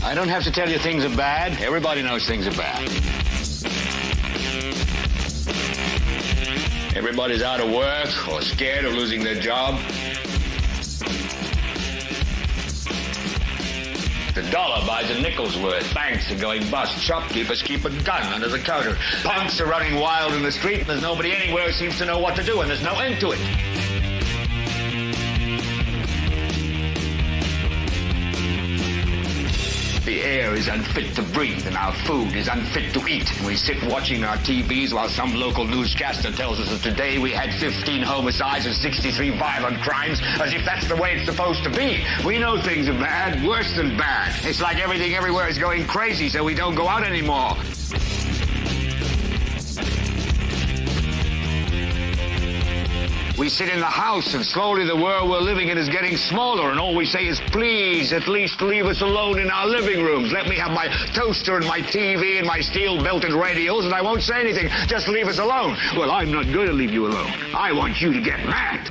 I don't have to tell you things are bad. Everybody knows things are bad. Everybody's out of work or scared of losing their job. The dollar buys a nickel's worth. Banks are going bust. Shopkeepers keep a gun under the counter. Punks are running wild in the street, and there's nobody anywhere who seems to know what to do, and there's no end to it. The air is unfit to breathe, and our food is unfit to eat. And we sit watching our TVs while some local newscaster tells us that today we had 15 homicides and 63 violent crimes, as if that's the way it's supposed to be. We know things are bad, worse than bad. It's like everything everywhere is going crazy, so we don't go out anymore. We sit in the house, and slowly the world we're living in is getting smaller, and all we say is, please, at least leave us alone in our living rooms. Let me have my toaster and my TV and my steel-belted radios, and I won't say anything. Just leave us alone. Well, I'm not going to leave you alone. I want you to get mad.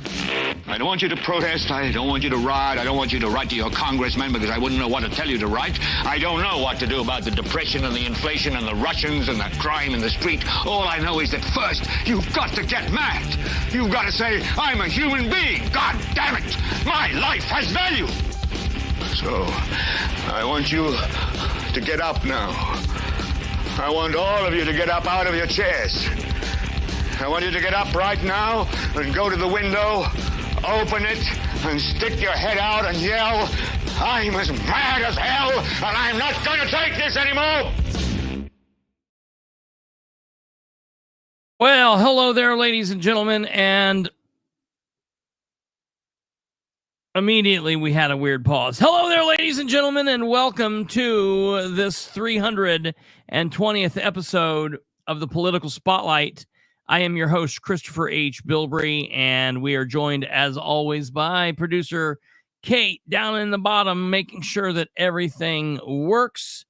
I don't want you to protest. I don't want you to riot. I don't want you to write to your congressman because I wouldn't know what to tell you to write. I don't know what to do about the depression and the inflation and the Russians and the crime in the street. All I know is that first, you've got to get mad. You've got to say, I'm a human being. God damn it. My life has value. So, I want you to get up now. I want all of you to get up out of your chairs. I want you to get up right now and go to the window, open it, and stick your head out and yell, I'm as mad as hell, and I'm not going to take this anymore. Well, hello there, ladies and gentlemen, and immediately we had a weird pause. Hello there, ladies and gentlemen, and welcome to this 320th episode of the Political Spotlight. I am your host, Kristopher H. Bilbrey, and we are joined, as always, by producer Kate down in the bottom, making sure that everything works.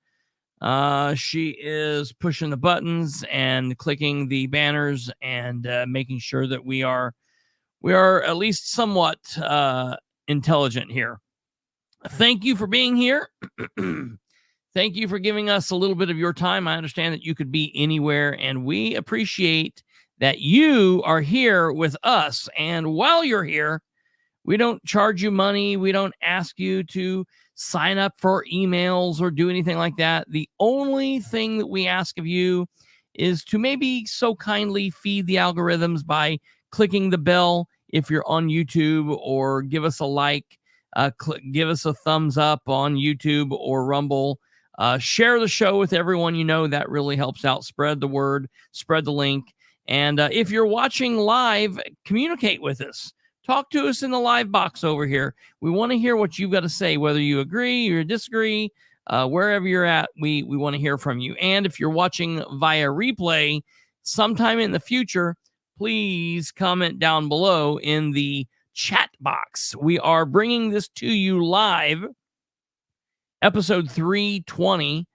She is pushing the buttons and clicking the banners and making sure that we are at least somewhat intelligent here. Thank you for being here. Thank you for giving us a little bit of your time. I understand that you could be anywhere, and we appreciate that you are here with us. And while you're here, we don't charge you money. We don't ask you to sign up for emails or do anything like that. The only thing that we ask of you is to maybe so kindly feed the algorithms by clicking the bell if you're on YouTube, or give us a like, give us a thumbs up on YouTube or Rumble. Share the show with everyone you know. That really helps out. Spread the word, spread the link. And if you're watching live, communicate with us. Talk to us in the live box over here. We want to hear what you've got to say, whether you agree or disagree, wherever you're at, we want to hear from you. And if you're watching via replay sometime in the future, please comment down below in the chat box. We are bringing this to you live, episode 320,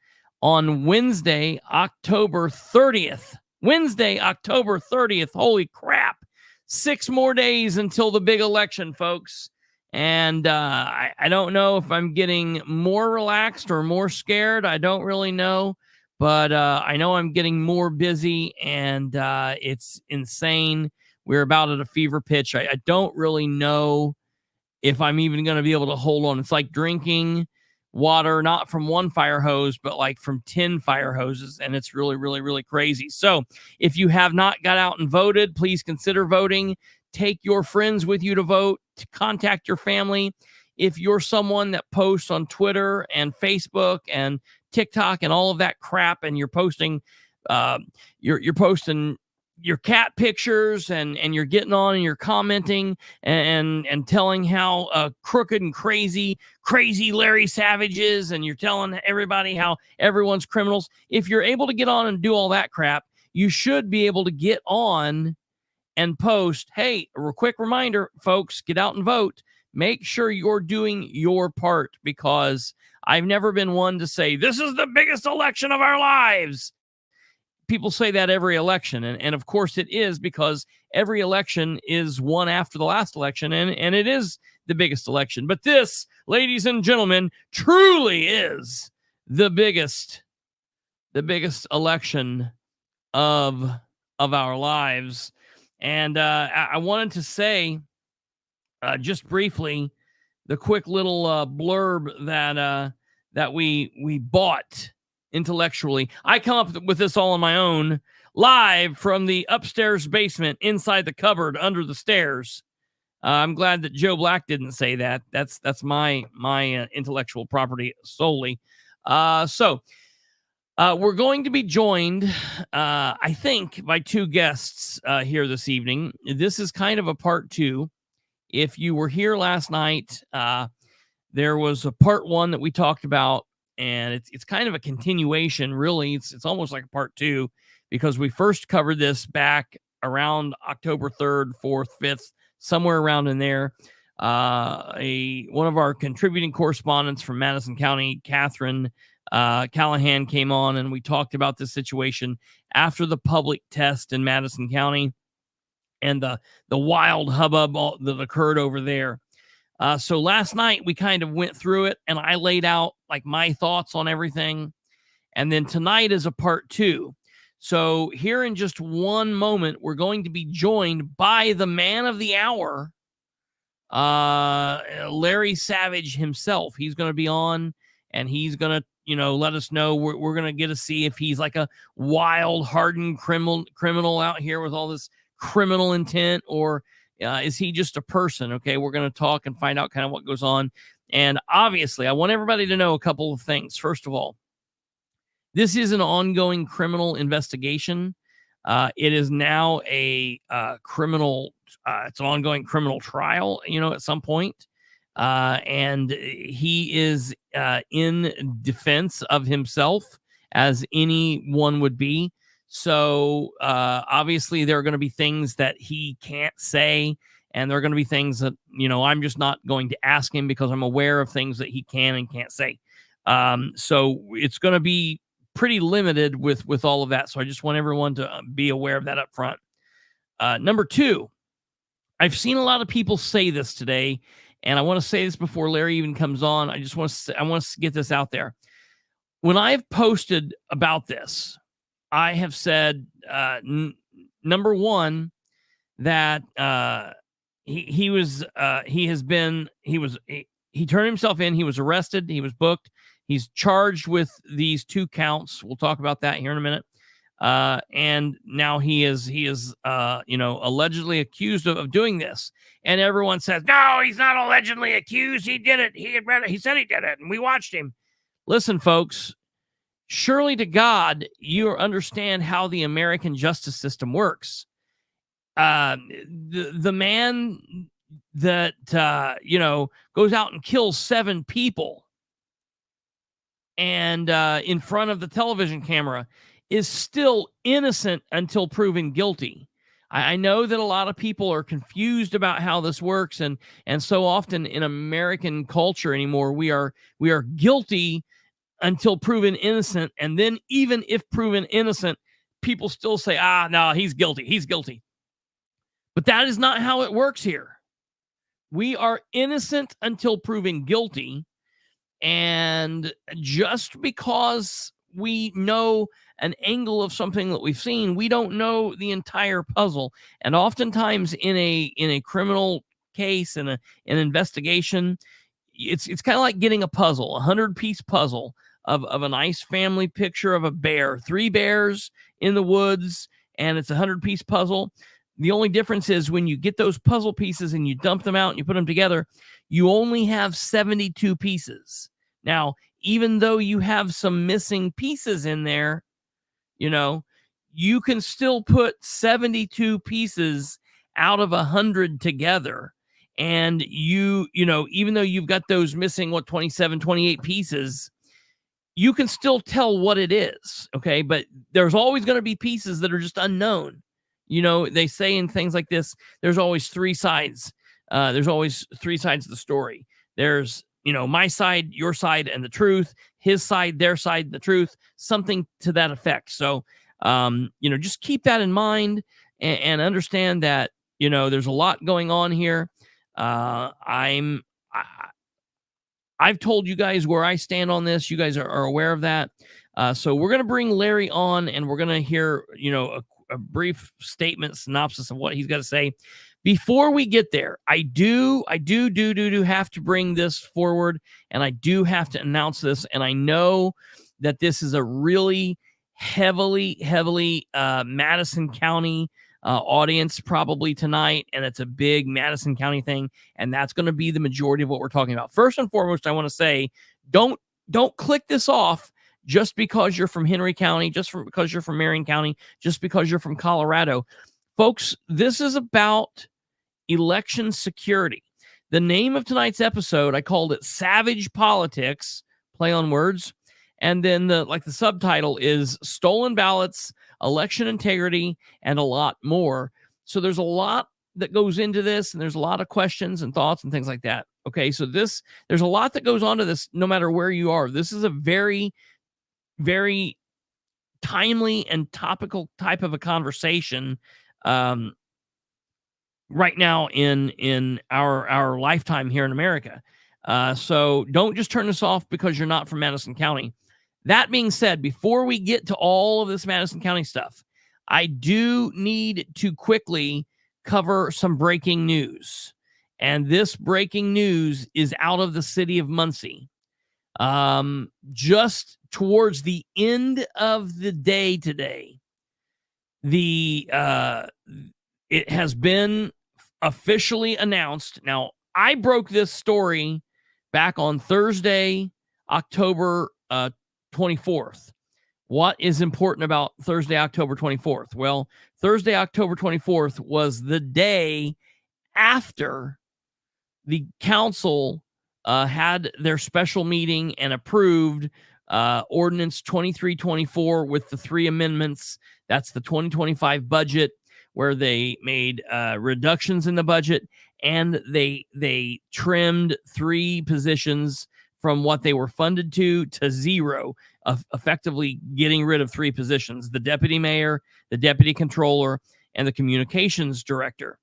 on Wednesday, October 30th. Wednesday, October 30th. Holy crap. 6 more days until the big election, folks. And I don't know if I'm getting more relaxed or more scared. I don't really know. But I know I'm getting more busy, and it's insane. We're about at a fever pitch. I don't really know if I'm even going to be able to hold on. It's like drinking water, not from one fire hose, but like from 10 fire hoses. And it's really, really, really crazy. So if you have not got out and voted, please consider voting. Take your friends with you to vote. To contact your family. If you're someone that posts on Twitter and Facebook and TikTok and all of that crap, and you're posting, you're posting your cat pictures, and you're getting on and you're commenting and telling how crooked and crazy Larry Savage is, and you're telling everybody how everyone's criminals. If you're able to get on and do all that crap, you should be able to get on and post, hey, a quick reminder, folks, get out and vote. Make sure you're doing your part, because I've never been one to say, this is the biggest election of our lives. people say that every election. And of course it is, because every election is one after the last election. And it is the biggest election. But this, ladies and gentlemen, truly is the biggest election of our lives. And I wanted to say just briefly the quick little blurb that we bought intellectually. I come up with this all on my own, live from the upstairs basement, inside the cupboard under the stairs. I'm glad that Joe Black didn't say that. That's my intellectual property solely. So we're going to be joined, I think, by two guests here this evening. This is kind of a part two. If you were here last night, there was a part one that we talked about, and it's kind of a continuation, really. It's almost like a part two, because we first covered this back around October 3rd, 4th, 5th, somewhere around in there. One of our contributing correspondents from Madison County, Katherine Callahan, came on, and we talked about this situation after the public test in Madison County and the wild hubbub that occurred over there. So last night we kind of went through it, and I laid out like my thoughts on everything. And then tonight is a part two. So here in just one moment, we're going to be joined by the man of the hour, Larry Savage himself. He's going to be on, and he's going to, let us know. We're going to get to see if he's like a wild, hardened criminal out here with all this criminal intent, or is he just a person? Okay, we're going to talk and find out kind of what goes on. And obviously, I want everybody to know a couple of things. First of all, this is an ongoing criminal investigation. It is now a criminal. It's an ongoing criminal trial, at some point. And he is in defense of himself, as anyone would be. So obviously there are going to be things that he can't say, and there are going to be things that, I'm just not going to ask him, because I'm aware of things that he can and can't say. So it's going to be pretty limited with all of that. So I just want everyone to be aware of that up front. Number two, I've seen a lot of people say this today, and I want to say this before Larry even comes on. I want to get this out there. When I've posted about this, I have said, number one, that he turned himself in. He was arrested. He was booked. He's charged with these 2 counts. We'll talk about that here in a minute. And now he is allegedly accused of doing this. And everyone says, no, he's not allegedly accused. He did it. He said he did it, and we watched him. Listen, folks, surely to God, you understand how the American justice system works. The man that, goes out and kills 7 people and in front of the television camera is still innocent until proven guilty. I know that a lot of people are confused about how this works, and so often in American culture anymore, we are guilty until proven innocent, and then even if proven innocent, people still say, no, he's guilty. But that is not how it works here. We are innocent until proven guilty, and just because we know an angle of something that we've seen, we don't know the entire puzzle. And oftentimes in a criminal case, in an investigation, it's kind of like getting a puzzle, 100-piece puzzle of a nice family picture of a bear, 3 bears in the woods, and it's a 100-piece puzzle. The only difference is when you get those puzzle pieces and you dump them out and you put them together, you only have 72 pieces. Now, even though you have some missing pieces in there, you can still put 72 pieces out of 100 together. And even though you've got those missing, 27, 28 pieces, you can still tell what it is. Okay. But there's always going to be pieces that are just unknown. They say in things like this, there's always 3 sides. There's always 3 sides of the story. There's, my side, your side, and the truth, his side, their side, the truth, something to that effect. So Just keep that in mind and understand that, there's a lot going on here. I've told you guys where I stand on this. You guys are aware of that. So we're going to bring Larry on, and we're going to hear, a brief statement, synopsis of what he's got to say. Before we get there, I do have to bring this forward, and I do have to announce this. And I know that this is a really heavily Madison County audience probably tonight, and it's a big Madison County thing, and that's going to be the majority of what we're talking about. First and foremost, I want to say, don't click this off just because you're from Henry County, because you're from Marion County, just because you're from Colorado. Folks, this is about election security. The name of tonight's episode, I called it Savage Politics, play on words. And then the subtitle is Stolen Ballots, Election Integrity, and a lot more. So there's a lot that goes into this, and there's a lot of questions and thoughts and things like that. Okay, so there's a lot that goes on to this no matter where you are. This is a very, very timely and topical type of a conversation right now in our lifetime here in America. So don't just turn this off because you're not from Madison County. That being said, before we get to all of this Madison County stuff, I do need to quickly cover some breaking news. And this breaking news is out of the city of Muncie. Just towards the end of the day today, it has been officially announced. Now, I broke this story back on Thursday, October 24th. What is important about Thursday, October 24th? Well, Thursday, October 24th was the day after the council had their special meeting and approved Ordinance 2324 with the 3 amendments. That's the 2025 budget, where they made reductions in the budget, and they trimmed 3 positions from what they were funded to zero, effectively getting rid of 3 positions: the deputy mayor, the deputy controller, and the communications director.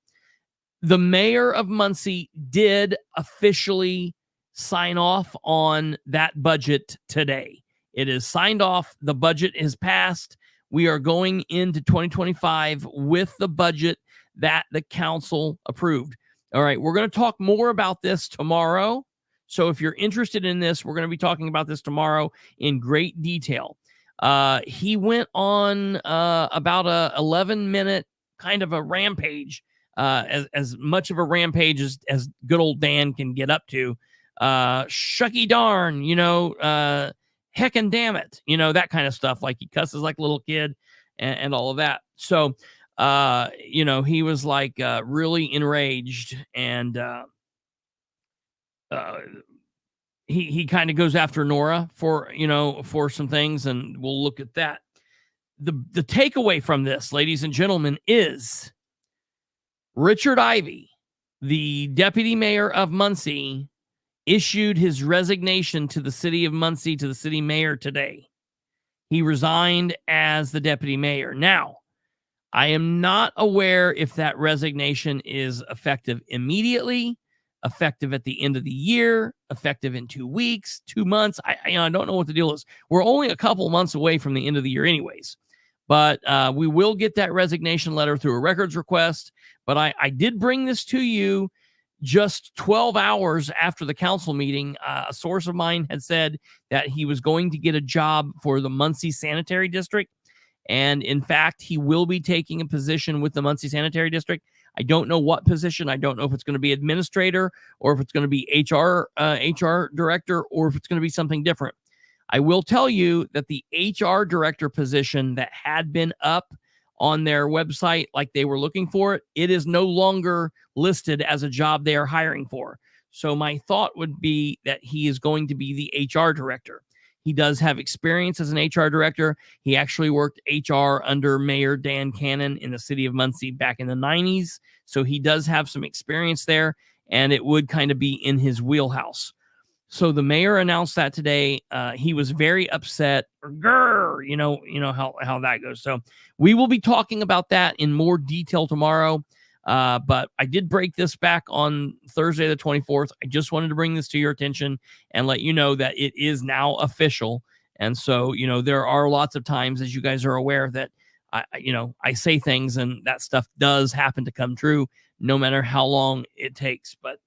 The mayor of Muncie did officially sign off on that budget today. It is signed off. The budget is passed. We are going into 2025 with the budget that the council approved. All right, we're going to talk more about this tomorrow. So if you're interested in this, we're going to be talking about this tomorrow in great detail. He went on about a 11-minute kind of a rampage, as much of a rampage as good old Dan can get up to. Shucky darn, heck and damn it, that kind of stuff. Like he cusses like a little kid and all of that. So, he was like really enraged, and he kind of goes after Nora for some things, and we'll look at that. The takeaway from this, ladies and gentlemen, is Richard Ivey, the deputy mayor of Muncie, issued his resignation to the city of Muncie, to the city mayor today. He resigned as the deputy mayor. Now, I am not aware if that resignation is effective immediately, effective at the end of the year, effective in 2 weeks, 2 months. I don't know what the deal is. We're only a couple months away from the end of the year anyways. But we will get that resignation letter through a records request. But I did bring this to you just 12 hours after the council meeting. A source of mine had said that he was going to get a job for the Muncie Sanitary District. And in fact, he will be taking a position with the Muncie Sanitary District. I don't know what position. I don't know if it's going to be administrator, or if it's going to be HR director, or if it's going to be something different. I will tell you that the HR director position that had been up on their website, like they were looking for it, it is no longer listed as a job they are hiring for. So my thought would be that he is going to be the HR director. He does have experience as an HR director. He actually worked HR under Mayor Dan Cannon in the city of Muncie back in the 90s. So he does have some experience there, and it would kind of be in his wheelhouse. So the mayor announced that today. He was very upset. Grr, you know how that goes. So we will be talking about that in more detail tomorrow. But I did break this back on Thursday the 24th. I just wanted to bring this to your attention and let you know that it is now official. And so, there are lots of times, as you guys are aware, that I say things and that stuff does happen to come true, no matter how long it takes. But,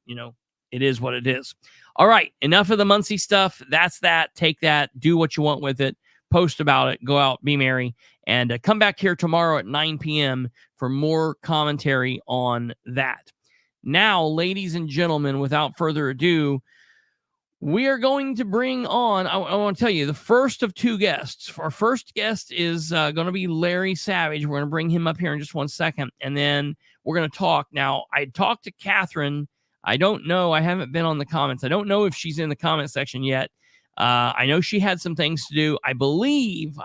it is what it is. All right, enough of the Muncie stuff. That's that. Take that. Do what you want with it. Post about it. Go out. Be merry. And come back here tomorrow at 9 p.m. for more commentary on that. Now, ladies and gentlemen, without further ado, we are going to bring on, I want to tell you, the first of two guests. Our first guest is going to be Larry Savage. We're going to bring him up here in just 1 second. And then we're going to talk. Now, I talked to Katherine. I don't know. I haven't been on the comments. I don't know if she's in the comment section yet. I know she had some things to do. I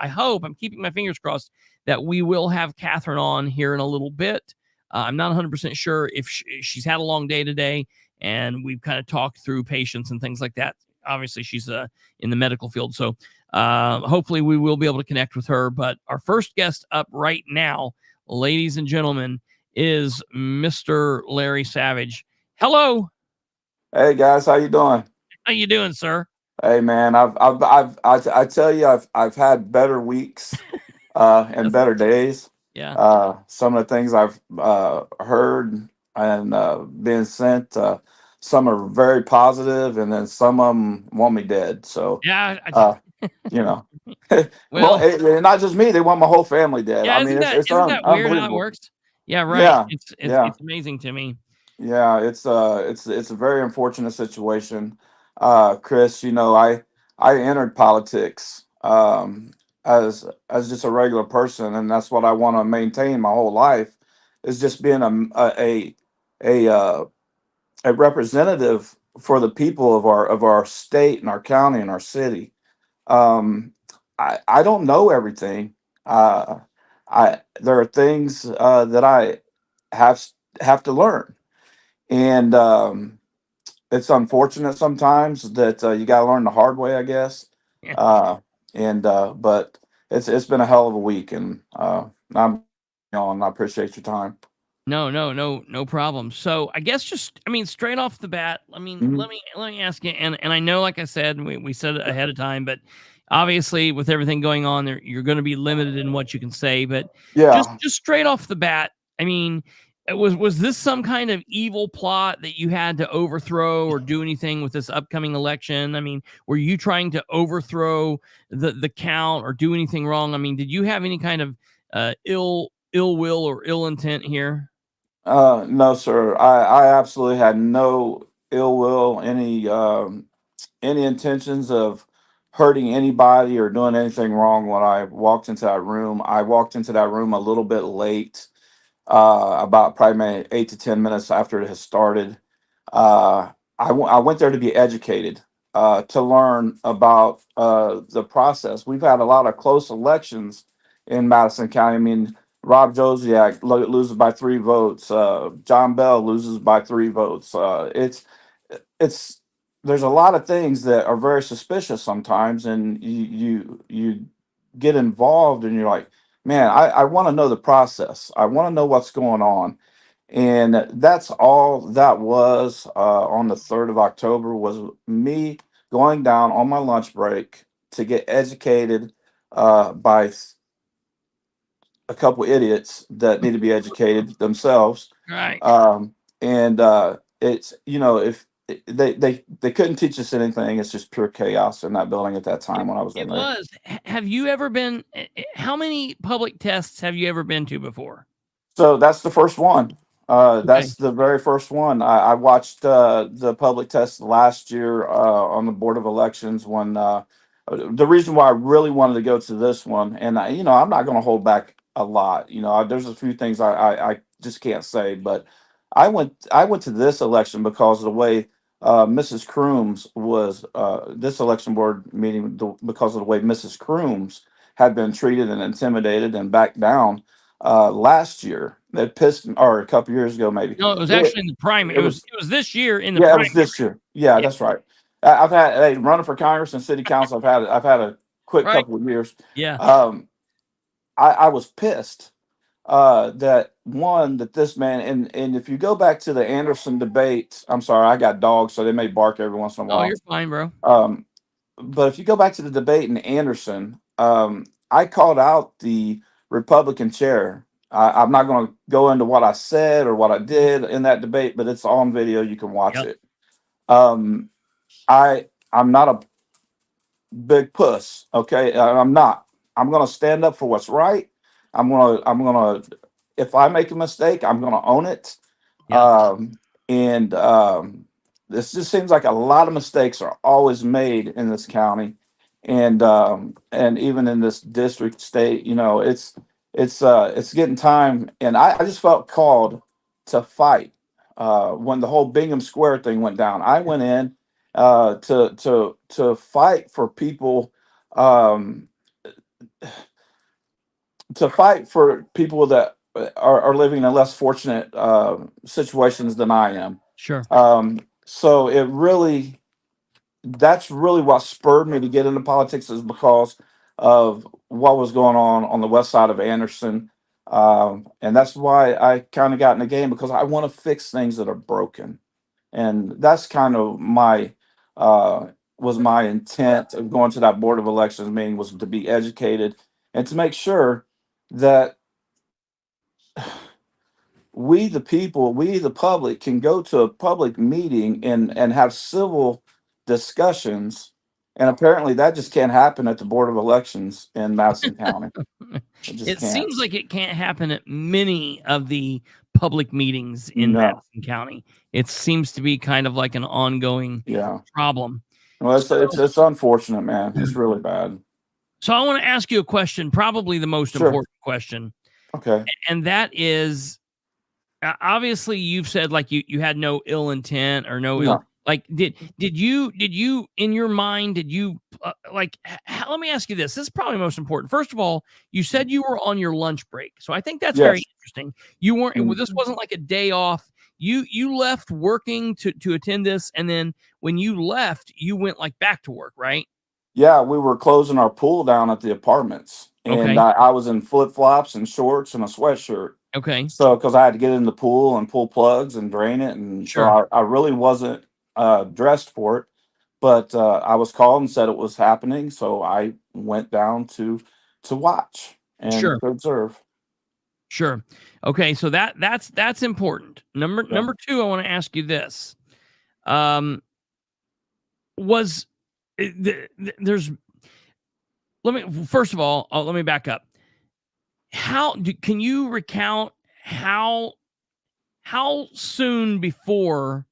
hope, I'm keeping my fingers crossed that we will have Katherine on here in a little bit. I'm not 100% sure if she's had a long day today, and we've kind of talked through patients and things like that. Obviously, she's in the medical field. So hopefully we will be able to connect with her. But our first guest up right now, ladies and gentlemen, is Mr. Larry Savage. Hello. Hey guys, how you doing? How you doing, sir? Hey man, I tell you, I've had better weeks and better days. Yeah. Some of the things I've heard and been sent, some are very positive, and then some of them want me dead. So Yeah. you know, Well, not just me; they want my whole family dead. yeah. I mean, it's Isn't that weird how it unbelievable. works? Yeah. Right. Yeah, It's amazing to me. Yeah, it's a very unfortunate situation. Chris, I entered politics as just a regular person, and that's what I want to maintain my whole life, is just being a uh, a representative for the people of our state and our county and our city. Um, I don't know everything. I There are things that I have have to learn, and it's unfortunate sometimes that you got to learn the hard way, I guess. Yeah. But it's been a hell of a week, and and I appreciate your time. No problem. So I guess straight off the bat, Mhm. let me ask you, and I know, like I said, we said it ahead of time, but obviously with everything going on there, you're going to be limited in what you can say. But just Yeah. straight off the bat, was this some kind of evil plot that you had to overthrow or do anything with this upcoming election? Were you trying to overthrow the count or do anything wrong? Did you have any kind of ill will or ill intent here? No, sir. I absolutely had no ill will, any intentions of hurting anybody or doing anything wrong when I walked into that room. I walked into that room a little bit late, about probably maybe 8 to 10 minutes after it has started. Uh, I went there to be educated, to learn about the process. We've had a lot of close elections in Madison County. I mean, Rob Josiak loses by 3 votes. John Bell loses by 3 votes. It's There's a lot of things that are very suspicious sometimes, and you get involved, and you're like, man, I want to know the process. I want to know what's going on. And that's all that was on the 3rd of October, was me going down on my lunch break to get educated by a couple idiots that need to be educated themselves. Right. And it's, if they couldn't teach us anything, it's just pure chaos in that building at that time when I was It in there. was. Have you ever been? How many public tests have you ever been to before? So that's the first one. Okay. That's the very first one. I watched the public test last year on the Board of Elections when the reason why I really wanted to go to this one, and I'm not going to hold back a lot. There's a few things I just can't say, but I went to this election because of the way Mrs. Crooms was this election board meeting, because of the way Mrs. Crooms had been treated and intimidated and backed down last year. That pissed me, or a couple years ago, maybe. No, it was actually in the primary. It was this year in the Yeah, it primary. was this year. Yeah, Yeah. that's right. I've had running for Congress and city council. I've had a quick Right. couple of years. Yeah. I was pissed that this man, and if you go back to the Anderson debate, I'm sorry, I got dogs, so they may bark every once in a Oh, while. you're fine, bro. But if you go back to the debate in Anderson, I called out the Republican chair. I'm not going to go into what I said or what I did in that debate, but it's on video. You can watch Yep. it. I'm not a big puss. Okay, I'm not. I'm going to stand up for what's right. I'm gonna. If I make a mistake, I'm going to own it. Yeah. And this just seems like a lot of mistakes are always made in this county, and even in this district state. It's getting time, and I just felt called to fight when the whole Bingham Square thing went down. I went in to fight for people. Um, to fight for people that are living in less fortunate situations than I am. Sure. So that's really what spurred me to get into politics, is because of what was going on the west side of Anderson. And that's why I kind of got in the game, because I want to fix things that are broken. And that's kind of was my intent of going to that Board of Elections meeting, was to be educated and to make sure that we the people, we the public, can go to a public meeting and have civil discussions. And apparently that just can't happen at the Board of Elections in Madison County. It just It can't. seems like it can't happen at many of the public meetings in No. Madison County. It seems to be kind of like an ongoing problem. Well, it's unfortunate, man. It's really bad. So I want to ask you a question, probably the most important question. Okay. And that is, obviously you've said like you had no ill intent or no ill, like did you in your mind, did you let me ask you this. This is probably most important. First of all, you said you were on your lunch break. So I think that's very interesting. You weren't, this wasn't like a day off. You left working to attend this, and then when you left, you went like back to work, right? Yeah, we were closing our pool down at the apartments, and I was in flip flops and shorts and a sweatshirt. Okay. So, because I had to get in the pool and pull plugs and drain it, and so I really wasn't dressed for it. But I was called and said it was happening, so I went down to watch and to observe. Sure. Okay, so that's important. Number two, I want to ask you this. First of all, let me back up. Can you recount how soon before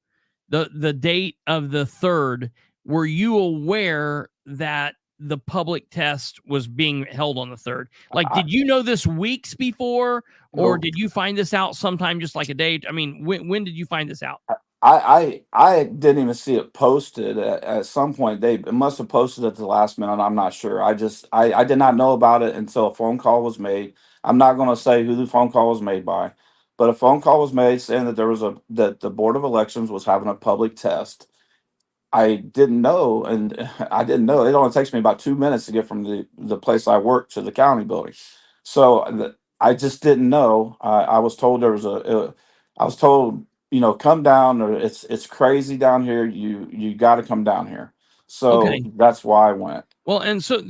the date of the 3rd were you aware that the public test was being held on the 3rd? Like, did you know this weeks before, or did you find this out sometime just like a day? I mean, when did you find this out? I didn't even see it posted at some point. They must have posted it at the last minute. I'm not sure. I did not know about it until a phone call was made. I'm not going to say who the phone call was made by, but a phone call was made saying that that the Board of Elections was having a public test. I didn't know, and I didn't know. It only takes me about 2 minutes to get from the place I work to the county building. So I just didn't know. I was told I was told, come down, or it's crazy down here. You got to come down here. So that's why I went. Well, and so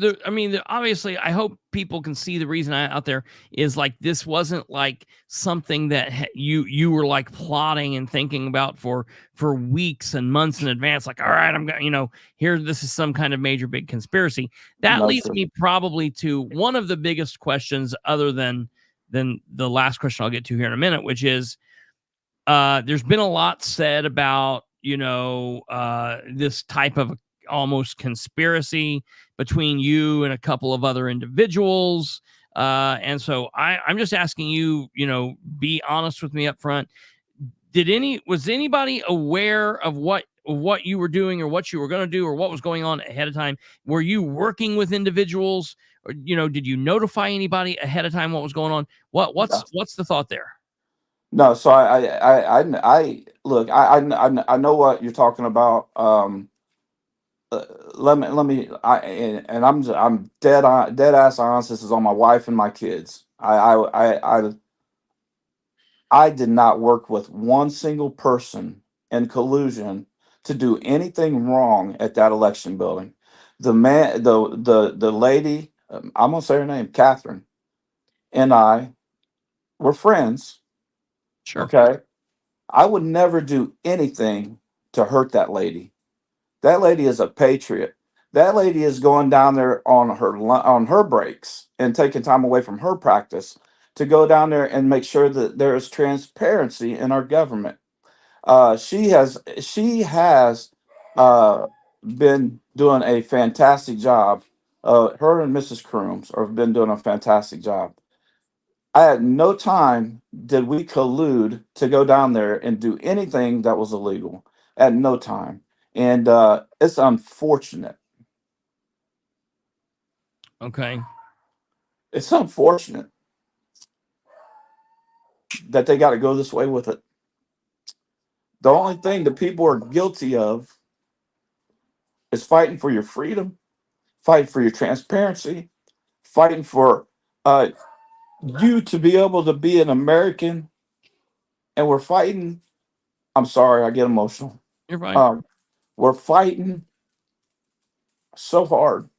obviously, I hope people can see the reason out there is like this wasn't like something that you were like plotting and thinking about for weeks and months in advance. Like, all right, I'm going, here, this is some kind of major big conspiracy. That leads me probably to one of the biggest questions, other than the last question I'll get to here in a minute, which is, there's been a lot said about, this type of almost conspiracy between you and a couple of other individuals. And so I'm just asking you, be honest with me up front. Was anybody aware of what you were doing or what you were going to do or what was going on ahead of time? Were you working with individuals, or, did you notify anybody ahead of time what was going on? What's the thought there? No, so I look, I know what you're talking about. I'm dead ass honest. This is on my wife and my kids. I did not work with one single person in collusion to do anything wrong at that election building. The lady, I'm gonna say her name, Catherine, and I were friends. Sure. Okay, I would never do anything to hurt that lady. That lady is a patriot. That lady is going down there on on her breaks and taking time away from her practice to go down there and make sure that there is transparency in our government. She has uh, been doing a fantastic job. Her and Mrs. Crooms have been doing a fantastic job. At no time did we collude to go down there and do anything that was illegal. At no time, and it's unfortunate. Okay. It's unfortunate that they got to go this way with it. The only thing that people are guilty of is fighting for your freedom, fighting for your transparency, fighting for uh, you to be able to be an American. And we're fighting. I'm sorry, I get emotional. You're fine. Um, we're fighting so hard,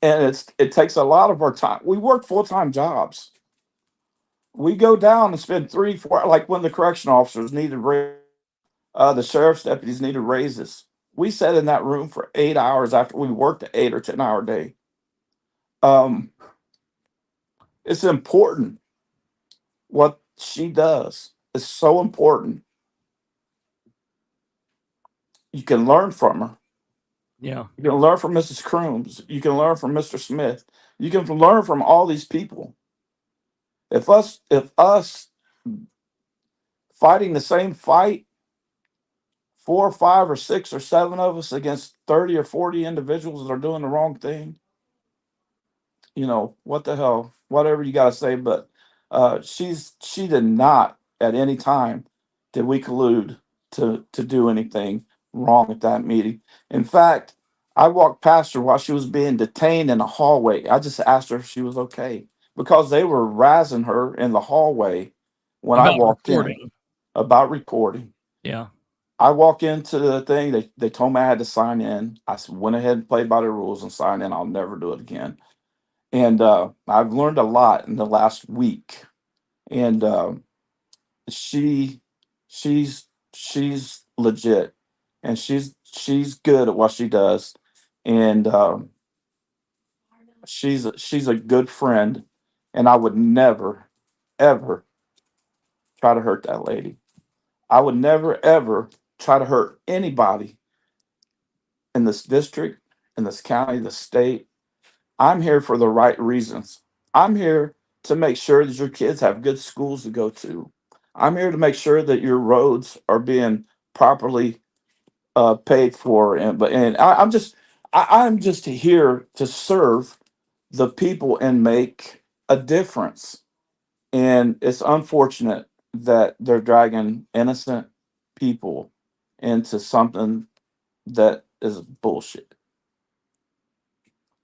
and it takes a lot of our time. We work full time jobs. We go down and spend 3, 4, like when the correction officers needed the sheriff's deputies needed raises. We sat in that room for 8 hours after we worked an 8 or 10 hour day. Um, it's important what she does. It's so important. You can learn from her. Yeah. You can learn from Mrs. Crooms. You can learn from Mr. Smith. You can learn from all these people. If us fighting the same fight, 4 or 5 or 6 or 7 of us against 30 or 40 individuals that are doing the wrong thing, what the hell, whatever you got to say. But she did not at any time did we collude to do anything wrong at that meeting. In fact, I walked past her while she was being detained in the hallway. I just asked her if she was okay because they were razzing her in the hallway when I About walked in reporting. about reporting. Yeah. I walk into the thing. They told me I had to sign in. Went ahead and played by the rules and signed in. I'll never do it again. And I've learned a lot in the last week. And she, she's legit, and she's good at what she does, and she's a good friend. And I would never, ever try to hurt that lady. I would never, ever try to hurt anybody in this district, in this county, the state. I'm here for the right reasons. I'm here to make sure that your kids have good schools to go to. I'm here to make sure that your roads are being properly paid for. I'm just here to serve the people and make a difference. And it's unfortunate that they're dragging innocent people into something that is bullshit.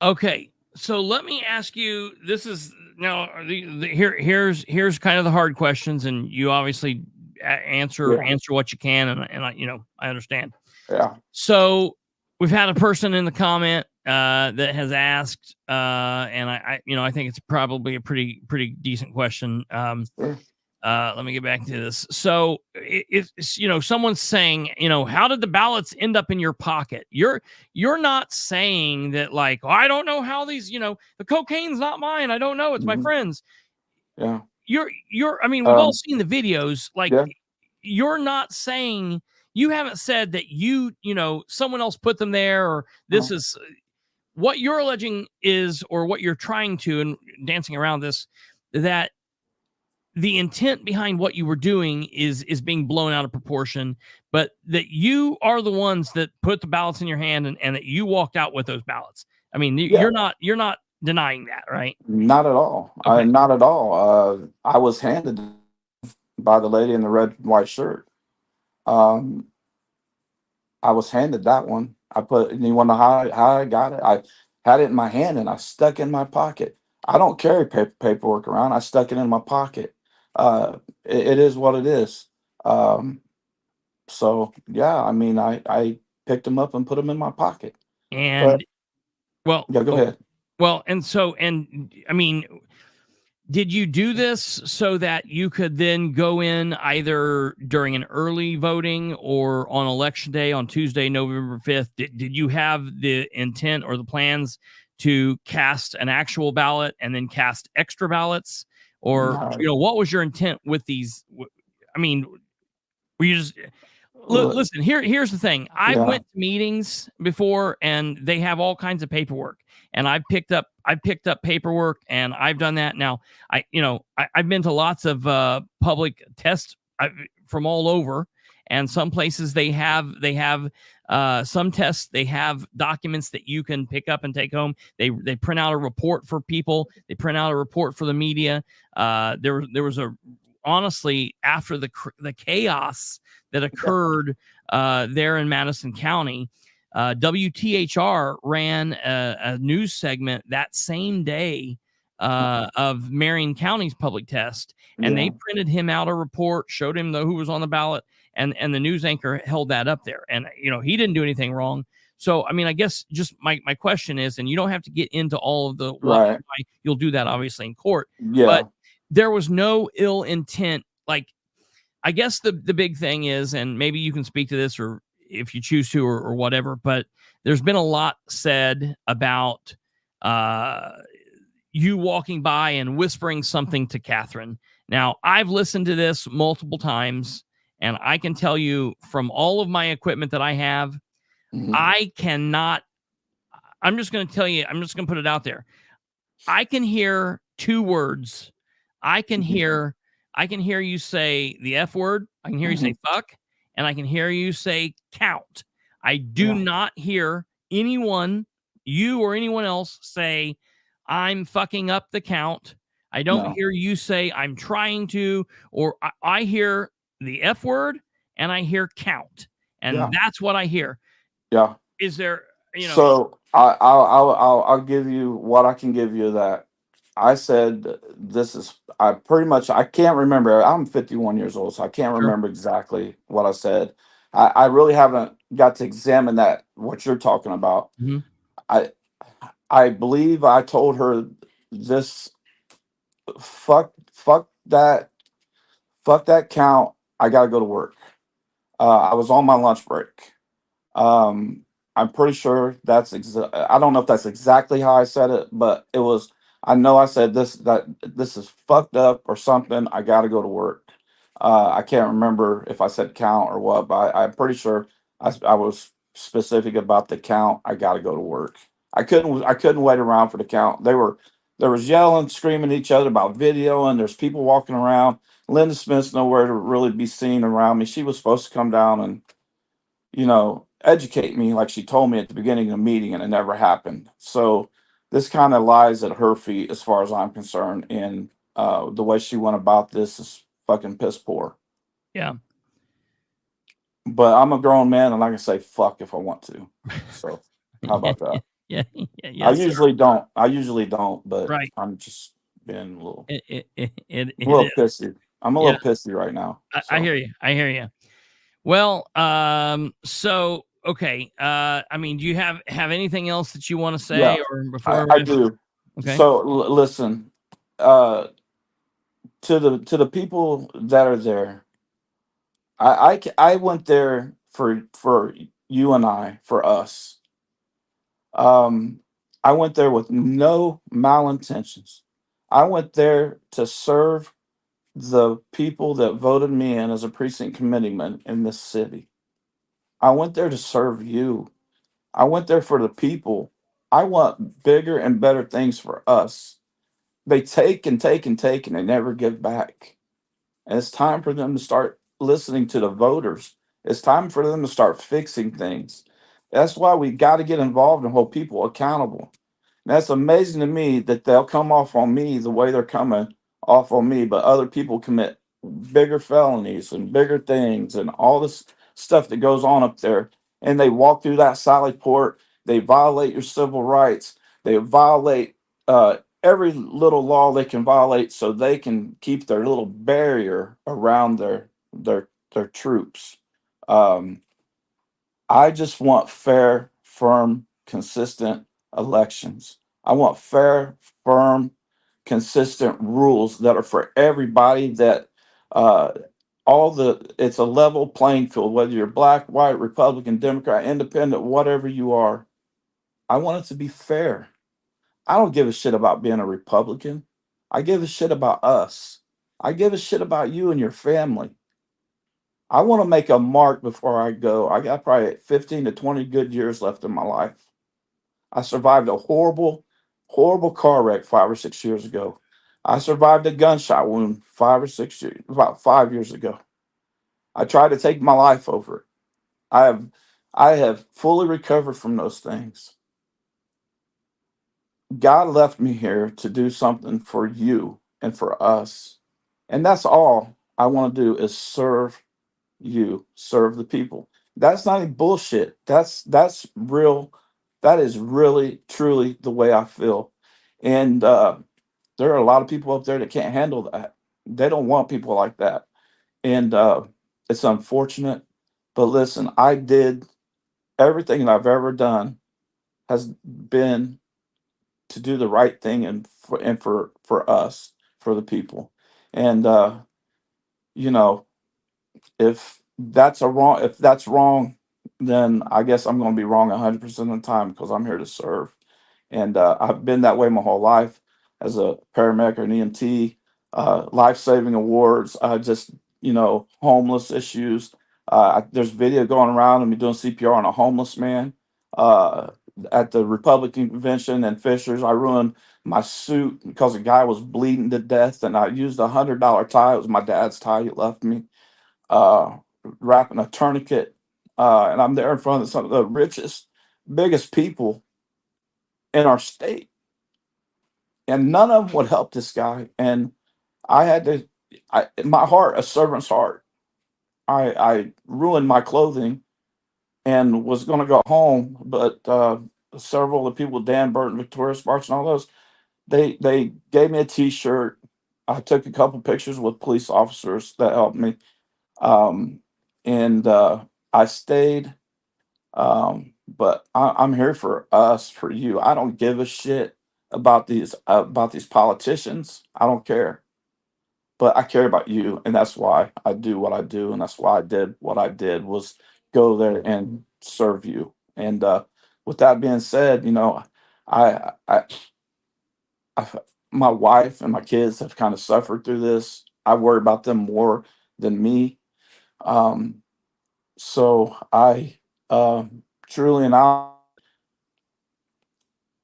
Okay. So let me ask you, this is now here's kind of the hard questions, and you obviously answer Yeah. what you can, and I understand. Yeah. So we've had a person in the comment that has asked, and I think it's probably a pretty decent question. Sure. Let me get back to this. So it's someone's saying, how did the ballots end up in your pocket? You're not saying that, like, oh, I don't know how these, the cocaine's not mine. I don't know. It's my Mhm. friend's. Yeah. I mean, we've all Um, seen the videos. Like, yeah. you're not saying, you haven't said that someone else put them there, or this Oh, is what you're alleging is, or what you're trying to, and dancing around this, that the intent behind what you were doing is being blown out of proportion, but that you are the ones that put the ballots in your hand, and that you walked out with those ballots. I mean, yeah. you're not denying that, right? Not at all. Okay. Not at all. I was handed by the lady in the red and white shirt. Um, I was handed that one. And you want to know how I got it? I had it in my hand and I stuck it in my pocket. I don't carry paperwork around. I stuck it in my pocket. It is what it is. Um, so yeah, I mean, I picked them up and put them in my pocket. But And well, yeah, go ahead. well, and I mean, did you do this so that you could then go in either during an early voting or on election day on Tuesday, November 5th? Did you have the intent or the plans to cast an actual ballot and then cast extra ballots? Or, No, what was your intent with these? I mean, were you just look, listen, here's the thing. I've yeah, went to meetings before and they have all kinds of paperwork. And I picked up paperwork and I've done that. Now, I've been to lots of public tests from all over, and some places they have some tests, they have documents that you can pick up and take home. They print out a report for people. They print out a report for the media. There was a honestly, after the chaos that occurred there in Madison County, WTHR ran a news segment that same day of Marion County's public test, and they yeah, printed him out a report, showed him who was on the ballot, and the news anchor held that up there, and he didn't do anything wrong. So I mean, I guess just my question is, and you don't have to get into all of the right, why, you'll do that obviously in court, yeah, but there was no ill intent. Like, I guess the big thing is, and maybe you can speak to this or if you choose to or whatever, but there's been a lot said about you walking by and whispering something to Katherine. Now, I've listened to this multiple times, and I can tell you from all of my equipment that I have, mhm, I cannot, I'm just going to tell you, I'm just going to put it out there. I can hear two words. I can hear you say the F word. I can hear you say mhm, fuck, and I can hear you say count. I do yeah, not hear anyone, you or anyone else, say I'm fucking up the count. I don't no, hear you say I'm trying to, or I hear the F word and I hear count, and yeah, that's what I hear. yeah. Is there, So I'll give you what I can give you. That I said this is I pretty much I can't remember. I'm 51 years old, so I can't sure. remember exactly what I said. I really haven't got to examine that what you're talking about. Mhm. I I believe I told her this fuck that count. I gotta go to work. I was on my lunch break. Um, I'm pretty sure I don't know if that's exactly how I said it, but it was. I know I said this is fucked up or something. I got to go to work. I can't remember if I said count or what, but I'm pretty sure I was specific about the count. I got to go to work. I couldn't wait around for the count. There was yelling, screaming at each other about video, and there's people walking around. Linda Smith's nowhere to really be seen around me. She was supposed to come down and educate me like she told me at the beginning of the meeting, and it never happened. So this kind of lies at her feet as far as I'm concerned. And the way she went about this is fucking piss poor. Yeah. But I'm a grown man and I can say fuck if I want to. So how about that? Yeah. Yes, sir. I usually don't, but Right. I'm just being It a little is. pissy. I'm a Yeah. little pissy right now. I So hear you. I hear you. Well, so okay. I mean, do you have anything else that you want to yeah, say or before I we do. okay? So listen, uh, to the people that are there, I went there for you and for us. Um, I went there with no malintentions. I went there to serve the people that voted me in as a precinct committeeman in this city. I went there to serve you. I went there for the people. I want bigger and better things for us. They take and take and take and they never give back. And it's time for them to start listening to the voters. It's time for them to start fixing things. That's why we got to get involved and hold people accountable. And that's amazing to me that they'll come off on me the way they're coming off on me, but other people commit bigger felonies and bigger things and all this stuff that goes on up there. and they walk through that Sally Port. They violate your civil rights. They violate every little law they can violate, so they can keep their little barrier around their troops. Um, I just want fair, firm, consistent elections. I want fair, firm, consistent rules that are for everybody. That uh, it's a level playing field, whether you're black, white, Republican, Democrat, Independent, whatever you are. I want it to be fair. I don't give a shit about being a Republican. I give a shit about us. I give a shit about you and your family. I want to make a mark before I go. I got probably 15 to 20 good years left in my life. I survived a horrible, horrible car wreck 5 or 6 years ago. I survived a gunshot wound 5 or 6 years, about 5 years ago. I tried to take my life over it. I have, I have fully recovered from those things. God left me here to do something for you and for us. And that's all I want to do is serve you, serve the people. That's not any bullshit. That's real. That is really truly the way I feel. And there are a lot of people up there that can't handle that. They don't want people like that. And it's unfortunate. But listen, I did everything that I've ever done has been to do the right thing and for us, for the people. And you know, if that's wrong, then I guess I'm going to be wrong 100% of the time, because I'm here to serve. And I've been that way my whole life as a paramedic or an EMT. Life-saving awards, just homeless issues. There's video going around of me doing CPR on a homeless man uh, at the Republican convention in Fishers. I ruined my suit because a guy was bleeding to death, and I used $100 tie. It was my dad's tie he left me, uh, wrapping a tourniquet. And I'm there in front of some of the richest, biggest people in our state, and none of them would help this guy. And I had to, my heart, a servant's heart. I ruined my clothing and was going to go home, but several of the people, Dan Burton, Victoria Sparks, and all those, they gave me a T-shirt. I took a couple pictures with police officers that helped me, um, and I stayed. But I'm here for us, for you. I don't give a shit about these politicians. I don't care, but I care about you, and that's why I do what I do, and that's why I did what I did, was go there and serve you. And with that being said, I, I, I, my wife and my kids have kind of suffered through this. I worry about them more than me. Um, so I truly and I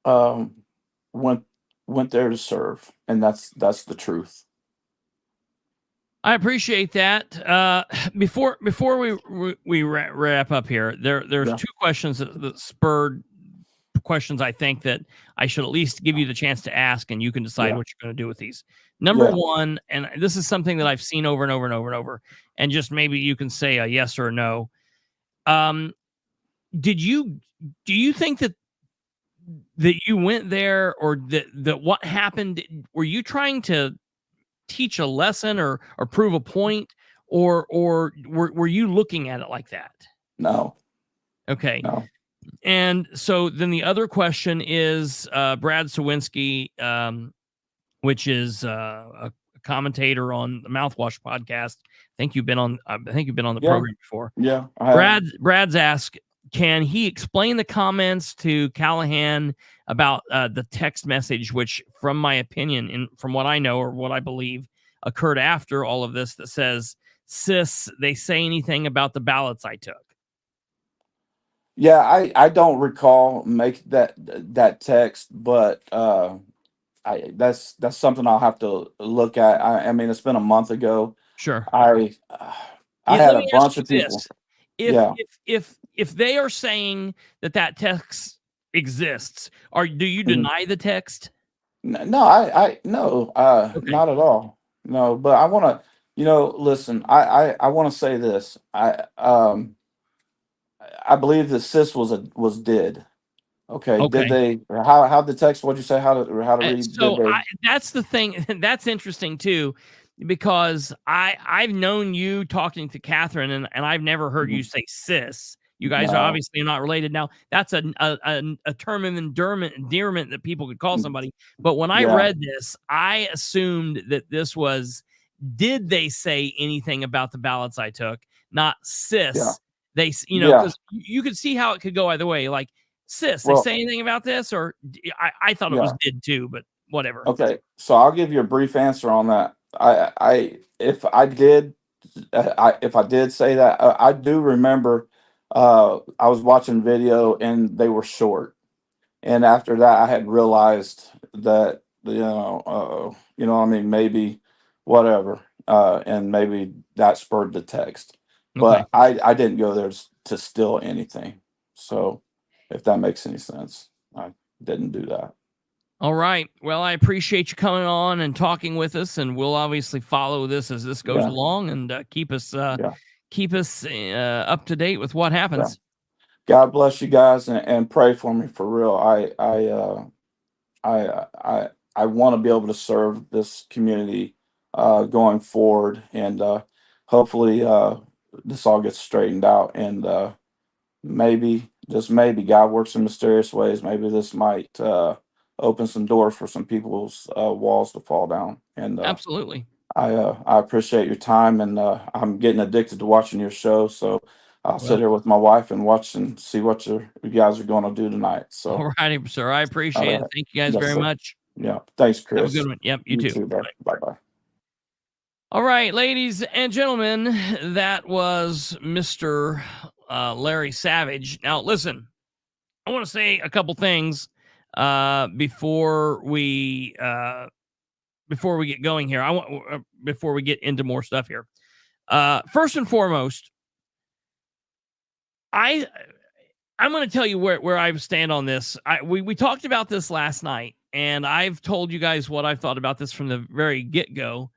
um, went went there to serve, and that's the truth. I appreciate that. Before we wrap up here, there's Yeah, two questions that spurred questions I think that I should at least give you the chance to ask, and you can decide yeah, what you're going to do with these. Number yeah. one, and this is something that I've seen over and over and over and over, and just maybe you can say a yes or a no. Um, did you do you think that you went there, or that what happened? Were you trying to teach a lesson or prove a point, or were you looking at it like that? No, Okay. no. And so then the other question is Brad Sawinski, which is a commentator on the Mouthwash podcast. I think you've been on the Yeah, program before. yeah. I have. Brad's asked, can he explain the comments to Callahan about the text message, which, from my opinion, and from what I know or what I believe, occurred after all of this, that says, "Sis, they say anything about the ballots I took?" Yeah, I don't recall make that text, but I that's something I'll have to look at. I mean, it's been a month ago. Sure. I had Let a me ask bunch you of people. this: if Yeah. if they are saying that text exists, do you Mhm. deny the text? No, I no, Okay. not at all. No, but I want to, listen. I want to say this. I believe the cis was did. Okay. Did Okay. they? How the text? What'd you say? How to read? Did So they? that's the thing. That's interesting too, because I've known you talking to Catherine, and I've never heard you Mhm. say sis. You guys are No. obviously not related. Now that's a term of endearment that people could call Mm, somebody. But when I yeah. read this, I assumed that this was, did they say anything about the ballots I took? Not Yeah. sis. Yeah. Because you could see how it could go either way. Like, sis, they Well. say anything about this? Or I thought it was Yeah. did too, but whatever. Okay. So I'll give you a brief answer on that. If I did, if I did say that, I do remember. I was watching video and they were short. And after that, I had realized that what I mean, maybe whatever, and maybe that spurred the text. Okay. But I didn't go there to steal anything. So if that makes any sense, I didn't do that. All right. Well, I appreciate you coming on and talking with us, and we'll obviously follow this as this goes Yeah, along, and yeah, keep us up to date with what yeah. happens. God bless you guys and pray for me for real. I want to be able to serve this community going forward, and hopefully this all gets straightened out. And maybe, just maybe, God works in mysterious ways. Maybe this might open some doors for some people's walls to fall down. And Absolutely. I appreciate your time, and I'm getting addicted to watching your show. So I'll sit Well, here with my wife and watch and see what you guys are going to do tonight. So, all righty, sir. I all appreciate it. right. Thank you guys Yes, very sir. much. Yeah. Thanks, Have a good Chris. one. Yep, you You too. too, bro. Bye bye. All right, ladies and gentlemen, that was Mr. Larry Savage. Now, listen, I want to say a couple things before we get going here. Before we get into more stuff here. First and foremost, I'm going to tell you where I stand on this. We talked about this last night, and I've told you guys what I thought about this from the very get-go.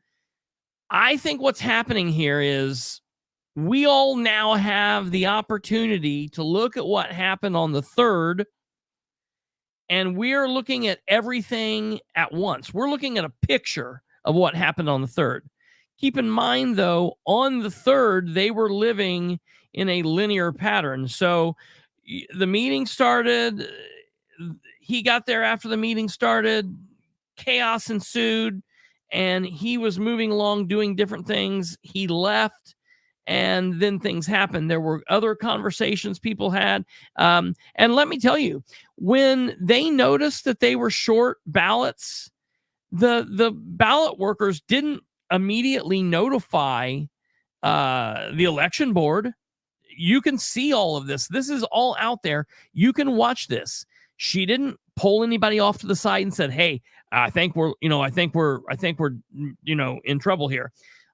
I think what's happening here is we all now have the opportunity to look at what happened on the 3rd, and we're looking at everything at once. We're looking at a picture of what happened on the 3rd. Keep in mind, though, on the 3rd, they were living in a linear pattern. So the meeting started. He got there after the meeting started. Chaos ensued, and he was moving along doing different things. He left, and then things happened. There were other conversations people had. And let me tell you, when they noticed that they were short ballots, the ballot workers didn't immediately notify the election board. You can see all of this. This is all out there. You can watch this. She didn't pull anybody off to the side and said, "Hey, I think we're in trouble here."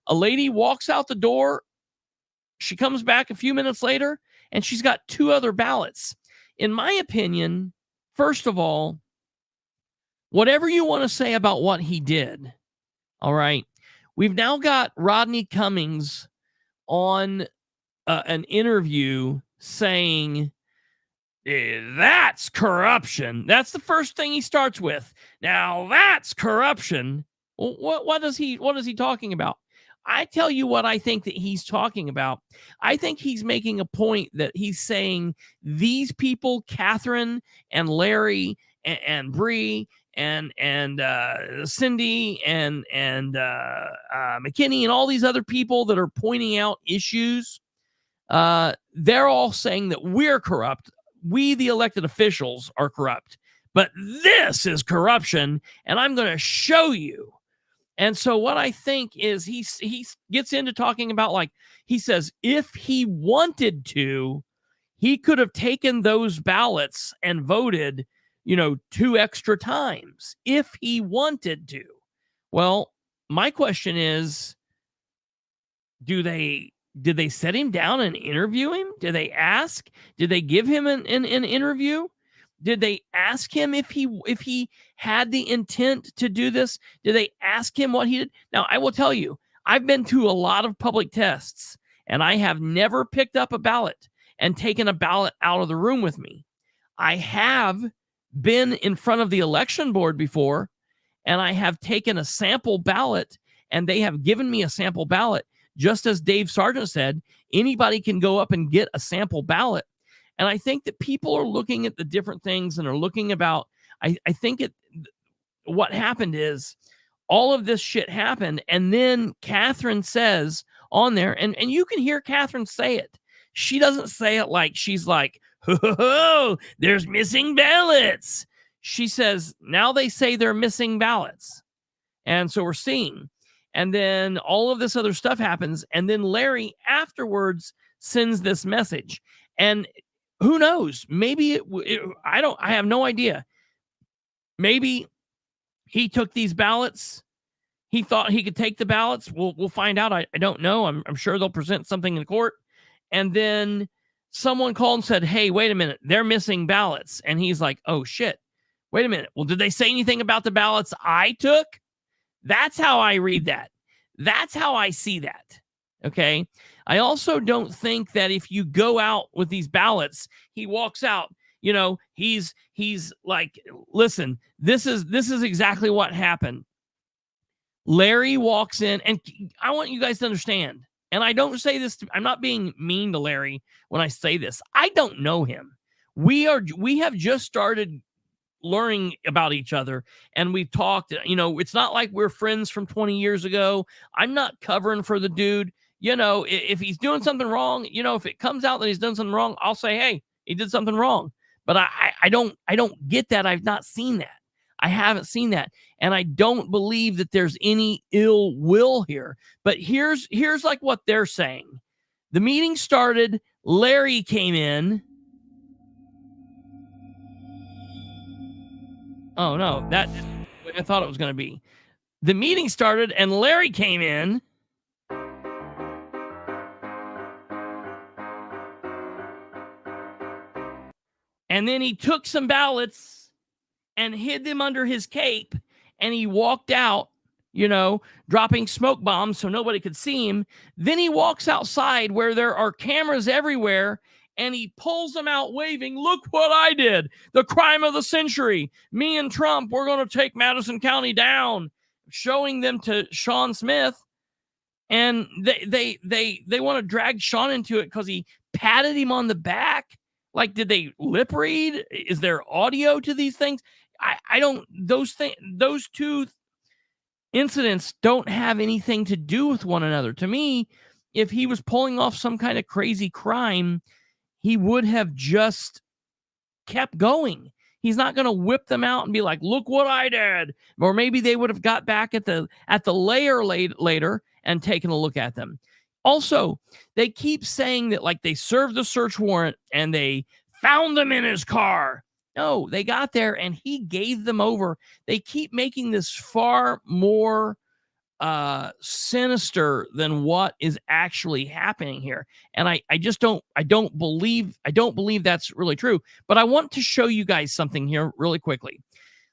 A lady walks out the door. She comes back a few minutes later, and she's got 2 other ballots. In my opinion, first of all, whatever you want to say about what he did, all right, we've now got Rodney Cummings on an interview saying, that's corruption. That's the first thing he starts with. Now that's corruption. Well, what is he talking about? I tell you what I think that he's talking about. I think he's making a point that he's saying these people, Catherine and Larry and Bree and Cindy and McKinney and all these other people that are pointing out issues, they're all saying that we're corrupt. We, the elected officials, are corrupt. But this is corruption, and I'm going to show you. And so what I think is he gets into talking about, like, he says, if he wanted to, he could have taken those ballots and voted, 2 extra times if he wanted to. Well, my question is, did they set him down and interview him? Did they ask? Did they give him an interview? Did they ask him if he had the intent to do this? Did they ask him what he did? Now, I will tell you, I've been to a lot of public tests, and I have never picked up a ballot and taken a ballot out of the room with me. I have been in front of the election board before, and I have taken a sample ballot, and they have given me a sample ballot. Just as Dave Sargent said, anybody can go up and get a sample ballot. And I think that people are looking at the different things and are looking about, I think what happened is all of this shit happened. And then Katherine says on there, and you can hear Katherine say it. She doesn't say it like she's like, ho, there's missing ballots. She says, now they say they're missing ballots. And so we're seeing. And then all of this other stuff happens. And then Larry afterwards sends this message. And who knows? Maybe I have no idea. Maybe he took these ballots. He thought he could take the ballots. We'll find out. I don't know. I'm sure they'll present something in court. And then someone called and said, hey, wait a minute. They're missing ballots. And he's like, oh, shit. Wait a minute. Well, did they say anything about the ballots I took? That's how I read that. That's how I see that. Okay. I also don't think that if you go out with these ballots, he walks out, he's like, listen, this is exactly what happened. Larry walks in, and I want you guys to understand, and I don't say this, I'm not being mean to Larry when I say this. I don't know him. We have just started learning about each other, and we've talked. It's not like we're friends from 20 years ago. I'm not covering for the dude. If he's doing something wrong, if it comes out that he's done something wrong, I'll say, hey, he did something wrong. But I don't get that. I've not seen that. I haven't seen that. And I don't believe that there's any ill will here. But here's like what they're saying. The meeting started. Larry came in. Oh, no, that I thought it was going to be. The meeting started and Larry came in. And then he took some ballots and hid them under his cape, and he walked out, dropping smoke bombs so nobody could see him. Then he walks outside where there are cameras everywhere, and he pulls them out waving, look what I did. The crime of the century. Me and Trump, we're going to take Madison County down, showing them to Sean Smith. And they want to drag Sean into it because he patted him on the back. Like, did they lip read? Is there audio to these things? I don't, those two incidents don't have anything to do with one another. To me, if he was pulling off some kind of crazy crime, he would have just kept going. He's not going to whip them out and be like, look what I did. Or maybe they would have got back at the layer later and taken a look at them. Also, they keep saying that like they served the search warrant and they found them in his car. No, they got there and he gave them over. They keep making this far more sinister than what is actually happening here. And I don't believe that's really true. But I want to show you guys something here really quickly.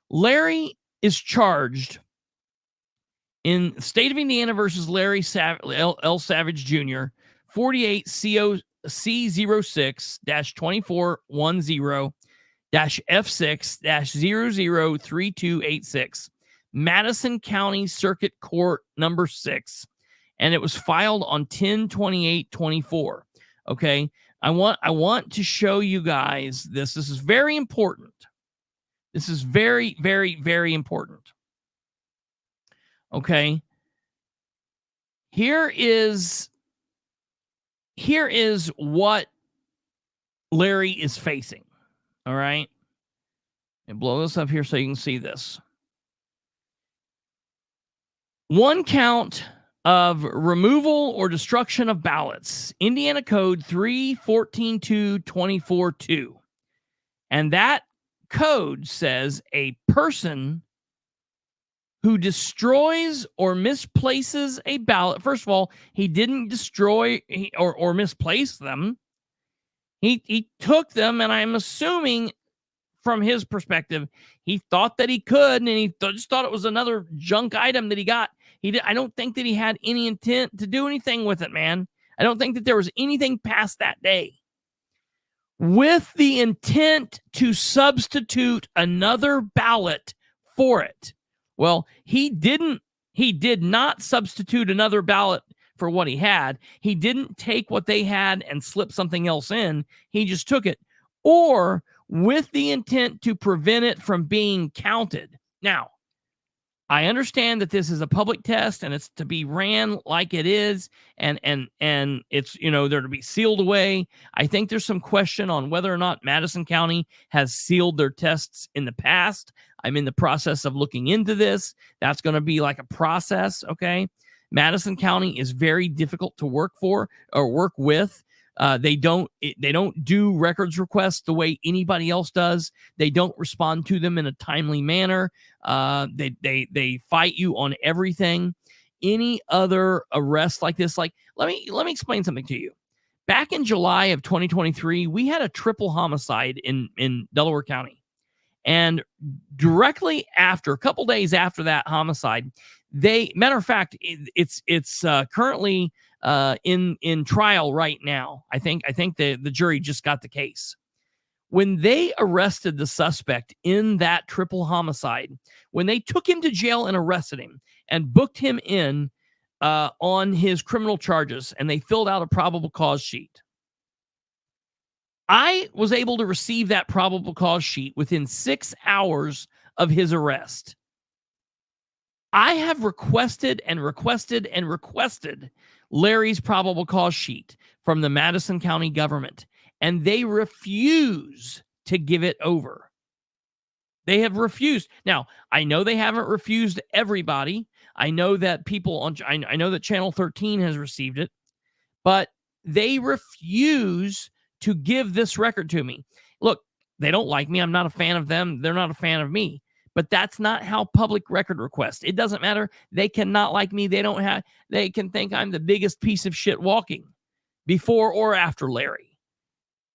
Larry is charged in the state of Indiana versus Larry L. Savage Jr., 48 C06-2410-F6-003286, Madison County Circuit Court number 6. And it was filed on 10/28/24. Okay. I want to show you guys this. This is very important. This is very, very, very important. Okay. Here is what Larry is facing. All right. And blow this up here so you can see this. 1 count of removal or destruction of ballots. Indiana Code 314.2.24.2. And that code says a person who destroys or misplaces a ballot. First of all, he didn't destroy or misplace them. He took them, and I'm assuming from his perspective, he thought that he could, and he just thought it was another junk item that he got. I don't think that he had any intent to do anything with it, man. I don't think that there was anything past that day. with the intent to substitute another ballot for it. Well, he did not substitute another ballot for what he had. He didn't take what they had and slip something else in. He just took it. Or with the intent to prevent it from being counted. Now, I understand that this is a public test and it's to be ran like it is, and it's, they're to be sealed away. I think there's some question on whether or not Madison County has sealed their tests in the past. I'm in the process of looking into this. That's going to be like a process, okay? Madison County is very difficult to work for or work with. They don't do records requests the way anybody else does. They don't respond to them in a timely manner. They fight you on everything. Any other arrest like this, like let me explain something to you. Back in July of 2023, we had a triple homicide in Delaware County, and directly after, a couple days after that homicide, matter of fact, it's currently in trial right now. I think the jury just got the case. When they arrested the suspect in that triple homicide, when they took him to jail and arrested him and booked him in on his criminal charges, and they filled out a probable cause sheet, I was able to receive that probable cause sheet within 6 hours of his arrest. I have requested Larry's probable cause sheet from the Madison County government, and they refuse to give it over. They have refused. Now, I know they haven't refused everybody. I know that I know that Channel 13 has received it, but they refuse to give this record to me. Look, they don't like me. I'm not a fan of them. They're not a fan of me. But that's not how public record requests. It doesn't matter. They cannot like me. They can think I'm the biggest piece of shit walking before or after Larry.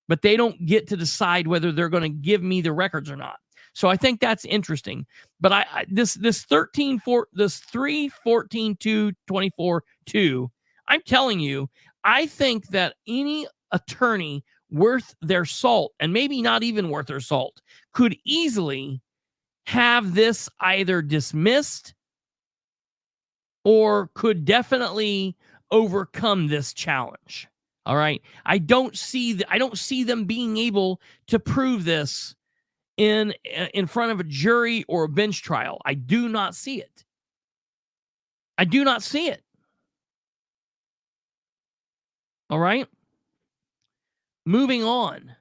But they don't get to decide whether they're going to give me the records or not. So I think that's interesting. But this 3-14-2-24-2, I'm telling you, I think that any attorney worth their salt, and maybe not even worth their salt, could easily have this either dismissed or could definitely overcome this challenge. All right. I don't see them being able to prove this in front of a jury or a bench trial. I do not see it. I do not see it. All right. Moving on.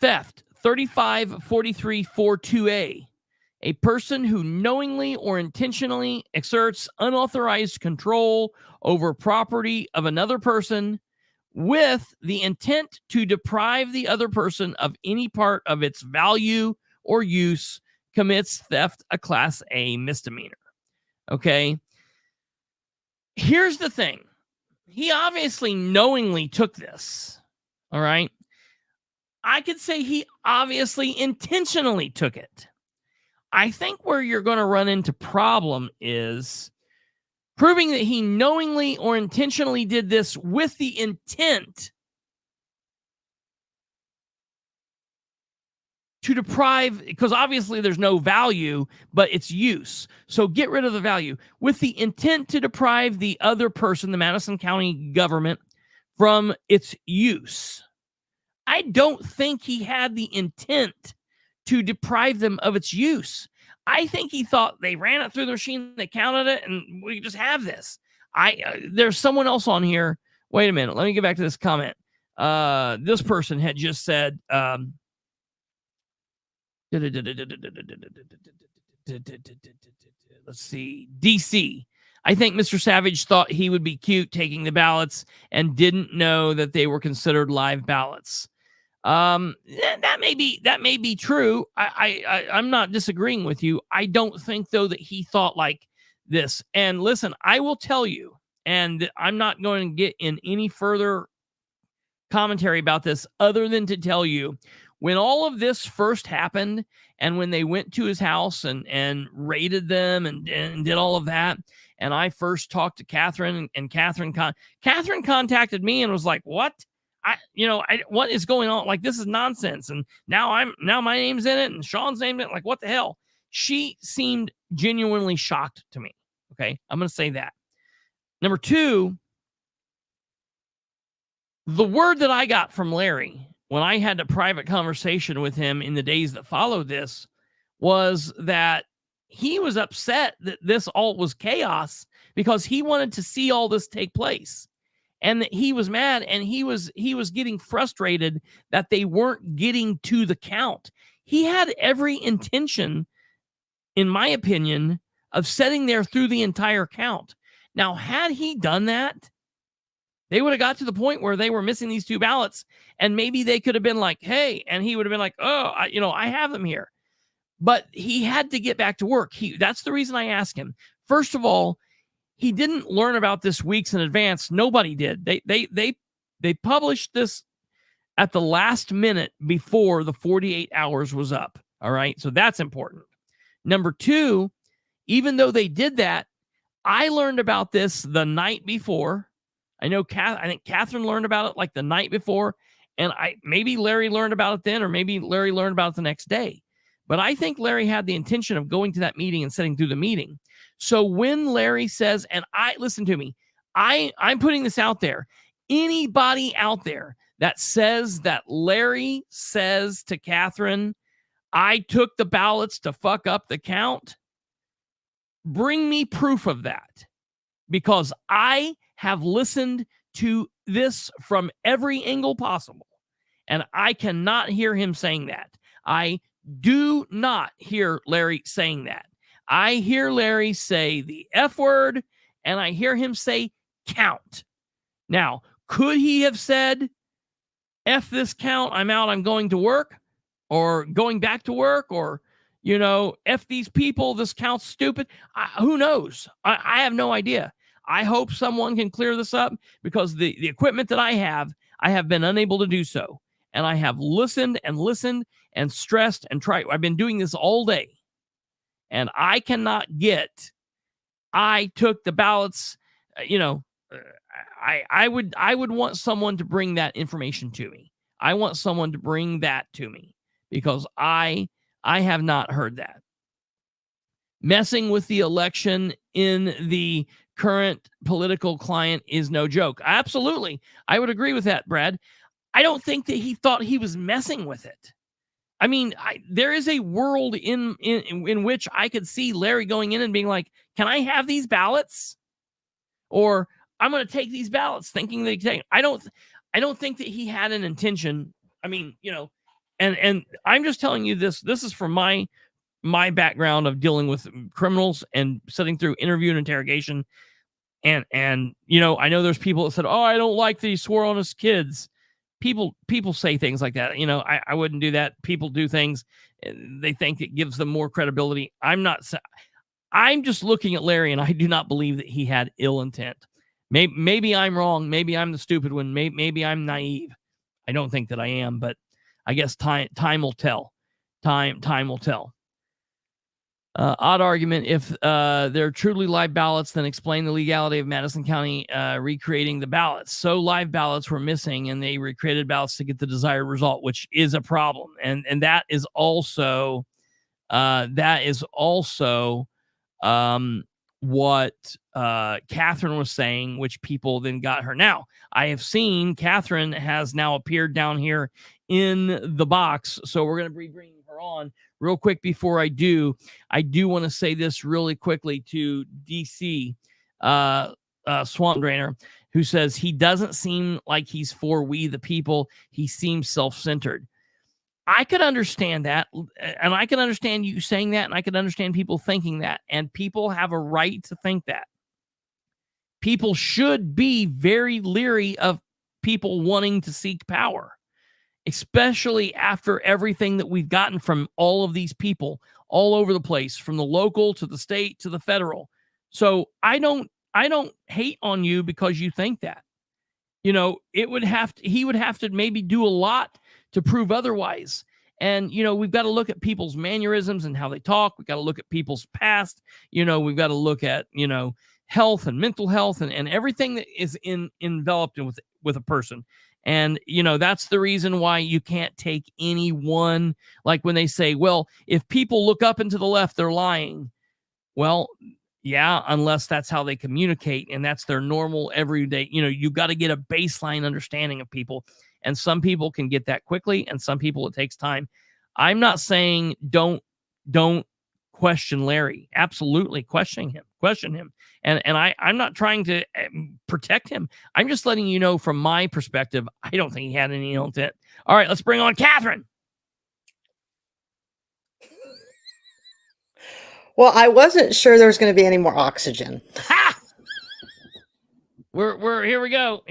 Theft. 354342A, a person who knowingly or intentionally exerts unauthorized control over property of another person with the intent to deprive the other person of any part of its value or use commits theft, a Class A misdemeanor. Okay? Here's the thing. He obviously knowingly took this. All right? I could say he obviously intentionally took it. I think where you're going to run into problem is proving that he knowingly or intentionally did this with the intent to deprive, because obviously there's no value, but it's use. So get rid of the value with the intent to deprive the other person, the Madison County government, from its use. I don't think he had the intent to deprive them of its use. I think he thought they ran it through the machine, they counted it, and we just have this. There's someone else on here. Wait a minute. Let me get back to this comment. This person had just said, let's see, DC. I think Mr. Savage thought he would be cute taking the ballots and didn't know that they were considered live ballots. That may be true. I'm not disagreeing with you. I don't think, though, that he thought like this. And listen, I will tell you, and I'm not going to get in any further commentary about this other than to tell you, when all of this first happened and when they went to his house and raided them and did all of that, and I first talked to Katherine, and Katherine contacted me and was like, what? what is going on? Like, this is nonsense. And now my name's in it and Sean's name in it. Like, what the hell? She seemed genuinely shocked to me. Okay. I'm going to say that. Number two, the word that I got from Larry when I had a private conversation with him in the days that followed this was that he was upset that this all was chaos because he wanted to see all this take place. And that he was mad and he was getting frustrated that they weren't getting to the count. He had every intention, in my opinion, of sitting there through the entire count. Now, had he done that, they would have got to the point where they were missing these 2 ballots, and maybe they could have been like, hey, and he would have been like, oh, I have them here. But he had to get back to work. That's the reason I asked him. First of all, he didn't learn about this weeks in advance. Nobody did. They published this at the last minute before the 48 hours was up. All right. So that's important. Number 2, even though they did that, I learned about this the night before. I think Katherine learned about it like the night before. And maybe Larry learned about it then, or maybe Larry learned about it the next day. But I think Larry had the intention of going to that meeting and sitting through the meeting. So when Larry says, and listen to me, I'm putting this out there. Anybody out there that says that Larry says to Katherine, I took the ballots to fuck up the count, bring me proof of that. Because I have listened to this from every angle possible. And I cannot hear him saying that. I do not hear Larry saying that. I hear Larry say the F word, and I hear him say count. Now, could he have said, F this count, I'm out, I'm going to work, or going back to work, or, F these people, this count's stupid? Who knows? I have no idea. I hope someone can clear this up, because the equipment that I have been unable to do so. And I have listened and stressed and tried. I've been doing this all day. And I cannot get, I took the ballots, I would want someone to bring that information to me. I want someone to bring that to me, because I have not heard that. Messing with the election in the current political climate is no joke. Absolutely. I would agree with that, Brad. I don't think that he thought he was messing with it. I mean, there is a world in which I could see Larry going in and being like, can I have these ballots? Or I'm going to take these ballots thinking they take. I don't think that he had an intention. I mean, and I'm just telling you this is from my background of dealing with criminals and sitting through interview and interrogation. And I know there's people that said, oh, I don't like that he swore on his kids. People say things like that. I wouldn't do that. People do things. They think it gives them more credibility. I'm just looking at Larry, and I do not believe that he had ill intent. Maybe I'm wrong. Maybe I'm the stupid one. Maybe I'm naive. I don't think that I am, but I guess time will tell. Time will tell. Odd argument. If they're truly live ballots, then explain the legality of Madison County recreating the ballots. So live ballots were missing, and they recreated ballots to get the desired result, which is a problem. And that is also what Katherine was saying, which people then got her. Now, I have seen Katherine has now appeared down here in the box, so we're going to be bringing her on. Real quick before I do want to say this really quickly to DC Swamp Drainer, who says he doesn't seem like he's for we the people. He seems self-centered. I could understand that, and I can understand you saying that, and I can understand people thinking that, and people have a right to think that. People should be very leery of people wanting to seek power, especially after everything that we've gotten from all of these people all over the place, from the local to the state to the federal. So I don't hate on you because you think that. He would have to maybe do a lot to prove otherwise. And, we've got to look at people's mannerisms and how they talk. We've got to look at people's past. We've got to look at, health and mental health and everything that is enveloped with a person. And, that's the reason why you can't take any one, like when they say, well, if people look up and to the left, they're lying. Well, yeah, unless that's how they communicate and that's their normal everyday, you got to get a baseline understanding of people. And some people can get that quickly and some people it takes time. I'm not saying don't question Larry. Absolutely question him. And I'm not trying to protect him. I'm just letting you know from my perspective, I don't think he had any ill intent. All right, let's bring on Katherine. Well, I wasn't sure there was going to be any more oxygen. Ha! We're here we go.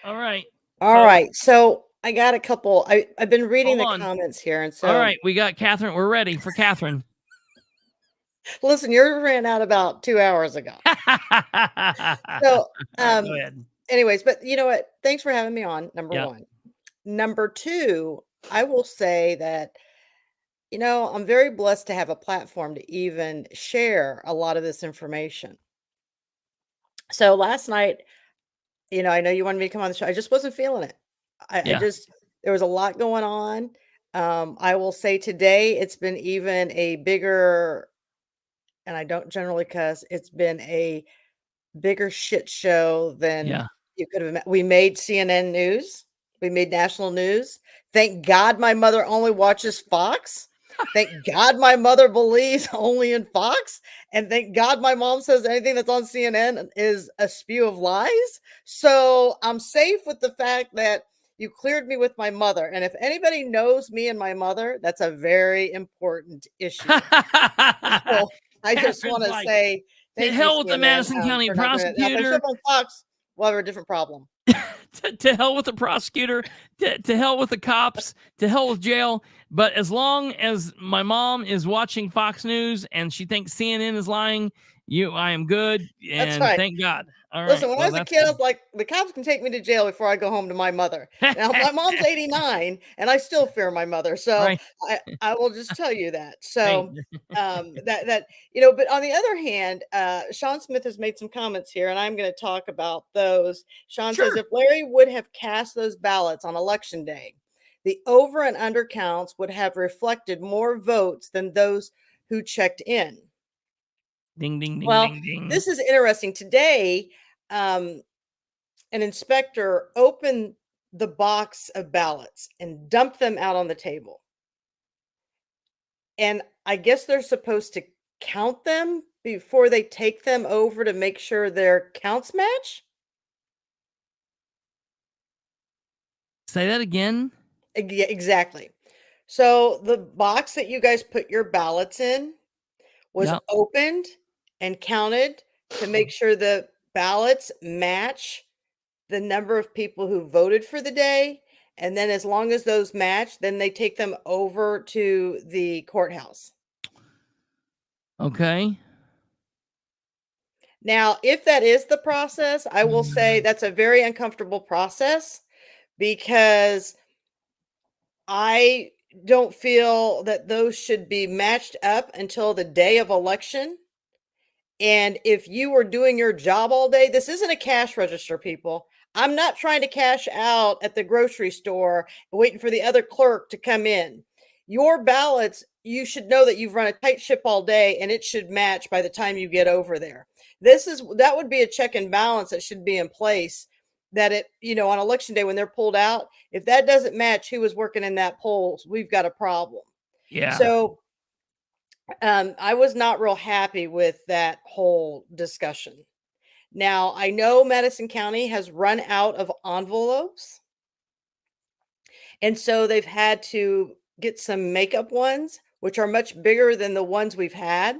All right. All right. So I got a couple. I've been reading the Hold on. comments here, and so all right, we got Katherine. We're ready for Katherine. listen, yours ran out about 2 hours ago. So, Go ahead. anyways, but you know what? Thanks for having me on. Number Yeah. one. Number two, I will say that, I'm very blessed to have a platform to even share a lot of this information. So last night, I know you wanted me to come on the show. I just wasn't feeling it. Yeah. There was a lot going on. I will say today it's been even a bigger, and I don't generally cuss, it's been a bigger shit show than Yeah. you could have. We made CNN news. We made national news. Thank God my mother only watches Fox. Thank God my mother believes only in Fox. And thank God my mom says anything that's on CNN is a spew of lies. So I'm safe with the fact that you cleared me with my mother. And if anybody knows me and my mother, that's a very important issue. So I just want to say to hell with the Madison County Prosecutor. If they're on Fox, we'll have a different problem. to hell with the prosecutor, to hell with the cops, to hell with jail. But as long as my mom is watching Fox News and she thinks CNN is lying, I am good. And That's right. Thank God. All right. Listen, when I was a kid, I was like, the cops can take me to jail before I go home to my mother. Now, my mom's 89, and I still fear my mother. So Right. I will just tell you that. So but on the other hand, Sean Smith has made some comments here, and I'm going to talk about those. Sean Sure. says, if Larry would have cast those ballots on election day, the over and under counts would have reflected more votes than those who checked in. Ding, ding, ding, Well, ding, ding. this is interesting. Today, an inspector opened the box of ballots and dumped them out on the table. And I guess they're supposed to count them before they take them over to make sure their counts match. Say that again. Yeah, exactly. So the box that you guys put your ballots in was opened and counted to make sure the ballots match the number of people who voted for the day. And then as long as those match, then they take them over to the courthouse. Okay. Now, if that is the process, I will say that's a very uncomfortable process because I don't feel that those should be matched up until the day of election. And if you were doing your job all day, this isn't a cash register, people. I'm not trying to cash out at the grocery store waiting for the other clerk to come in. Your ballots, you should know that you've run a tight ship all day and it should match by the time you get over there. That would be a check and balance that should be in place, that on election day when they're pulled out, if that doesn't match who was working in that polls, we've got a problem. Yeah. So I was not real happy with that whole discussion. Now, I know Madison County has run out of envelopes, and so they've had to get some makeup ones, which are much bigger than the ones we've had.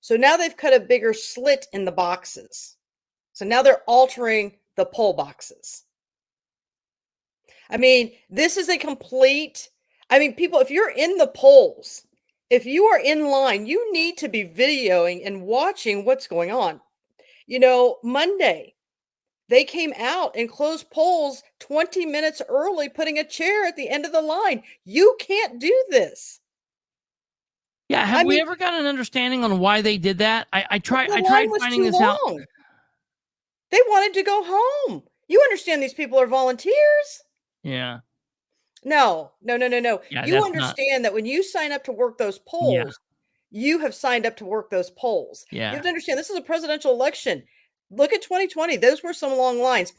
So now they've cut a bigger slit in the boxes. So now they're altering the poll boxes. I mean, this is people, if you're in the polls, if you are in line, you need to be videoing and watching what's going on. Monday, they came out and closed polls 20 minutes early, putting a chair at the end of the line. You can't do this. Yeah. Have we ever got an understanding on why they did that? I tried finding this out. They wanted to go home. You understand these people are volunteers? Yeah. No. Yeah, You that's not. understand that when you sign up to work those Yeah. polls, you have signed up to work those polls. You Yeah. have to understand this is a presidential election. Look at 2020. Those were some long lines,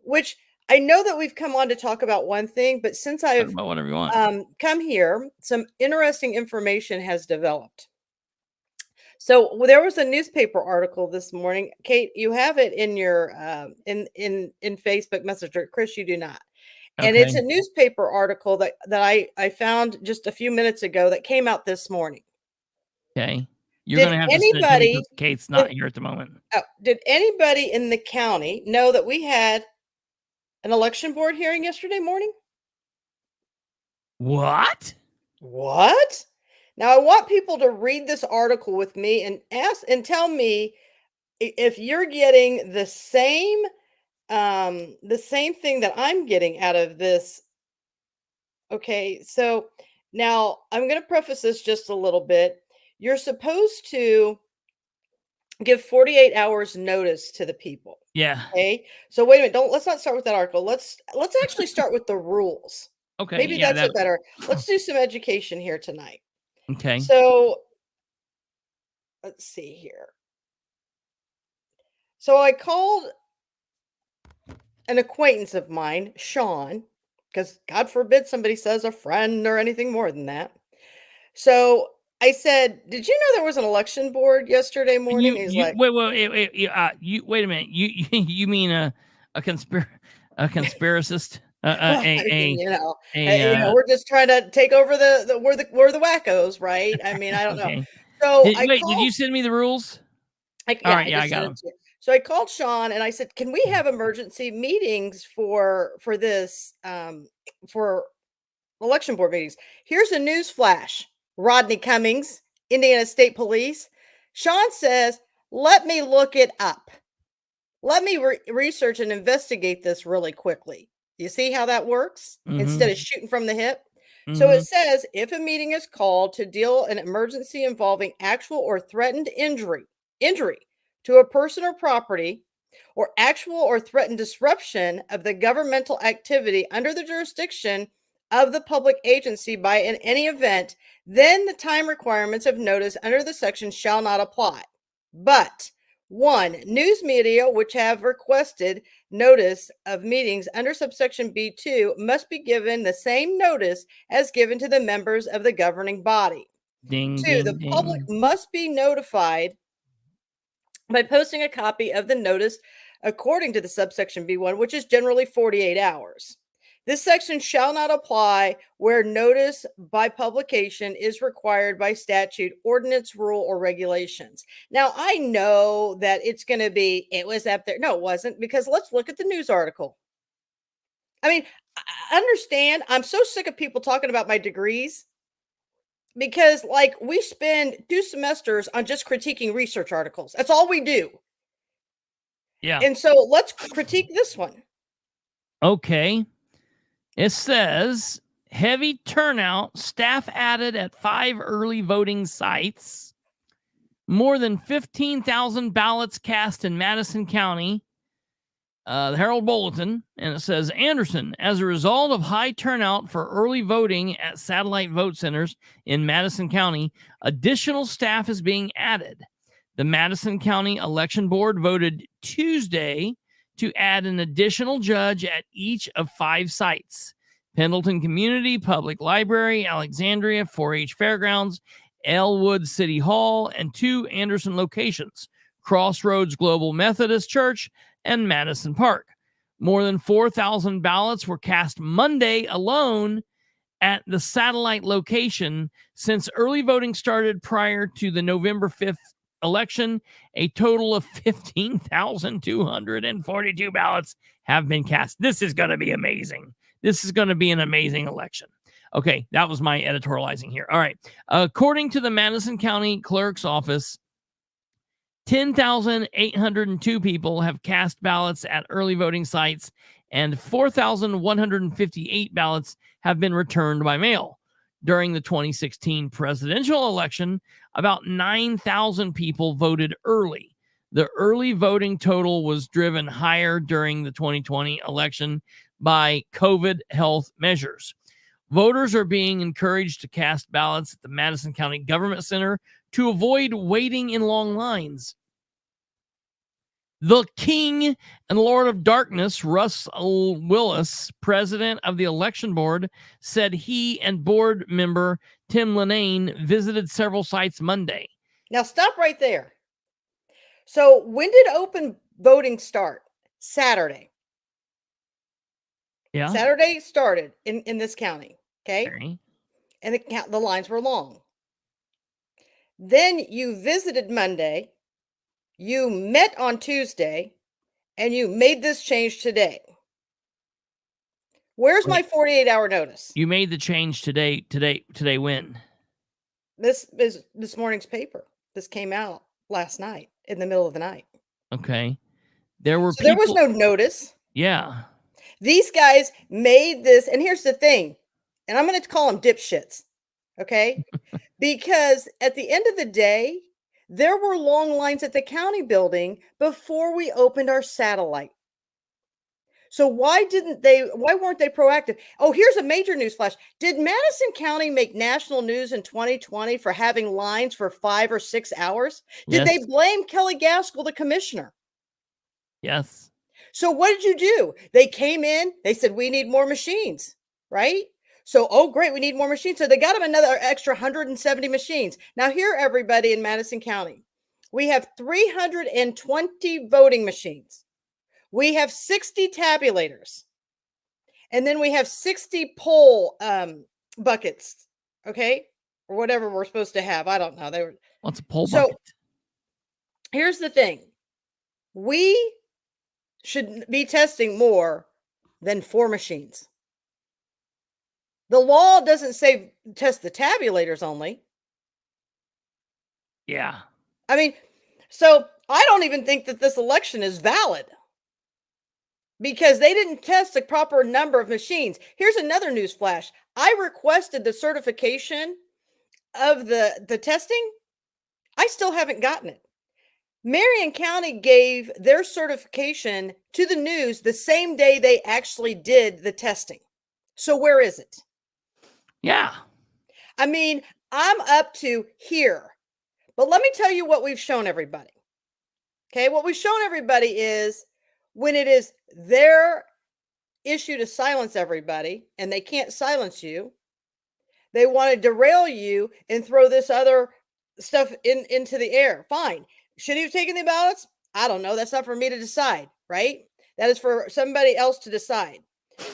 which I know that we've come on to talk about one thing, but since Talk I've about whatever you want. come here, some interesting information has developed. So there was a newspaper article this morning. Kate, you have it in your in Facebook Messenger. Chris, you do not. And it's Okay. a newspaper article that I found just a few minutes ago that came out this morning. Okay. You're Did going to have to send it to me anybody because Kate's did, not here at the moment. did anybody in the county know that we had an election board hearing yesterday morning? What? What? Now I want people to read this article with me and ask and tell me if you're getting the same thing that I'm getting out of this. Okay, so now I'm going to preface this just a little bit. You're supposed to give 48 hours notice to the people. Yeah. Okay. So wait a minute, let's not start with that article. Let's actually start with the rules. Okay. Maybe Yeah. that's it better. Let's do some education here tonight. Okay. So let's see here. So I called an acquaintance of mine, Sean, because God forbid somebody says a friend or anything more than that. So I said, "Did you know there was an election board yesterday morning?" He's like, You wait a minute. You mean a conspiracist? "Well, I mean, A we're just trying to take over we're the wackos, right? I mean, I don't know." okay. So Did you send me the rules? All right, I yeah, I just got sent it them. to you. So I called Sean and I said, "Can we have emergency meetings for this for election board meetings?" Here's a news flash. Rodney Cummings, Indiana State Police. Sean says, "Let me look it up. Let me research and investigate this really quickly." You see how that works? Instead of Mm-hmm. shooting from the hip. So Mm-hmm. it says if a meeting is called to deal an emergency involving actual or threatened injury to a person or property, or actual or threatened disruption of the governmental activity under the jurisdiction of the public agency by in any event, then the time requirements of notice under the section shall not apply. But one, news media which have requested notice of meetings under subsection B2 must be given the same notice as given to the members of the governing body. Ding, Two, the ding, public ding. must be notified by posting a copy of the notice according to the subsection B1, which is generally 48 hours. This section shall not apply where notice by publication is required by statute, ordinance, rule, or regulations. Now, I know that it's going to be, it was up there. No, it wasn't, because let's look at the news article. I mean, I understand. I'm so sick of people talking about my degrees because, like, we spend 2 semesters on just critiquing research articles. That's all we do. Yeah. And so let's critique this one. Okay. It says heavy turnout, staff added at 5 early voting sites, more than 15,000 ballots cast in Madison County. The Herald Bulletin, and it says Anderson, as a result of high turnout for early voting at satellite vote centers in Madison County, additional staff is being added. The Madison County Election Board voted Tuesday to add an additional judge at each of 5 sites: Pendleton Community Public Library, Alexandria 4-H Fairgrounds, Elwood City Hall, and 2 Anderson locations: Crossroads Global Methodist Church and Madison Park. More than 4,000 ballots were cast Monday alone at the satellite location. Since early voting started prior to the November 5th election, a total of 15,242 ballots have been cast. This is going to be amazing. This is going to be an amazing election. Okay, that was my editorializing here. All right. According to the Madison County Clerk's Office, 10,802 people have cast ballots at early voting sites, and 4,158 ballots have been returned by mail. During the 2016 presidential election, about 9,000 people voted early. The early voting total was driven higher during the 2020 election by COVID health measures. Voters are being encouraged to cast ballots at the Madison County Government Center to avoid waiting in long lines. The King and Lord of Darkness, Russ Willis, president of the election board, said he and board member Tim Linnane visited several sites Monday. Now stop right there. So when did open voting start? Saturday. Yeah. Saturday started in this county. Okay. Okay. And the lines were long. Then you visited Monday. You met on Tuesday. And you made this change today. Where's my 48-hour notice? You made the change today when? This is this morning's paper. This came out last night in the middle of the night. Okay. There were there was no notice. Yeah. These guys made this, and here's the thing, and I'm going to call them dipshits, okay? Because at the end of the day, there were long lines at the county building before we opened our satellite. So why weren't they proactive? Oh, here's a major news flash. Did Madison County make national news in 2020 for having lines for 5 or 6 hours? Did they blame Kelly Gaskell, the commissioner? Yes. So what did you do? They came in, they said, we need more machines, right? So, oh, great, we need more machines. So they got them another extra 170 machines. Now here, everybody in Madison County, we have 320 voting machines. We have 60 tabulators. And then we have 60 poll buckets, okay? Or whatever we're supposed to have. I don't know. What's a poll bucket? Here's the thing. We should be testing more than 4 machines. The law doesn't say test the tabulators only. Yeah. I mean, so I don't even think that this election is valid because they didn't test the proper number of machines. Here's another news flash. I requested the certification of the testing. I still haven't gotten it. Marion County gave their certification to the news the same day they actually did the testing. So where is it? Yeah. I mean, I'm up to here. But let me tell you what we've shown everybody. Okay, what we've shown everybody is when it is their issue to silence everybody and they can't silence you, they want to derail you and throw this other stuff into the air. Fine. Should he have taken the ballots? I don't know. That's not for me to decide, right? That is for somebody else to decide.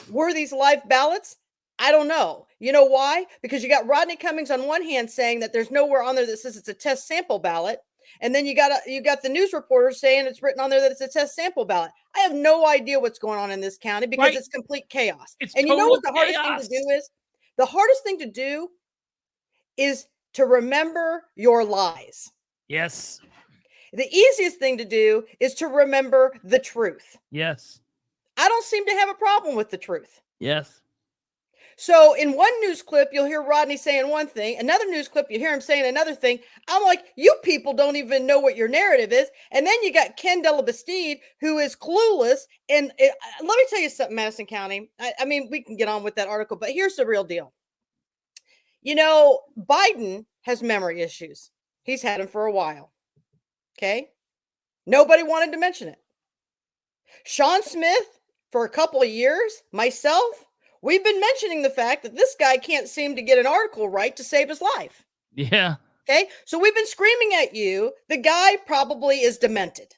Were these live ballots? I don't know. You know why? Because you got Rodney Cummings on one hand saying that there's nowhere on there that says it's a test sample ballot. And then you got the news reporters saying it's written on there that it's a test sample ballot. I have no idea what's going on in this county because it's complete chaos. And you know what the hardest thing to do is? The hardest thing to do is to remember your lies. Yes. The easiest thing to do is to remember the truth. Yes. I don't seem to have a problem with the truth. Yes. So in one news clip, you'll hear Rodney saying one thing. Another news clip, you hear him saying another thing. I'm like, you people don't even know what your narrative is. And then you got Ken Delabastide, who is clueless. And let me tell you something, Madison County. I mean, we can get on with that article, but here's the real deal. You know, Biden has memory issues. He's had them for a while. Okay. Nobody wanted to mention it. Sean Smith, for a couple of years, myself, we've been mentioning the fact that this guy can't seem to get an article right to save his life. Yeah. Okay. So we've been screaming at you. The guy probably is demented.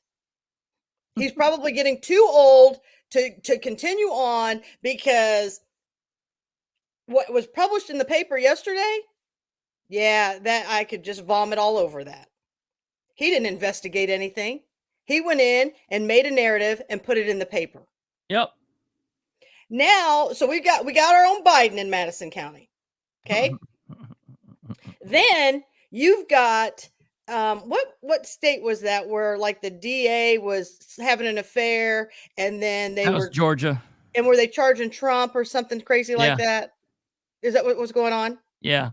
He's probably getting too old to continue on because what was published in the paper yesterday, yeah, that I could just vomit all over that. He didn't investigate anything. He went in and made a narrative and put it in the paper. Yep. Now, so we got our own Biden in Madison County. Okay. Then you've got what state was that where like the DA was having an affair and then that was Georgia. And were they charging Trump or something crazy like that? Is that what was going on? Yeah.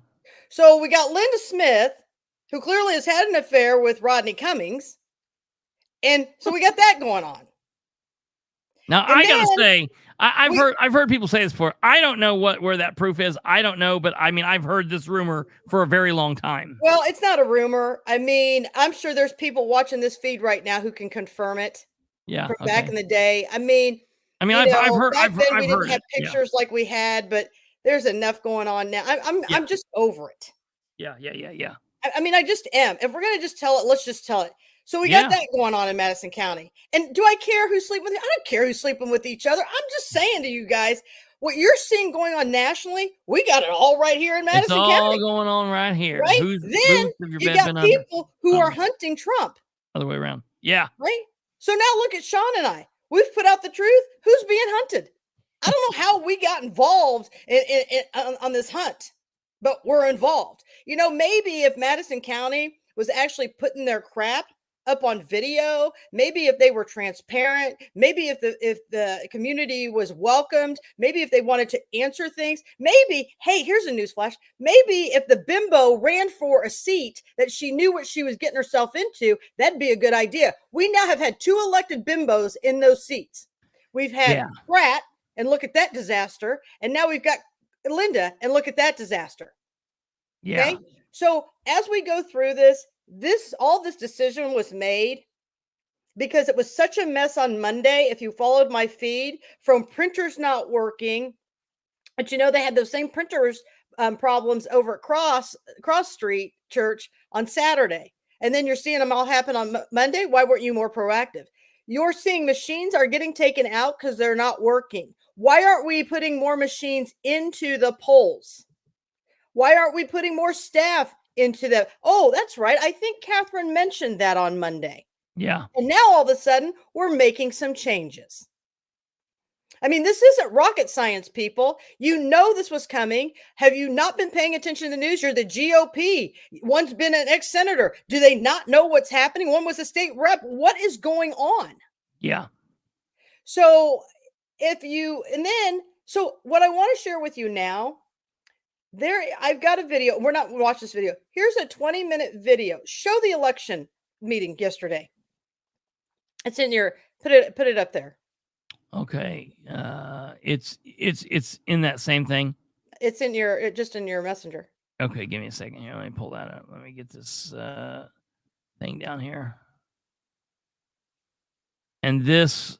So we got Linda Smith, who clearly has had an affair with Rodney Cummings. And so we got that going on. Now, And I gotta then say, I've we- heard people say this before. I don't know where that proof is. I don't know, but I mean, I've heard this rumor for a very long time. Well, it's not a rumor. I mean, I'm sure there's people watching this feed right now who can confirm it Yeah, from back in the day. I mean, I've heard. back then we didn't heard have it. Yeah. pictures like we had, but there's enough going on now. I'm just over it. Yeah. I mean, I just am. If we're gonna just tell it, let's just tell it. So we Yeah. got that going on in Madison County. And do I care who's sleeping with? I don't care who's sleeping with each other. I'm just saying to you guys, what you're seeing going on nationally, we got it all right here in Madison It's all County. going on right here. Right? Who's Then have your you bed got been under? people who are hunting Trump. Other way around. Yeah. Right? So now look at Sean and I. We've put out the truth. Who's being hunted? I don't know how we got involved on this hunt, but we're involved. Maybe if Madison County was actually putting their crap up on video, maybe if they were transparent, maybe if the community was welcomed, maybe if they wanted to answer things, maybe, hey, here's a newsflash, maybe if the bimbo ran for a seat that she knew what she was getting herself into, that'd be a good idea. We now have had 2 elected bimbos in those seats. We've had Pratt, and look at that disaster, and now we've got Linda, and look at that disaster. Yeah. Okay? So as we go through this decision was made because it was such a mess on Monday. If you followed my feed, from printers not working, but they had those same printers problems over at Cross Street Church on Saturday. And then you're seeing them all happen on Monday. Why weren't you more proactive? You're seeing machines are getting taken out because they're not working. Why aren't we putting more machines into the polls? Why aren't we putting more staff into the? Oh, that's right. I think Katherine mentioned that on Monday. Yeah. And now all of a sudden we're making some changes. I mean, this isn't rocket science, people. This was coming. Have you not been paying attention to the news? You're the GOP. One's been an ex-senator. Do they not know what's happening? One was a state rep. What is going on? Yeah. So so what I want to share with you now, I've got a video. We're not going to watch this video. Here's a 20-minute video. Show the election meeting yesterday. It's in your, put it up there. Okay. It's in that same thing. It's in your messenger. Okay, give me a second here. Let me pull that up. Let me get this thing down here. And this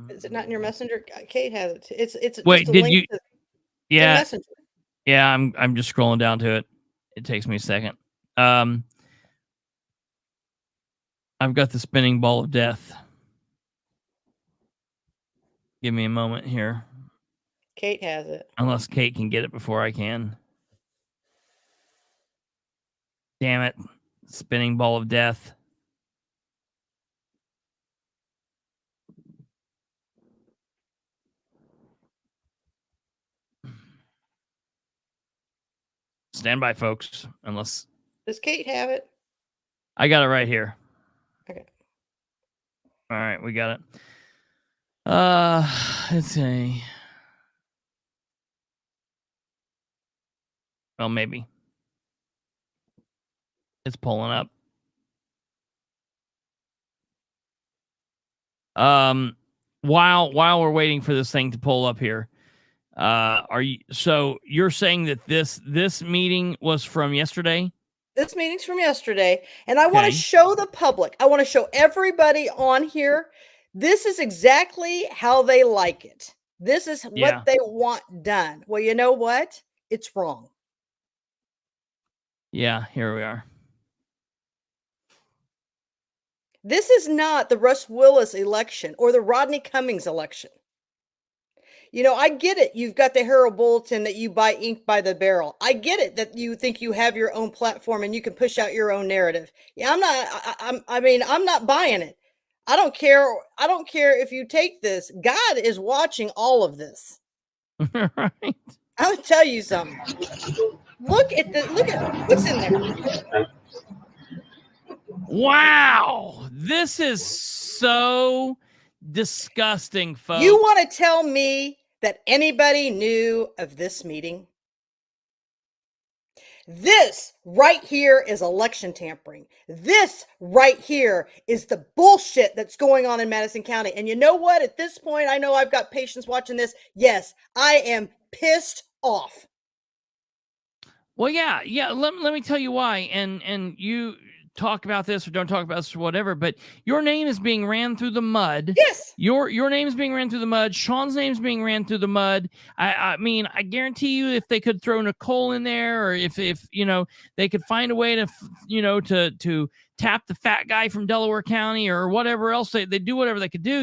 is it not in your messenger? Kate has it. It's wait, just a did link you to yeah. messenger. Yeah, I'm just scrolling down to it. It takes me a second. I've got the spinning ball of death. Give me a moment here. Kate has it. Unless Kate can get it before I can. Damn it. Spinning ball of death. Stand by, folks. Unless. Does Kate have it? I got it right here. Okay. All right, we got it. Let's see. Well, maybe. It's pulling up. While we're waiting for this thing to pull up here, you're saying that this meeting was from yesterday? This meeting's from yesterday, and I want to show the public. I want to show everybody on here. This is exactly how they like it. This is what they want done. Well, you know what? It's wrong. Yeah, here we are. This is not the Russ Willis election or the Rodney Cummings election. I get it. You've got the Herald Bulletin that you buy ink by the barrel. I get it that you think you have your own platform and you can push out your own narrative. Yeah, I'm not buying it. I don't care. I don't care if you take this. God is watching all of this. Right. I'm gonna tell you something. Look at what's in there. Wow, this is so disgusting, folks. You want to tell me that anybody knew of this meeting? This right here is election tampering. This right here is the bullshit that's going on in Madison County. And you know what? At this point, I know I've got patients watching this. Yes, I am pissed off. Well, yeah. Let me tell you why. And you talk about this or don't talk about this or whatever, but your name is being ran through the mud. Yes. Your name is being ran through the mud. Sean's name is being ran through the mud. I mean, I guarantee you, if they could throw Nicole in there, or if they could find a way to to tap the fat guy from Delaware County or whatever else, they do whatever they could do,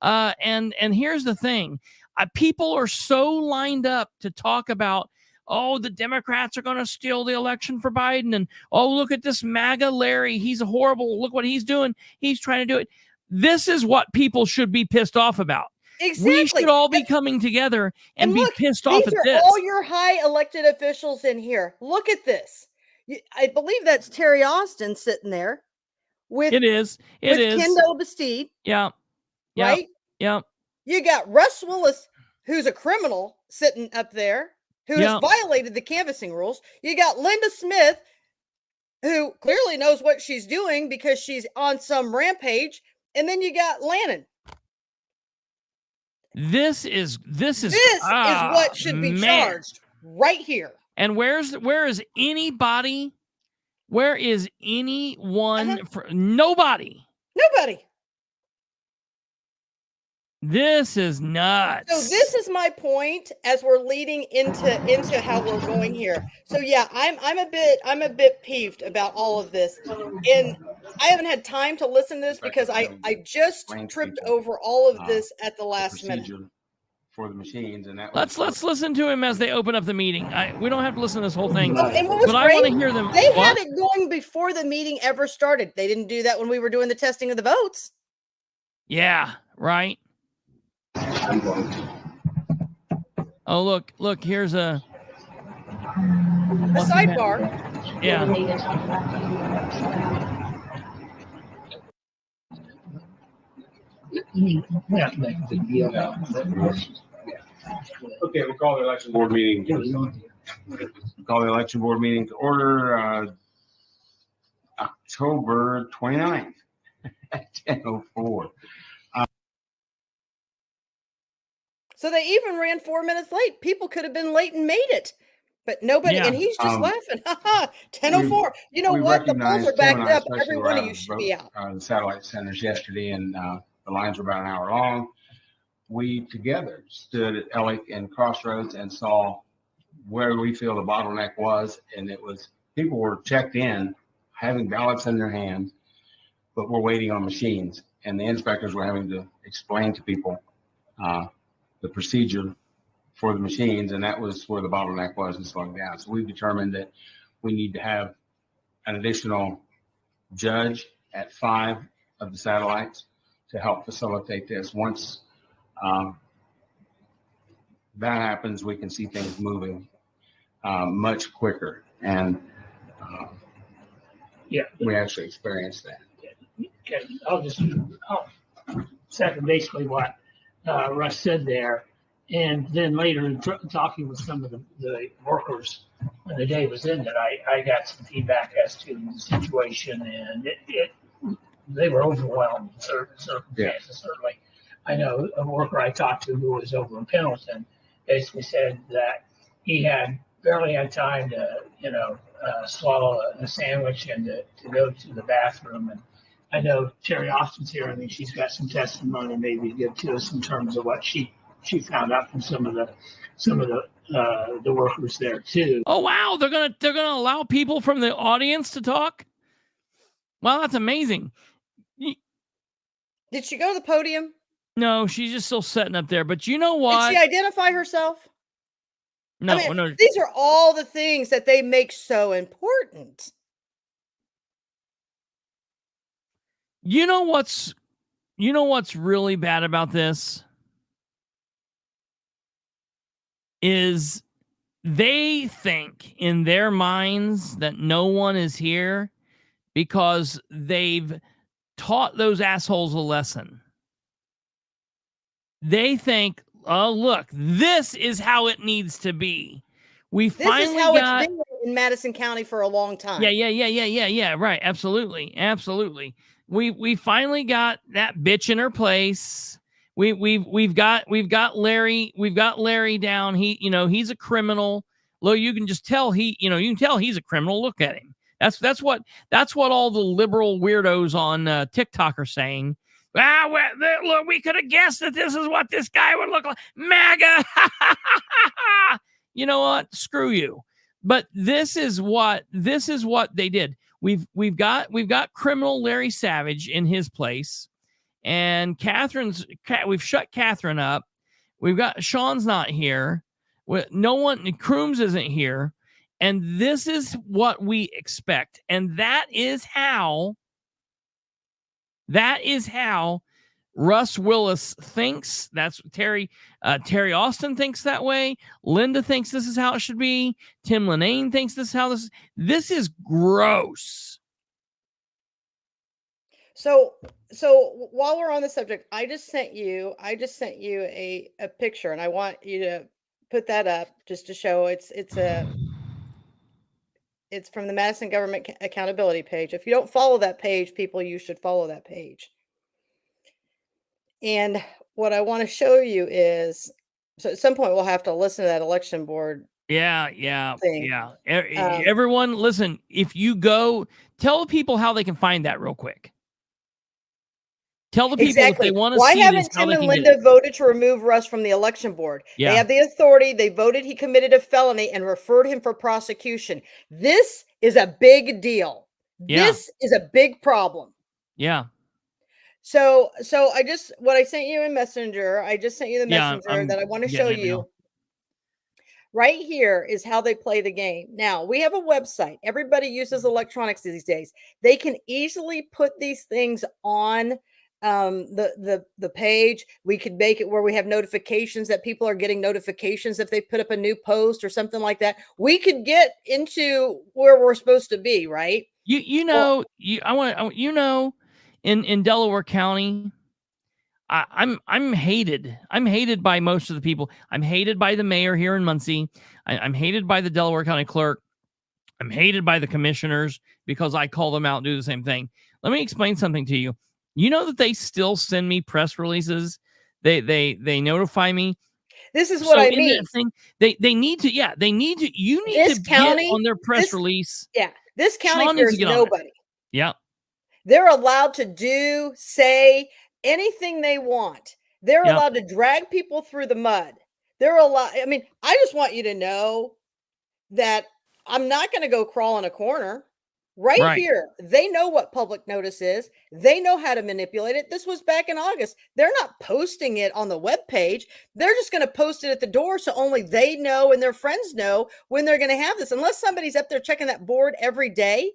and here's the thing. People are so lined up to talk about, oh, the Democrats are going to steal the election for Biden. And, oh, look at this MAGA Larry. He's horrible. Look what he's doing. He's trying to do it. This is what people should be pissed off about. Exactly. We should all be coming together and be pissed off at this. These are all your high elected officials in here. Look at this. I believe that's Terry Austin sitting there with Kendall Bastide. Yeah. Right? Yeah. You got Russ Willis, who's a criminal, sitting up there, who has violated the canvassing rules. You got Linda Smith, who clearly knows what she's doing because she's on some rampage. And then you got Lannon. This is what should be charged right here. And where is anybody? Where is anyone? Nobody. This is nuts. So this is my point as we're leading into how we're going here. So yeah, I'm a bit peeved about all of this, and I haven't had time to listen to this because I just tripped over all of this at the last minute. For the machines, and that let's listen to him as they open up the meeting. We don't have to listen to this whole thing, and what was but great, I want to hear them. They had it going before the meeting ever started. They didn't do that when we were doing the testing of the votes. Yeah, right. Oh, look, here's a sidebar. Yeah. Okay, we'll call the election board meeting. Call the election board meeting to order October 29th at 10:04. So they even ran 4 minutes late. People could have been late and made it, but nobody. And he's just laughing. 10:04. You know what? The polls are backed up. Every one of you should be out. The satellite centers yesterday, and the lines were about an hour long. We together stood at Ellick and Crossroads and saw where we feel the bottleneck was, and it was people were checked in, having ballots in their hands, but we're waiting on machines, and the inspectors were having to explain to people the procedure for the machines, and that was where the bottleneck was and slowing down. So we've determined that we need to have an additional judge at 5 of the satellites to help facilitate this. Once that happens, we can see things moving much quicker, and we actually experienced that. Okay, I'll second basically what Russ said there, and then later talking with some of the workers when the day was ended, I got some feedback as to the situation, and they were overwhelmed in certain circumstances. Certainly, I know a worker I talked to who was over in Pendleton basically said that he had barely had time to swallow a sandwich and to go to the bathroom. And I know Terry Austin's here. I think she's got some testimony maybe to give to us in terms of what she found out from some of the workers there too. Oh wow, they're gonna allow people from the audience to talk. Wow, that's amazing. Did she go to the podium? No, she's just still sitting up there. But you know what? Did she identify herself? No, I mean, no. These are all the things that they make so important. You know what's really bad about this is they think in their minds that no one is here because they've taught those assholes a lesson. They think, oh, look, this is how it needs to be. We finally got in Madison County for a long time. Yeah. Right. Absolutely. We finally got that bitch in her place. We've got Larry. We've got Larry down. He's a criminal. Look, you can just tell you can tell he's a criminal. Look at him. That's what all the liberal weirdos on TikTok are saying. Look, we could have guessed that this is what this guy would look like. MAGA. You know what? Screw you. But this is what they did. We've got criminal Larry Savage in his place, and we've shut Katherine up. We've got Sean's not here. No one, Crooms isn't here, and this is what we expect. And that is how Russ Willis thinks. That's Terry Austin thinks that way. Linda thinks this is how it should be. Tim Linnane thinks this is gross. So while we're on the subject, I just sent you a picture, and I want you to put that up just to show it's from the Madison Government Accountability page. If you don't follow that page, people, you should follow that page. And what I want to show you is, so at some point we'll have to listen to that election board. Yeah. Thing. Everyone, listen, if you go, tell people how they can find that real quick. Tell the people Exactly. if they want to Why see haven't this, Tim and Linda voted to remove Russ from the election board? Yeah. They have the authority. They voted he committed a felony and referred him for prosecution. This is a big deal. Yeah. This is a big problem. Yeah. So what I sent you in Messenger, I just sent you the messenger that I want to show you. Now. Right here is how they play the game. Now, we have a website. Everybody uses electronics these days. They can easily put these things on the page. We could make it where we have notifications that people are getting notifications if they put up a new post or something like that. We could get into where we're supposed to be, right? In Delaware County, I'm hated. I'm hated by most of the people. I'm hated by the mayor here in Muncie. I'm hated by the Delaware County clerk. I'm hated by the commissioners because I call them out and do the same thing. Let me explain something to you. You know that they still send me press releases. They notify me. This is what I mean. They need to. Yeah, they need to. You need this to county, get on their press release. Yeah, this county fears nobody. Yeah, they're allowed to do, say anything they want. They're allowed to drag people through the mud. They're allowed. I mean, I just want you to know that I'm not going to go crawl in a corner. Right here, they know what public notice is. They know how to manipulate it. This was back in August. They're not posting it on the webpage. They're just going to post it at the door so only they know and their friends know when they're going to have this. Unless somebody's up there checking that board every day,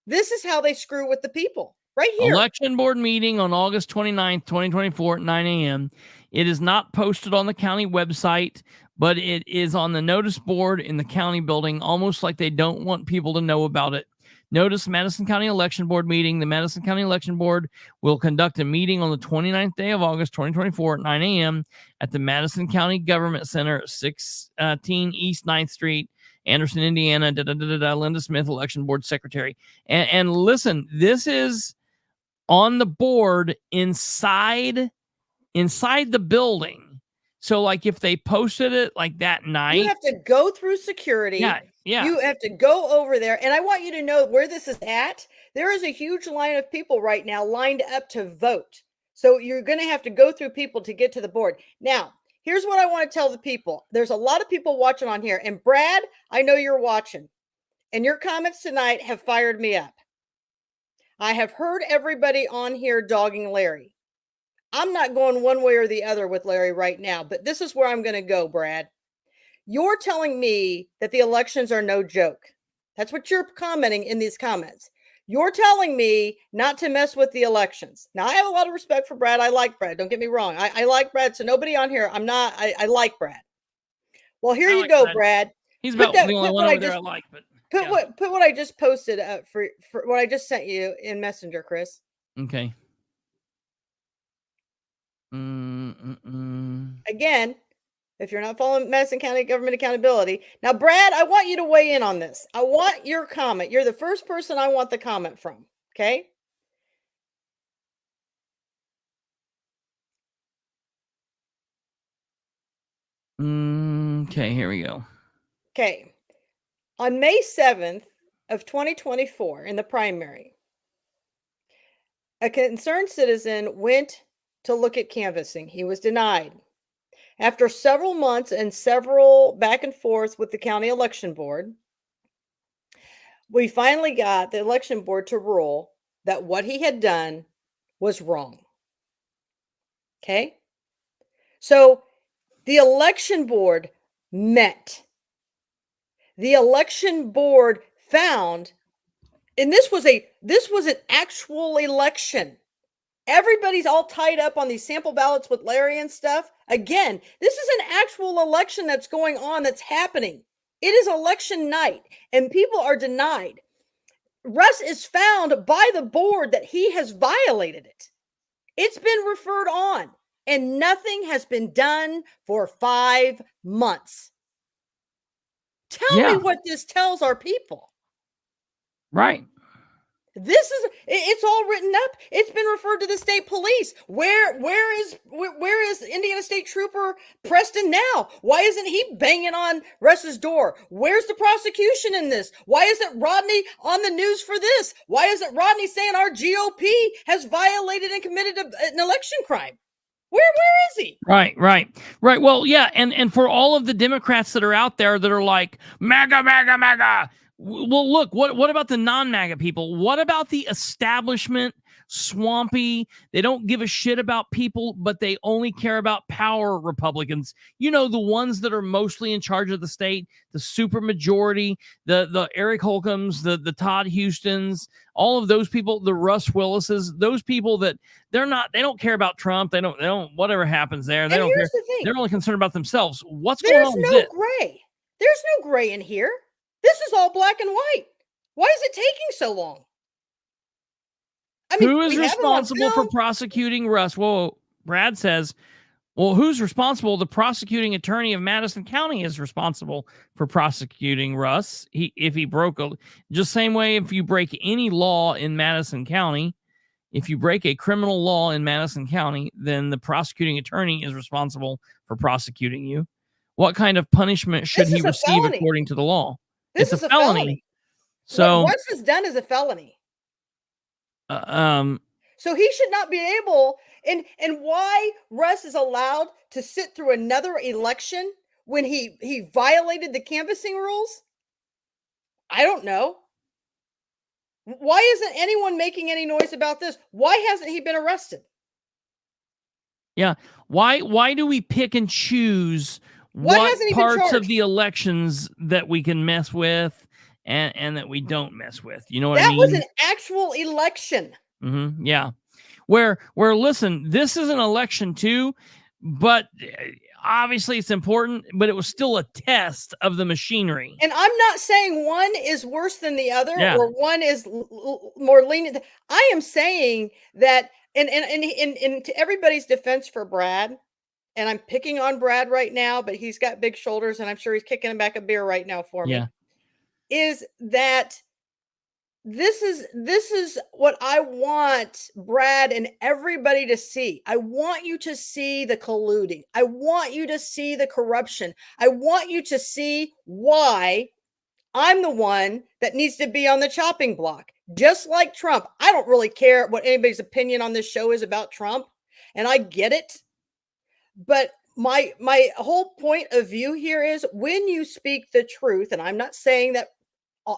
this is how they screw with the people. Right here. Election board meeting on August 29th, 2024 at 9 a.m. It is not posted on the county website, but it is on the notice board in the county building, almost like they don't want people to know about it. Notice Madison County Election Board meeting. The Madison County Election Board will conduct a meeting on the 29th day of August, 2024 at 9 a.m. at the Madison County Government Center at 16 East 9th Street, Anderson, Indiana. Linda Smith, Election Board Secretary. And listen, this is on the board inside the building. So, like, if they posted it like that night, you have to go through security. Yeah. You have to go over there. And I want you to know where this is at. There is a huge line of people right now lined up to vote. So you're going to have to go through people to get to the board. Now, here's what I want to tell the people. There's a lot of people watching on here. And Brad, I know you're watching. And your comments tonight have fired me up. I have heard everybody on here dogging Larry. I'm not going one way or the other with Larry right now, but this is where I'm going to go, Brad. You're telling me that the elections are no joke. That's what you're commenting in these comments. You're telling me not to mess with the elections. Now, I have a lot of respect for Brad. I like Brad. Don't get me wrong. I like Brad. So nobody on here, I like Brad. Well, here you go, Brad. He's about the only one over there I like. But put what I just posted up for what I just sent you in Messenger, Chris. Okay. Again, if you're not following Madison County Government Accountability. Now, Brad, I want you to weigh in on this. I want your comment. You're the first person I want the comment from. Okay. Okay, here we go. Okay. On May 7th of 2024, in the primary, a concerned citizen went to look at canvassing. He was denied. After several months and several back and forth with the county election board, we finally got the election board to rule that what he had done was wrong. Okay? So the election board met. The election board found, and this was an actual election. Everybody's all tied up on these sample ballots with Larry and stuff. Again, this is an actual election that's going on, that's happening. It is election night, and people are denied. Russ is found by the board that he has violated it. It's been referred on, and nothing has been done for 5 months. Tell me what this tells our people. Right. It's all written up. It's been referred to the state police. Where is Indiana State Trooper Preston now? Why isn't he banging on Russ's door? Where's the prosecution in this? Why isn't Rodney on the news for this? Why isn't Rodney saying our GOP has violated and committed an election crime? Where is he? Right. Well, yeah, and for all of the Democrats that are out there that are like MAGA, MAGA, MAGA. Well, look, what about the non-MAGA people? What about the establishment, swampy? They don't give a shit about people, but they only care about power Republicans. You know, the ones that are mostly in charge of the state, the super majority, the Eric Holcombs, the Todd Houstons, all of those people, the Russ Willises, those people that they don't care about Trump. They don't whatever happens there. They don't care. The thing. They're only concerned about themselves. What's going on with this? There's no gray. There's no gray in here. This is all black and white. Why is it taking so long? I mean, who is responsible for prosecuting Russ? Well, Brad says, well, who's responsible? The prosecuting attorney of Madison County is responsible for prosecuting Russ. If he broke just same way, if you break any law in Madison County, if you break a criminal law in Madison County, then the prosecuting attorney is responsible for prosecuting you. What kind of punishment should he receive according to the law? This is a felony. So what Russ has done is a felony. So he should not be able, and why Russ is allowed to sit through another election when he violated the canvassing rules? I don't know. Why isn't anyone making any noise about this? Why hasn't he been arrested? Yeah. Why do we pick and choose what parts of the elections that we can mess with and that we don't mess with? You know what I mean? That was an actual election. Mm-hmm. Yeah. Where listen, this is an election too, but obviously it's important, but it was still a test of the machinery. And I'm not saying one is worse than the other or one is more lenient. I am saying that, and to everybody's defense for Brad, and I'm picking on Brad right now, but he's got big shoulders and I'm sure he's kicking back a beer right now for me, is that this is what I want Brad and everybody to see. I want you to see the colluding. I want you to see the corruption. I want you to see why I'm the one that needs to be on the chopping block. Just like Trump. I don't really care what anybody's opinion on this show is about Trump, and I get it. But my whole point of view here is when you speak the truth, and I'm not saying that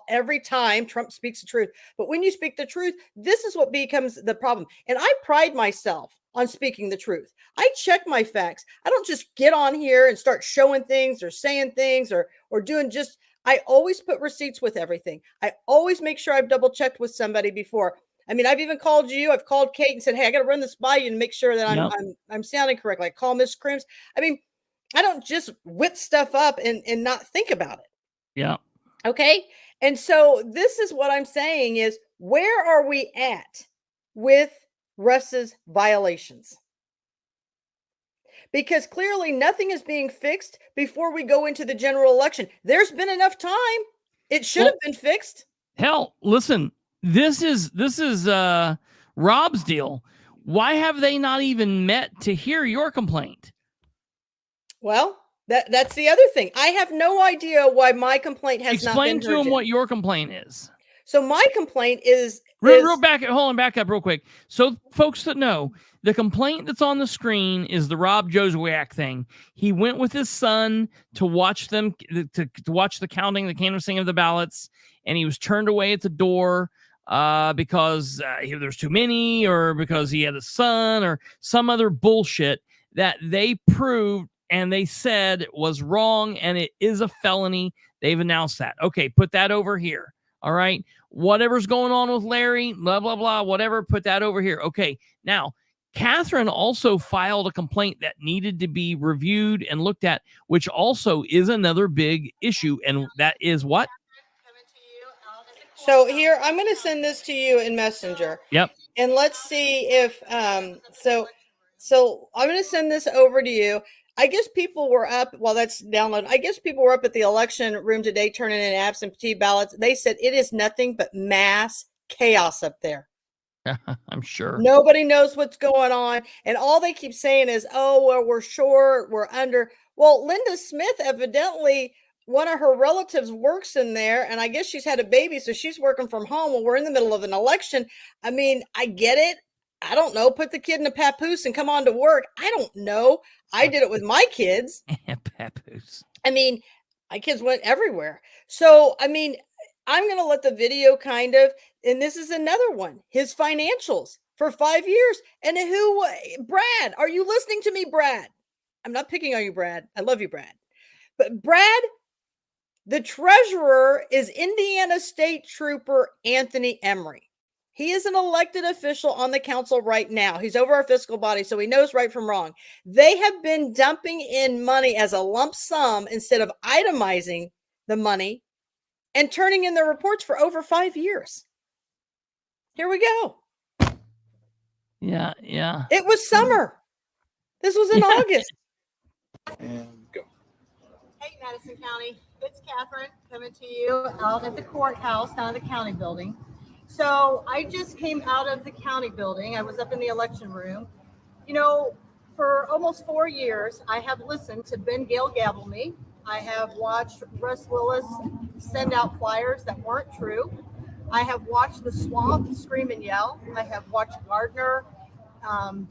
every time Trump speaks the truth, but when you speak the truth, this is what becomes the problem. And I pride myself on speaking the truth. I check my facts. I don't just get on here and start showing things or saying things or doing just, I always put receipts with everything. I always make sure I've double checked with somebody before. I mean, I've even called you. I've called Kate and said, hey, I got to run this by you and make sure that I'm sounding correct. Like call Miss Crims. I mean, I don't just whip stuff up and not think about it. Yeah. Okay. And so this is what I'm saying is, where are we at with Russ's violations? because clearly nothing is being fixed before we go into the general election. There's been enough time. It should have been fixed. Hell, listen, this is Rob's deal. Why have they not even met to hear your complaint? Well, that's the other thing. I have no idea why my complaint has not been heard. Explain to him what your complaint is. So my complaint is back up real quick. So folks that know, the complaint that's on the screen is the Rob Joswiak thing. He went with his son to watch them to watch the counting, the canvassing of the ballots, and he was turned away at the door because there's too many, or because he had a son, or some other bullshit that they proved and they said was wrong, and it is a felony. They've announced that. Okay, put that over here. All right. Whatever's going on with Larry, blah, blah, blah, whatever, put that over here. Okay. Now, Katherine also filed a complaint that needed to be reviewed and looked at, which also is another big issue. And that is what? So here, I'm going to send this to you in Messenger. Yep. And let's see if, so I'm going to send this over to you. I guess people were up while that's downloaded. I guess people were up at the election room today turning in absentee ballots. They said it is nothing but mass chaos up there. I'm sure. Nobody knows what's going on. And all they keep saying is, oh, well, we're short, we're under. Well, Linda Smith, evidently, one of her relatives works in there. And I guess she's had a baby, so she's working from home. Well, we're in the middle of an election. I mean, I get it. I don't know. Put the kid in a papoose and come on to work. I don't know. I did it with my kids. Papoose. I mean, my kids went everywhere. So, I mean, I'm going to let the video kind of, and this is another one, his financials for 5 years. And Brad, are you listening to me, Brad? I'm not picking on you, Brad. I love you, Brad. But Brad, the treasurer is Indiana State Trooper Anthony Emery. He is an elected official on the council right now. He's over our fiscal body, so he knows right from wrong. They have been dumping in money as a lump sum instead of itemizing the money and turning in their reports for over 5 years. Here we go. Yeah. It was summer. This was in August. And go. Hey, Madison County. It's Katherine coming to you out at the courthouse, down at the county building. So I just came out of the county building. I was up in the election room. You know, for almost 4 years, I have listened to Ben Gale gabble me. I have watched Russ Willis send out flyers that weren't true. I have watched the swamp scream and yell. I have watched Gardner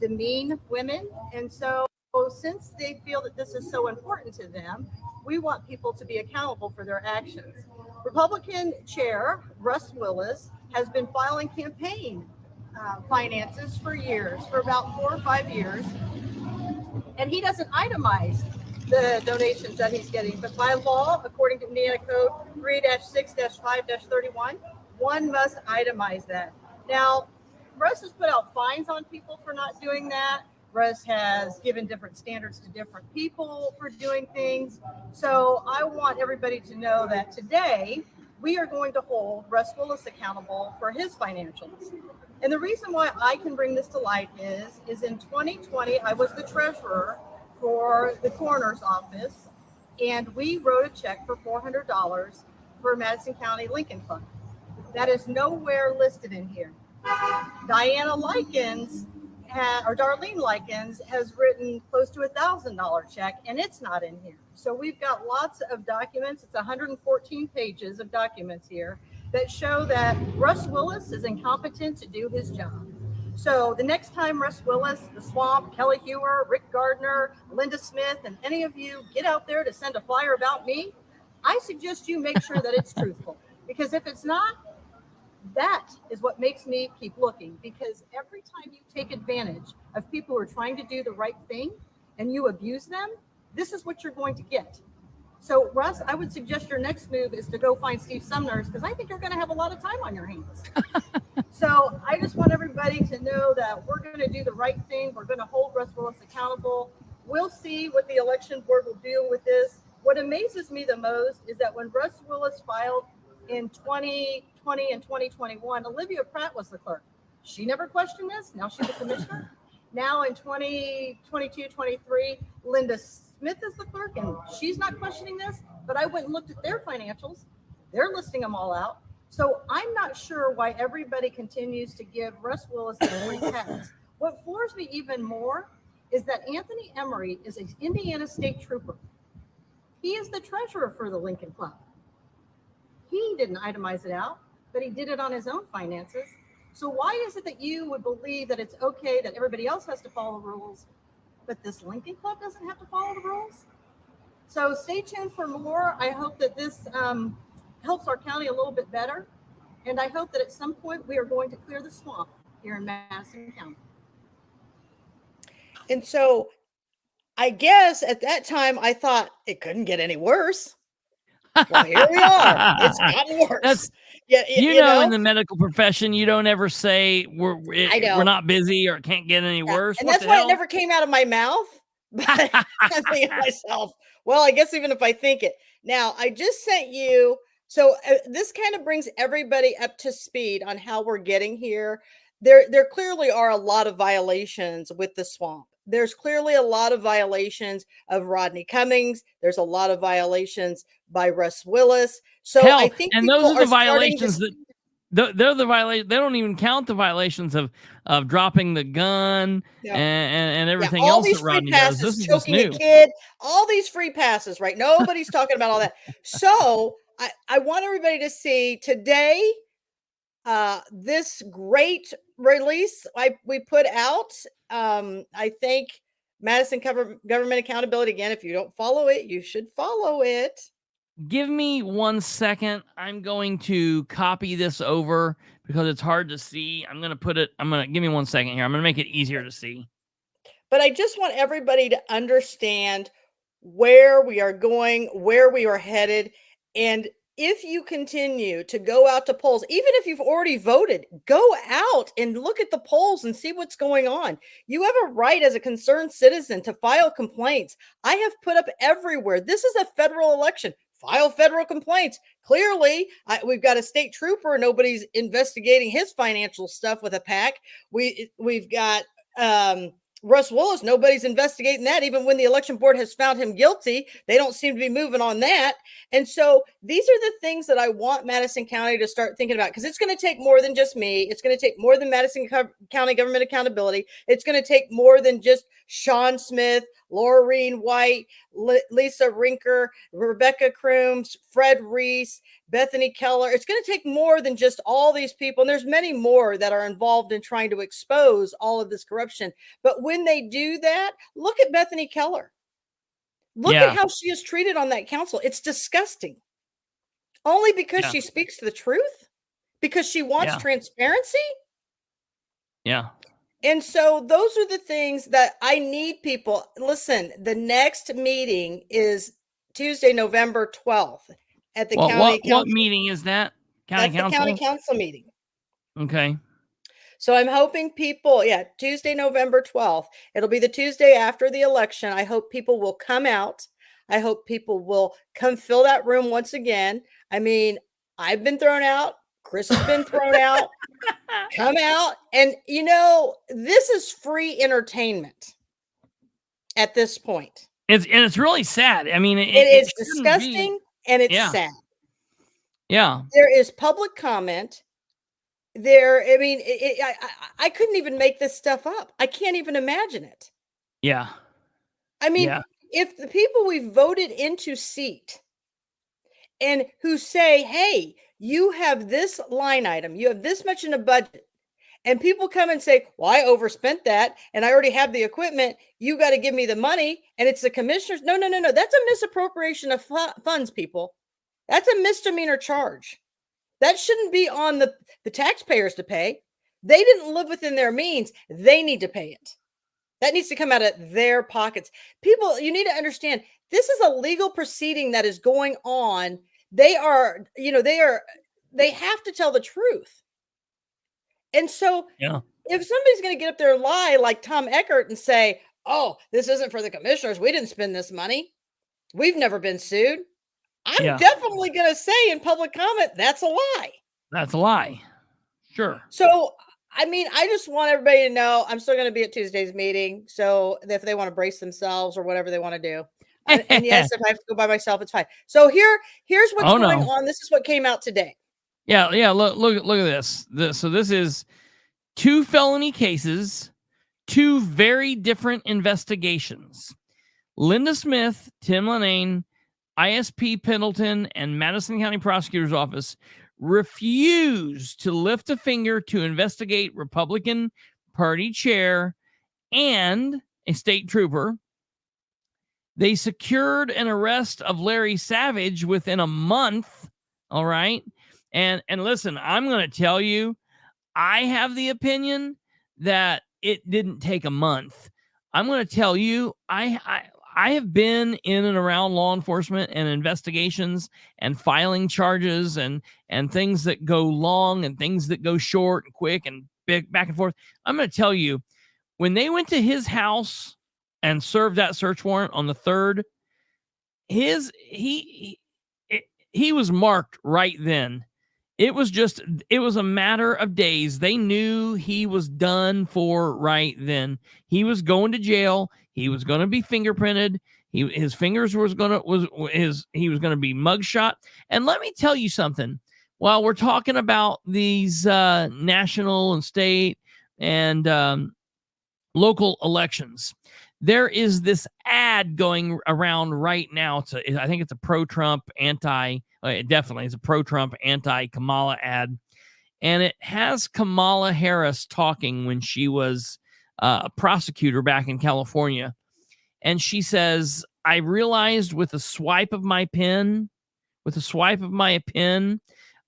demean women. And so since they feel that this is so important to them, we want people to be accountable for their actions. Republican Chair Russ Willis has been filing campaign finances for years, for about 4 or 5 years, and he doesn't itemize the donations that he's getting. But by law, according to Indiana Code 3-6-5-31, one must itemize that. Now, Russ has put out fines on people for not doing that. Russ has given different standards to different people for doing things. So I want everybody to know that today we are going to hold Russ Willis accountable for his financials. And the reason why I can bring this to light is in 2020, I was the treasurer for the coroner's office, and we wrote a check for $400 for Madison County Lincoln Fund. That is nowhere listed in here. Darlene Likens has written close to $1,000 check, and it's not in here. So we've got lots of documents. It's 114 pages of documents here that show that Russ Willis is incompetent to do his job. So the next time Russ Willis, the Swamp, Kelly Hewer, Rick Gardner, Linda Smith, and any of you get out there to send a flyer about me, I suggest you make sure that it's truthful. Because if it's not, that is what makes me keep looking. Because every time you take advantage of people who are trying to do the right thing and you abuse them, this is what you're going to get. So, Russ, I would suggest your next move is to go find Steve Sumner's, because I think you're going to have a lot of time on your hands. So I just want everybody to know that we're going to do the right thing. We're going to hold Russ Willis accountable. We'll see what the election board will do with this. What amazes me the most is that when Russ Willis filed in 2020 and 2021, Olivia Pratt was the clerk. She never questioned this. Now she's a commissioner. Now in 2022, 23, Linda Smith is the clerk, and she's not questioning this, but I went and looked at their financials. They're listing them all out. So I'm not sure why everybody continues to give Russ Willis a free pass. What floors me even more is that Anthony Emery is an Indiana state trooper. He is the treasurer for the Lincoln Club. He didn't itemize it out, but he did it on his own finances. So why is it that you would believe that it's okay that everybody else has to follow the rules, but this Lincoln Club doesn't have to follow the rules? So stay tuned for more. I hope that this helps our county a little bit better. And I hope that at some point we are going to clear the swamp here in Madison County. And so I guess at that time I thought it couldn't get any worse. Well, here we are. It's gotten worse. That's, yeah, you know, in the medical profession, you don't ever say we're not busy or it can't get any worse. And What that's the why hell? it never came out of my mouth. But I'm thinking to myself, well, I guess even if I think it. Now, I just sent you. So this kind of brings everybody up to speed on how we're getting here. There clearly are a lot of violations with the swamp. There's clearly a lot of violations of Rodney Cummings. There's a lot of violations by Russ Willis. So Hell, I think and people those are the starting violations they're the violation. They don't even count the violations of dropping the gun and everything all else these that free Rodney passes, does. This is just choking a new. kid, all these free passes, right? Nobody's talking about all that. So I want everybody to see today this great release we put out. I think Madison Government Accountability. Again, if you don't follow it, you should follow it. Give me 1 second. I'm going to copy this over because it's hard to see. Give me 1 second here. I'm going to make it easier to see. But I just want everybody to understand where we are going, where we are headed. And if you continue to go out to polls, even if you've already voted, go out and look at the polls and see what's going on. You have a right as a concerned citizen to file complaints. I have put up everywhere. This is a federal election. File federal complaints. Clearly, we've got a state trooper. Nobody's investigating his financial stuff with a PAC. We've got Russ Willis. Nobody's investigating that. Even when the election board has found him guilty, they don't seem to be moving on that. And so these are the things that I want Madison County to start thinking about, because it's going to take more than just me. It's going to take more than Madison County Government Accountability. It's going to take more than just Sean Smith, Laureen White, Lisa Rinker, Rebecca Crooms, Fred Reese, Bethany Keller. It's going to take more than just all these people. And there's many more that are involved in trying to expose all of this corruption. But when they do that, look at Bethany Keller. Look at how she is treated on that council. It's disgusting. Only because she speaks the truth? Because she wants transparency? Yeah. And so those are the things that I need people. Listen, the next meeting is Tuesday, November 12th at the county council. What meeting is that? That's the county council meeting. Okay. So I'm hoping people, Tuesday, November 12th. It'll be the Tuesday after the election. I hope people will come out. I hope people will come fill that room once again. I mean, I've been thrown out. Chris has been thrown out. Come out. And, this is free entertainment at this point. It's really sad. I mean, it is disgusting and it's sad. Yeah. There is public comment. I couldn't even make this stuff up. I can't even imagine it. Yeah. I mean, if the people we voted into seat and who say, hey, you have this line item, you have this much in a budget, and people come and say, well, I overspent that and I already have the equipment, you got to give me the money, and it's the commissioners. No. That's a misappropriation of funds, people. That's a misdemeanor charge. That shouldn't be on the taxpayers to pay. They didn't live within their means. They need to pay it. That needs to come out of their pockets. People, you need to understand, this is a legal proceeding that is going on. They have to tell the truth. And so if somebody's going to get up there and lie like Tom Eckert and say, oh, this isn't for the commissioners, we didn't spend this money, we've never been sued, I'm definitely going to say in public comment, that's a lie. That's a lie. Sure. So I mean, I just want everybody to know I'm still going to be at Tuesday's meeting. So if they want to brace themselves or whatever they want to do. And yes, if I have to go by myself, it's fine. So here's what's going on. This is what came out today. Yeah. Look at this. So this is 2 felony cases, 2 very different investigations. Linda Smith, Tim Lanane, ISP Pendleton, and Madison County Prosecutor's Office refused to lift a finger to investigate Republican Party chair and a state trooper. They secured an arrest of Larry Savage within a month. All right. And listen, I'm going to tell you, I have the opinion that it didn't take a month. I'm going to tell you, I have been in and around law enforcement and investigations and filing charges and things that go long and things that go short and quick and big back and forth. I'm going to tell you, when they went to his house and served that search warrant on the 3rd, he was marked right then. It was a matter of days. They knew he was done for right then. He was going to jail. He was going to be fingerprinted. His fingers he was going to be mugshot. And let me tell you something. While we're talking about these national and state and local elections, there is this ad going around right now. I think it's a pro-Trump definitely it's a pro-Trump anti-Kamala ad. And it has Kamala Harris talking when she was a prosecutor back in California. And she says, I realized with a swipe of my pen,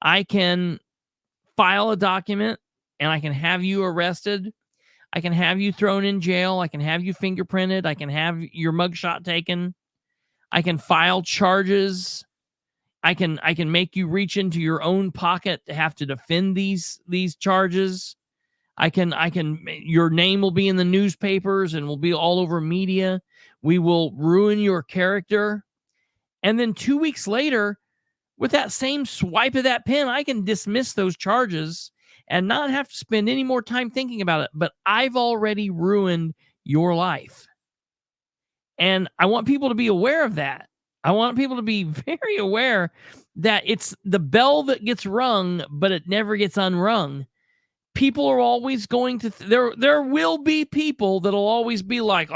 I can file a document and I can have you arrested. I can have you thrown in jail. I can have you fingerprinted. I can have your mugshot taken. I can file charges. I can make you reach into your own pocket to have to defend these charges. Your name will be in the newspapers and will be all over media. We will ruin your character. And then 2 weeks later, with that same swipe of that pen, I can dismiss those charges and not have to spend any more time thinking about it. But I've already ruined your life. And I want people to be aware of that. I want people to be very aware that it's the bell that gets rung, but it never gets unrung. People are always going to, there will be people that'll always be like,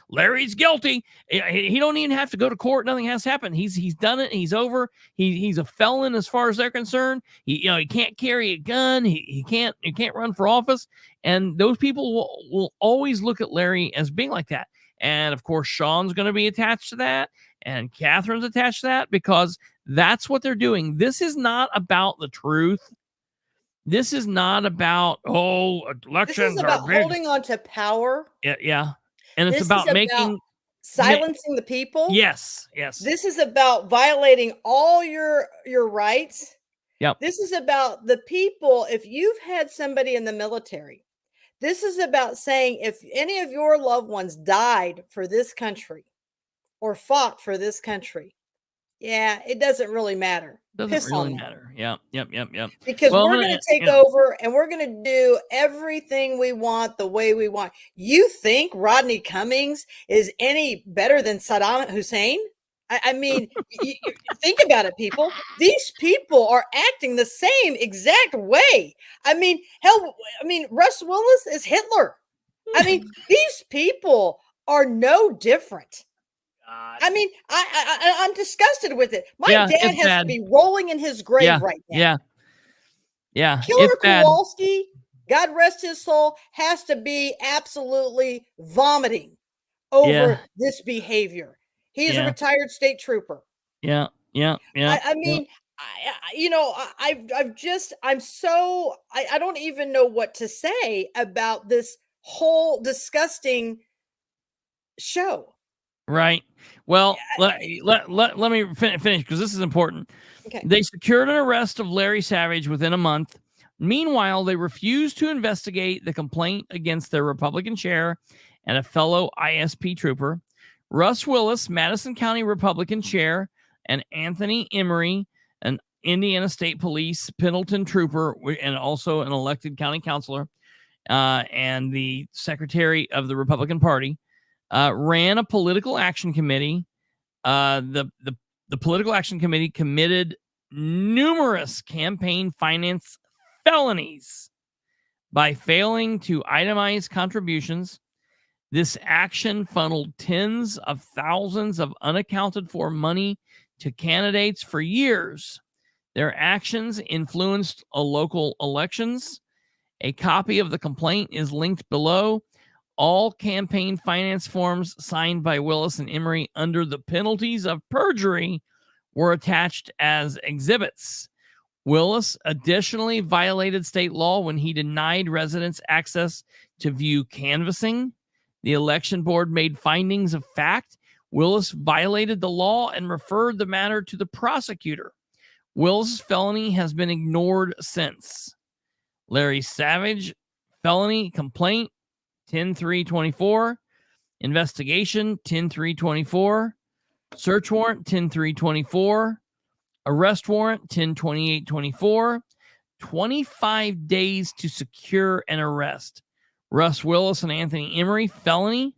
Larry's guilty. He don't even have to go to court. Nothing has to happen. He's done it. He's over. He's a felon as far as they're concerned. He can't carry a gun. He can't run for office. And those people will always look at Larry as being like that. And of course, Sean's going to be attached to that. And Catherine's attached to that because that's what they're doing. This is not about the truth. This is not about, elections This is about holding on to power. Yeah. And it's about silencing the people. Yes. This is about violating all your rights. Yep. This is about the people. If you've had somebody in the military, this is about saying if any of your loved ones died for this country or fought for this country, it doesn't really matter. Doesn't really matter. Yep. Because we're going to take over and we're going to do everything we want the way we want. You think Rodney Cummings is any better than Saddam Hussein? I mean, you think about it, people. These people are acting the same exact way. I mean, Russ Willis is Hitler. I mean, these people are no different. I mean, I'm disgusted with it. My dad has to be rolling in his grave right now. Yeah. Killer Kowalski, God rest his soul, has to be absolutely vomiting over this behavior. He is a retired state trooper. Yeah. I mean, I don't even know what to say about this whole disgusting show. Right. Well, let me finish because this is important. Okay. They secured an arrest of Larry Savage within a month. Meanwhile, they refused to investigate the complaint against their Republican chair and a fellow ISP trooper. Russ Willis, Madison County Republican chair, and Anthony Emery, an Indiana State Police Pendleton trooper, and also an elected county councilor, and the secretary of the Republican Party, ran a political action committee. The political action committee committed numerous campaign finance felonies by failing to itemize contributions. This action funneled tens of thousands of unaccounted for money to candidates for years. Their actions influenced local elections. A copy of the complaint is linked below. All campaign finance forms signed by Willis and Emery under the penalties of perjury were attached as exhibits. Willis additionally violated state law when he denied residents access to view canvassing. The election board made findings of fact. Willis violated the law and referred the matter to the prosecutor. Willis' felony has been ignored since. Larry Savage, felony complaint, 10-3-24. Investigation, 10-3-24. Search warrant, 10-3-24. Arrest warrant, 10-28-24. 25 days to secure an arrest. Russ Willis and Anthony Emery, felony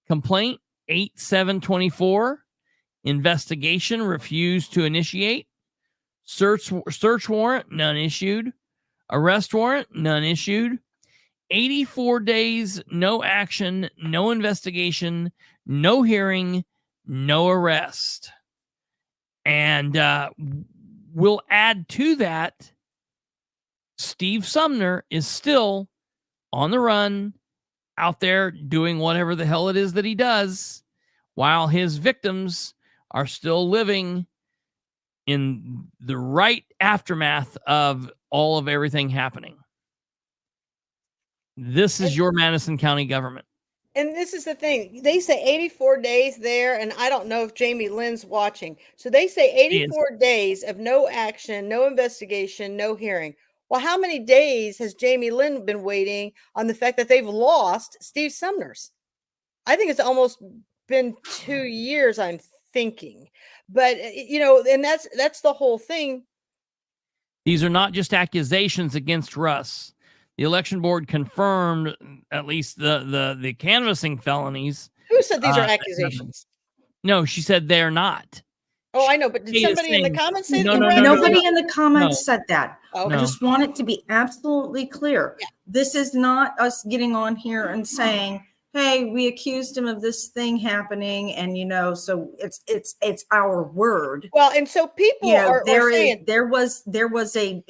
complaint, 8-7-24. Investigation, refused to initiate. Search warrant, none issued. Arrest warrant, none issued. 84 days, no action, no investigation, no hearing, no arrest. And we'll add to that, Steve Sumner is still on the run, out there doing whatever the hell it is that he does, while his victims are still living in the right aftermath of all of everything happening. This is your Madison County government. And this is the thing. They say 84 days there, and I don't know if Jamie Lynn's watching. So they say 84 days of no action, no investigation, no hearing. Well, how many days has Jamie Lynn been waiting on the fact that they've lost Steve Sumner's? I think it's almost been 2 years, I'm thinking. But, and that's the whole thing. These are not just accusations against Russ. The election board confirmed at least the canvassing felonies. Who said these are accusations? No, she said they're not. Oh, I know, but did somebody in the comments say No, that? Nobody in the comments said that. Okay. I just want it to be absolutely clear. Yeah. This is not us getting on here and saying, hey, we accused him of this thing happening, and so it's our word. Well, and so people are saying there was a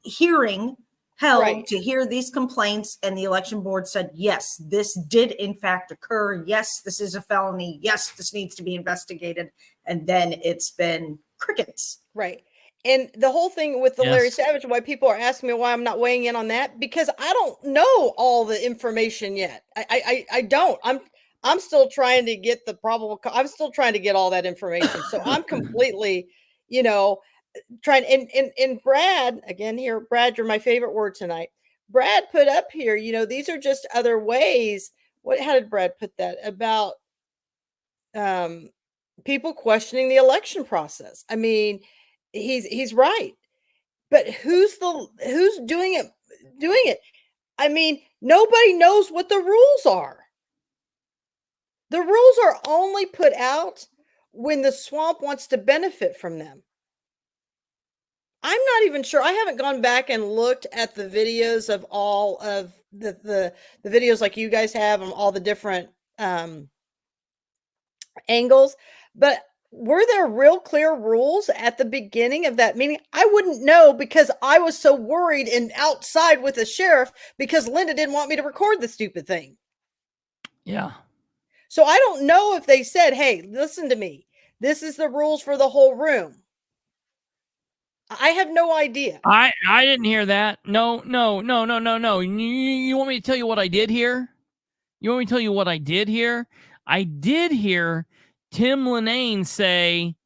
hearing held to hear these complaints, and the election board said, yes, this did in fact occur. Yes, this is a felony. Yes, this needs to be investigated. And then it's been crickets. Right. And the whole thing with the Larry Savage, why people are asking me why I'm not weighing in on that, because I don't know all the information yet. I don't. I'm still trying to get I'm still trying to get all that information. So I'm completely, trying. And Brad, again here, Brad, you're my favorite word tonight. Brad put up here, these are just other ways. How did Brad put that about people questioning the election process? I mean, he's right, but who's doing it? I mean, nobody knows what the rules are. The rules are only put out when the swamp wants to benefit from them. I'm not even sure. I haven't gone back and looked at the videos of all of the videos like you guys have on all the different angles, but were there real clear rules at the beginning of that meeting? I wouldn't know, because I was so worried and outside with the sheriff because Linda didn't want me to record the stupid thing. Yeah. So I don't know if they said, hey, listen to me. This is the rules for the whole room. I have no idea. I didn't hear that. No. You want me to tell you what I did here? I did hear Tim Linnane say,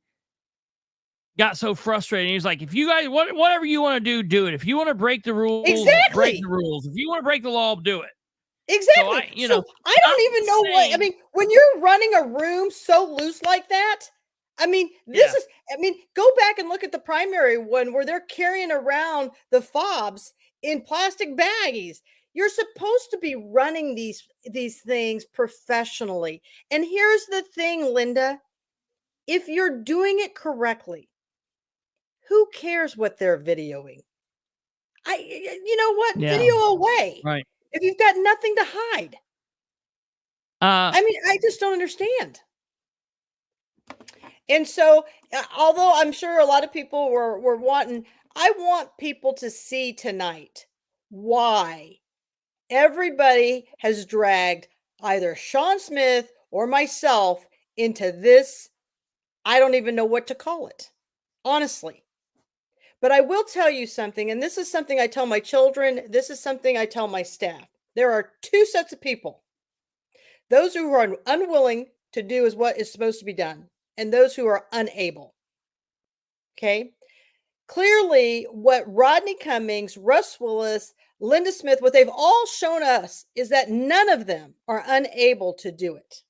got so frustrated. He was like, if you guys, whatever you want to do, do it. If you want to break the rules, break the rules. If you want to break the law, do it. Exactly. So I don't even know what, I mean, when you're running a room so loose like that, I mean, go back and look at the primary one where they're carrying around the fobs in plastic baggies. You're supposed to be running these things professionally. And here's the thing, Linda. If you're doing it correctly, who cares what they're videoing? You know what? Yeah. Video away. Right. If you've got nothing to hide. I mean, I just don't understand. And so, although I'm sure a lot of people were wanting, I want people to see tonight why everybody has dragged either Sean Smith or myself into this. I don't even know what to call it, honestly. But I will tell you something, and this is something I tell my children. This is something I tell my staff. There are two sets of people. Those who are unwilling to do is what is supposed to be done, and those who are unable. Okay? Clearly, what Rodney Cummings, Russ Willis, Linda Smith, what they've all shown us is that none of them are unable to do it.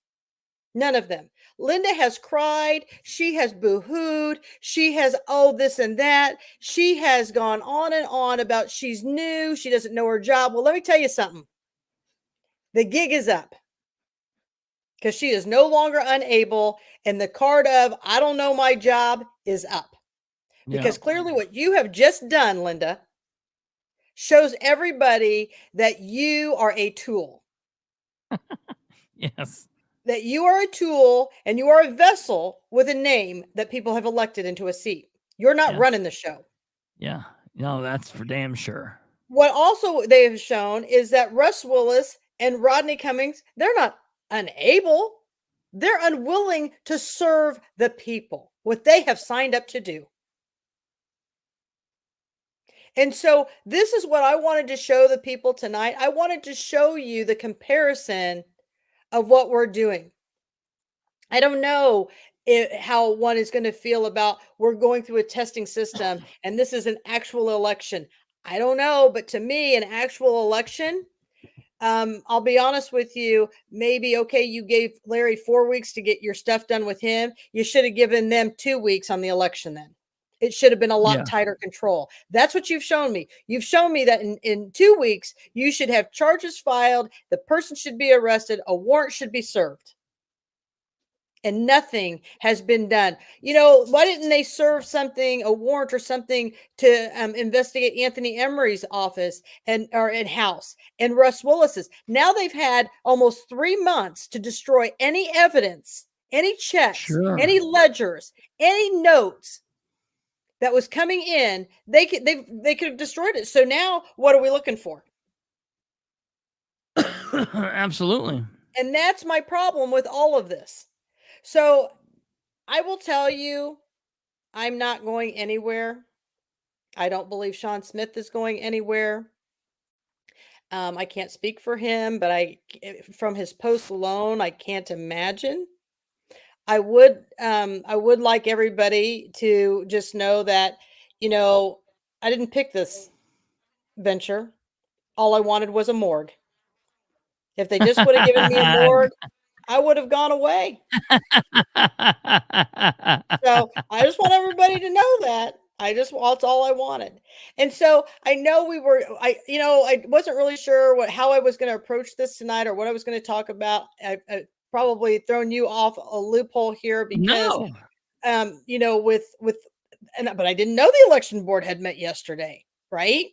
None of them. Linda has cried. She has boo-hooed. She has, this and that. She has gone on and on about she's new. She doesn't know her job. Well, let me tell you something. The gig is up because she is no longer unable. And the card of, I don't know my job is up. Because clearly what you have just done, Linda, shows everybody that you are a tool. Yes. That you are a tool and you are a vessel with a name that people have elected into a seat. You're not running the show. Yeah. No, that's for damn sure. What also they have shown is that Russ Willis and Rodney Cummings, they're not unable. They're unwilling to serve the people, what they have signed up to do. And so this is what I wanted to show the people tonight. I wanted to show you the comparison of what we're doing. I don't know how one is going to feel about we're going through a testing system and this is an actual election. I don't know, but to me, an actual election, I'll be honest with you, maybe, okay, you gave Larry 4 weeks to get your stuff done with him. You should have given them 2 weeks on the election then. It should have been a lot tighter control. That's what you've shown me. You've shown me that in 2 weeks, you should have charges filed. The person should be arrested. A warrant should be served. And nothing has been done. You know, why didn't they serve a warrant or something to investigate Anthony Emery's office and house and Russ Willis's? Now they've had almost 3 months to destroy any evidence, any checks, any ledgers, any notes that was coming in. They could have destroyed it. So now what are we looking for? Absolutely. And that's my problem with all of this. So I will tell you, I'm not going anywhere. I don't believe Sean Smith is going anywhere. I can't speak for him, but from his post alone, I can't imagine. I would like everybody to just know that, I didn't pick this venture. All I wanted was a morgue. If they just would have given me a morgue, I would have gone away. So I just want everybody to know that. That's all I wanted. And so I know I wasn't really sure how I was going to approach this tonight or what I was going to talk about. I probably thrown you off a loophole here because, but I didn't know the election board had met yesterday. Right.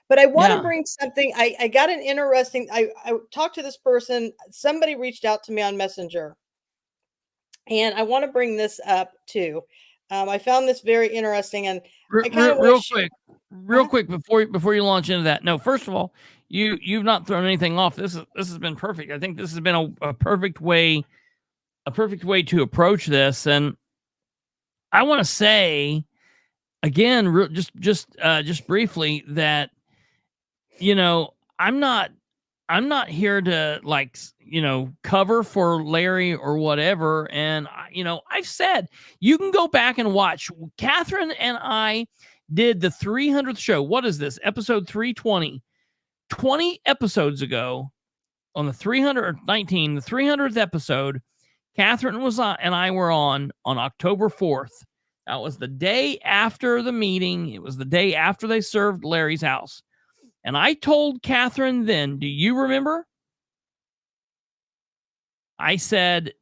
But I want to bring something. I got an interesting, I talked to this person. Somebody reached out to me on Messenger. And I want to bring this up too. I found this very interesting. And real quick before you launch into that. No, first of all, you've not thrown anything off. This has been perfect. I think this has been a perfect way to approach this. And I want to say again, just briefly that, I'm not here to cover for Larry or whatever. And, I've said you can go back and watch. Katherine and I did the 300th show. What is this? Episode 320. 20 episodes ago on the 300th episode, Katherine and I were on October 4th. That was the day after the meeting. It was the day after they served Larry's house. And I told Katherine then, do you remember? I said,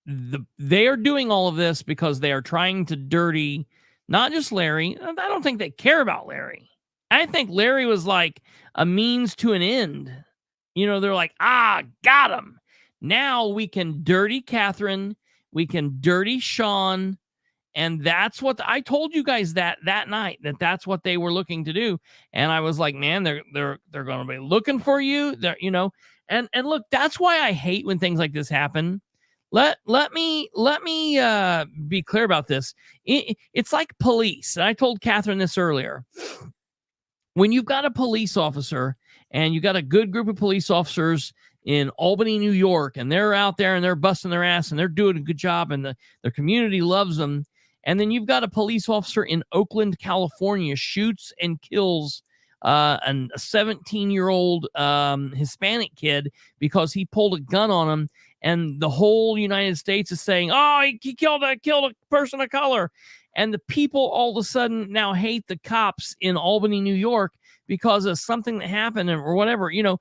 they are doing all of this because they are trying to dirty not just Larry. I don't think they care about Larry. I think Larry was like a means to an end. You know, they're like, got him. Now we can dirty Katherine. We can dirty Sean. And that's what I told you guys that night, that's what they were looking to do. And I was like, man, they're going to be looking for you. They're, you know, and look, that's why I hate when things like this happen. Let me be clear about this. It's like police. And I told Katherine this earlier. When you've got a police officer and you got a good group of police officers in Albany, New York, and they're out there and they're busting their ass and they're doing a good job and their community loves them. And then you've got a police officer in Oakland, California, shoots and kills a 17-year-old Hispanic kid because he pulled a gun on him. And the whole United States is saying, he killed a person of color. And the people all of a sudden now hate the cops in Albany, New York because of something that happened or whatever. You know,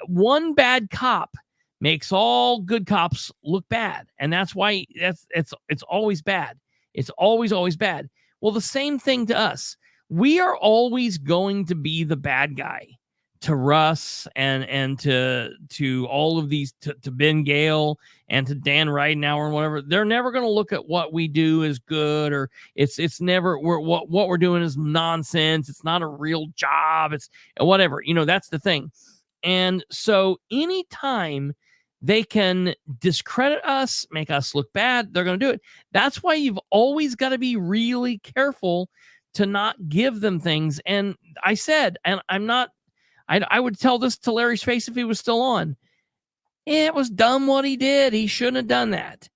one bad cop makes all good cops look bad. And that's why it's always bad. It's always bad. Well, the same thing to us. We are always going to be the bad guy to Russ and to all of these, to Ben Gale and to Dan Ridenhour and whatever. They're never going to look at what we do as good, or it's never, what we're doing is nonsense. It's not a real job. It's whatever, you know, that's the thing. And so anytime they can discredit us, make us look bad, they're going to do it. That's why you've always got to be really careful to not give them things. And I said, and I would tell this to Larry's face if he was still on. It was dumb what he did. He shouldn't have done that.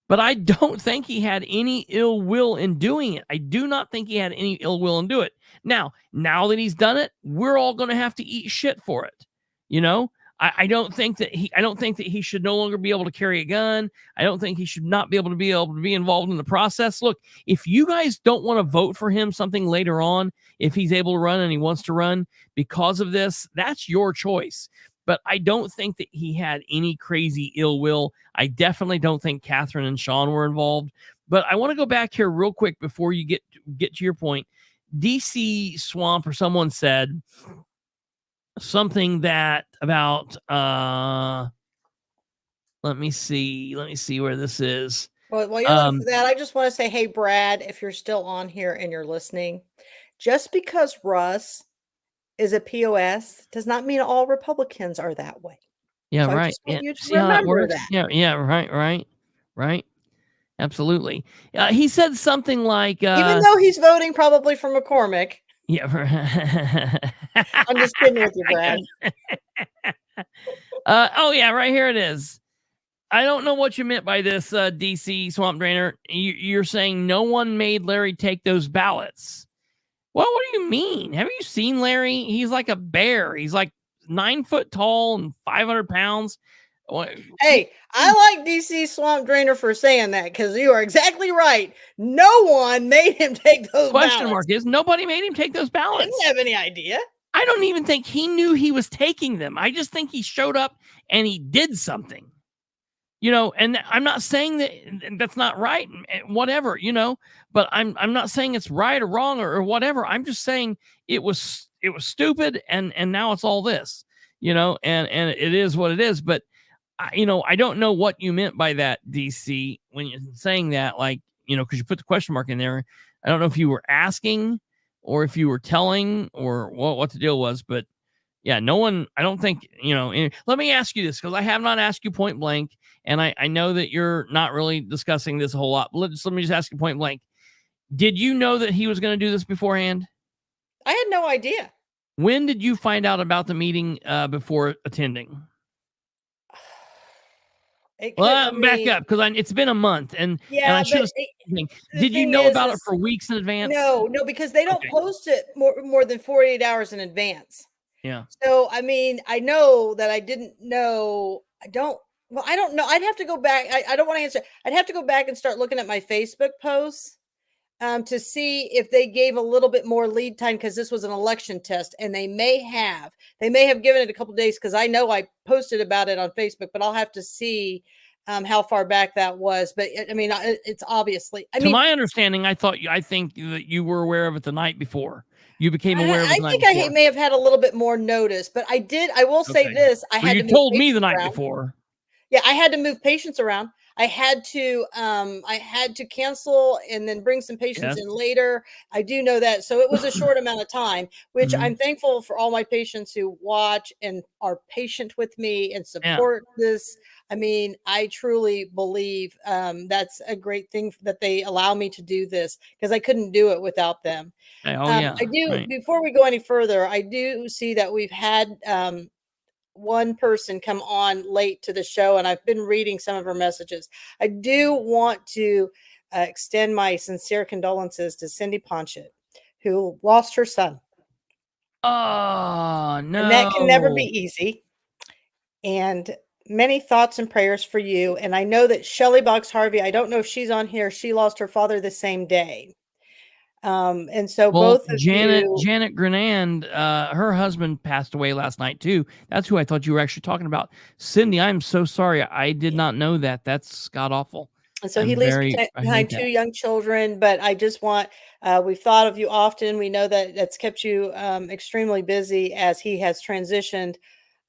But I don't think he had any ill will in doing it. I do not think he had any ill will in doing it. Now that he's done it, we're all going to have to eat shit for it. You know, I don't think that he should no longer be able to carry a gun. I don't think he should not be able to be involved in the process. Look, if you guys don't want to vote for him something later on, if he's able to run and he wants to run because of this, that's your choice. But I don't think that he had any crazy ill will. I definitely don't think Katherine and Sean were involved. But I want to go back here real quick before you get to your point. DC Swamp or someone said something that about let me see where this is. Well, while you're looking for that, I just want to say, hey, Brad, if you're still on here and you're listening, just because Russ is a POS does not mean all Republicans are that way. Yeah, so right. I just want you to See how that works? that. Yeah, right. Absolutely. He said something like, even though he's voting probably for McCormick. Yeah. I'm just kidding with you, Brad. Oh yeah, right here it is. I don't know what you meant by this, DC Swamp Drainer. You're saying no one made Larry take those ballots. Well, what do you mean? Have you seen Larry? He's like a bear. He's like 9 foot tall and 500 pounds. Hey, I like DC Swamp Drainer for saying that, because you are exactly right. No one made him take those Question ballots. mark is nobody made him take those ballots. I didn't have any idea. I don't even think he knew he was taking them. I just think he showed up and he did something, you know, and I'm not saying that that's not right, whatever, you know, but I'm not saying it's right or wrong or whatever. I'm just saying it was stupid. And now it's all this, you know, and it is what it is. But I don't know what you meant by that, DC, when you're saying that, like, you know, because you put the question mark in there. I don't know if you were asking or if you were telling or what the deal was, but yeah, no one, I don't think, you know, let me ask you this, because I have not asked you point blank, and I know that you're not really discussing this a whole lot, but let me just ask you point blank. Did you know that he was going to do this beforehand? I had no idea. When did you find out about the meeting before attending? Back up, because it's been a month, and I should have. Did you know about it for weeks in advance? No, because they don't post it more than 48 hours in advance. Yeah. So I mean, I know that I didn't know. I don't know. I'd have to go back. I don't want to answer. I'd have to go back and start looking at my Facebook posts. to see if they gave a little bit more lead time, because this was an election test, and they may have given it a couple days, because I know I posted about it on Facebook, but I'll have to see how far back that was. But I mean, it's obviously, to my understanding, I think that you were aware of it the night before. You became aware of it the night I before. may have had a little bit more notice, but I will say this. I had you to told me the night before. Yeah, I had to move patients around. I had to cancel and then bring some patients in later. I do know that. So it was a short amount of time, which I'm thankful for all my patients who watch and are patient with me and support this. I mean, I truly believe that's a great thing that they allow me to do this, because I couldn't do it without them. I do. Before we go any further, I do see that we've had one person come on late to the show, and I've been reading some of her messages. I do want to extend my sincere condolences to Cindy Ponchett, who lost her son. Oh, no. And that can never be easy. And many thoughts and prayers for you. And I know that Shelley Box Harvey, I don't know if she's on here. She lost her father the same day. And so both of Janet you, her husband passed away last night too. That's who I thought you were actually talking about. Cindy, I'm so sorry. I did not know that. That's god awful. And so he leaves behind two young children, but I just want, we've thought of you often. We know that that's kept you extremely busy as he has transitioned.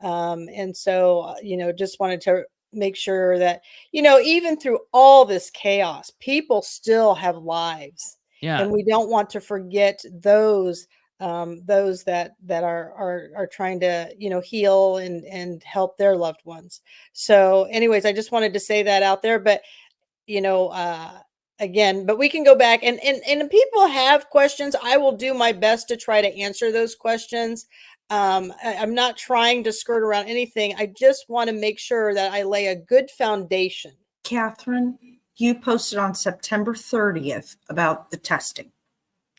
And so, just wanted to make sure that, even through all this chaos, people still have lives. Yeah. And we don't want to forget those that are trying to, heal and help their loved ones. So anyways, I just wanted to say that out there, but again, but we can go back and if people have questions, I will do my best to try to answer those questions. I'm not trying to skirt around anything. I just want to make sure that I lay a good foundation. Katherine, you posted on September 30th about the testing.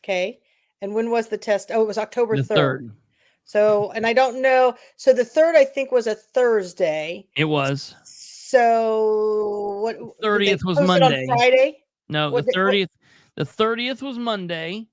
Okay. And when was the test? Oh, it was October 3rd. 3rd. So, and I don't know. So the 3rd, I think, was a Thursday. It was. So what? 30th was Monday. On Friday? No, the 30th. The 30th was Monday,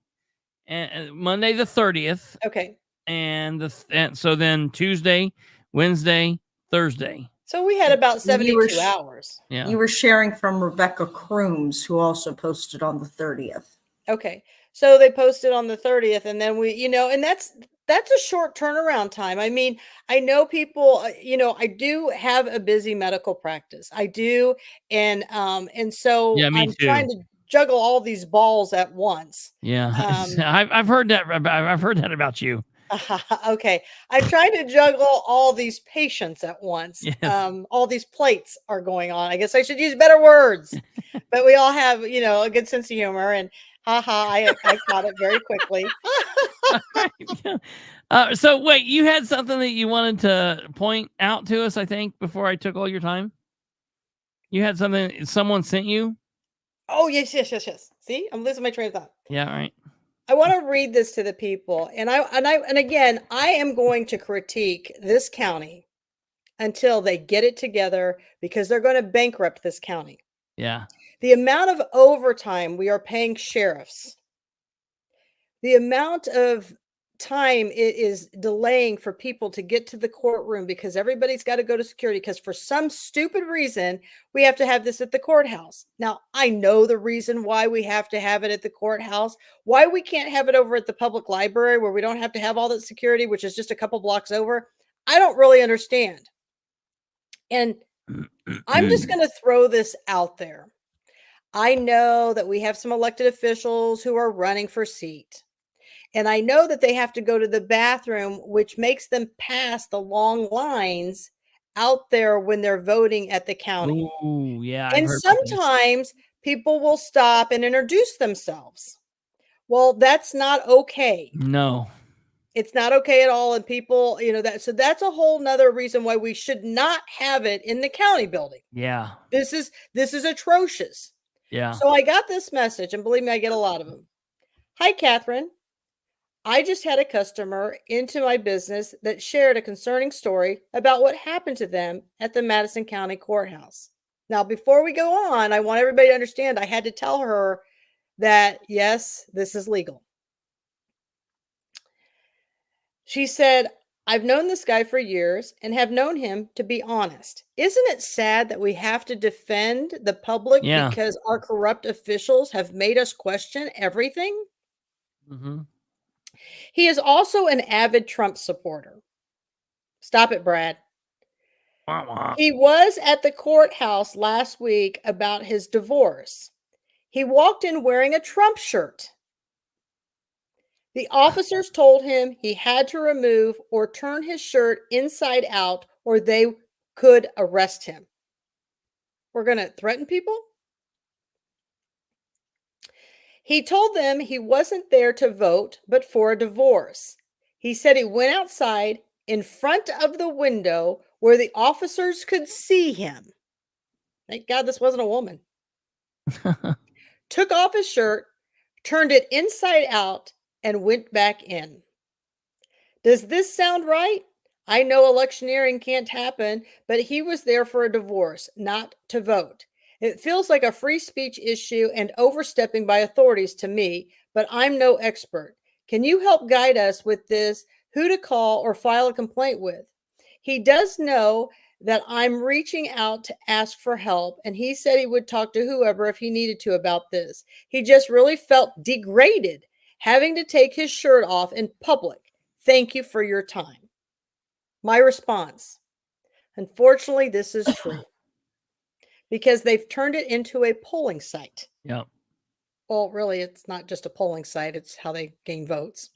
and Monday the 30th. Okay. And so then Tuesday, Wednesday, Thursday. So we had about 72 hours. Yeah. You were sharing from Rebecca Crooms, who also posted on the 30th. Okay. So they posted on the 30th, and then we, and that's a short turnaround time. I mean, I know people, I do have a busy medical practice. I do. And so I'm trying to juggle all these balls at once. Yeah. I've heard that. I've heard that about you. Okay. I try to juggle all these patients at once. Yes. All these plates are going on. I guess I should use better words, but we all have, a good sense of humor, and I caught it very quickly. So wait, you had something that you wanted to point out to us, I think, before I took all your time. You had something someone sent you? Oh, yes. See, I'm losing my train of thought. Yeah, all right. I want to read this to the people. And again, I am going to critique this county until they get it together, because they're going to bankrupt this county. Yeah. The amount of overtime we are paying sheriffs, the amount of time it is delaying for people to get to the courtroom, because everybody's got to go to security, because for some stupid reason we have to have this at the courthouse. Now, I know the reason why we have to have it at the courthouse, why we can't have it over at the public library where we don't have to have all that security, which is just a couple blocks over. I don't really understand. And I'm just going to throw this out there. I know that we have some elected officials who are running for seat. And I know that they have to go to the bathroom, which makes them pass the long lines out there when they're voting at the county. Ooh, yeah. And sometimes people will stop and introduce themselves. Well, that's not okay. No. It's not okay at all. And people, so that's a whole nother reason why we should not have it in the county building. Yeah. This is atrocious. Yeah. So I got this message, and believe me, I get a lot of them. Hi, Katherine. I just had a customer into my business that shared a concerning story about what happened to them at the Madison County Courthouse. Now, before we go on, I want everybody to understand I had to tell her that, yes, this is legal. She said, I've known this guy for years and have known him to be honest. Isn't it sad that we have to defend the public Yeah. because our corrupt officials have made us question everything? Mm-hmm. He is also an avid Trump supporter. Stop it, Brad. Wah, wah. He was at the courthouse last week about his divorce. He walked in wearing a Trump shirt. The officers told him he had to remove or turn his shirt inside out or they could arrest him. We're going to threaten people? He told them he wasn't there to vote, but for a divorce. He said he went outside in front of the window where the officers could see him. Thank God this wasn't a woman. Took off his shirt, turned it inside out, and went back in. Does this sound right? I know electioneering can't happen, but he was there for a divorce, not to vote. It feels like a free speech issue and overstepping by authorities to me, but I'm no expert. Can you help guide us with this? Who to call or file a complaint with? He does know that I'm reaching out to ask for help, and he said he would talk to whoever if he needed to about this. He just really felt degraded having to take his shirt off in public. Thank you for your time. My response, unfortunately, this is true because they've turned it into a polling site. Yep. Well, really, it's not just a polling site. It's how they gain votes.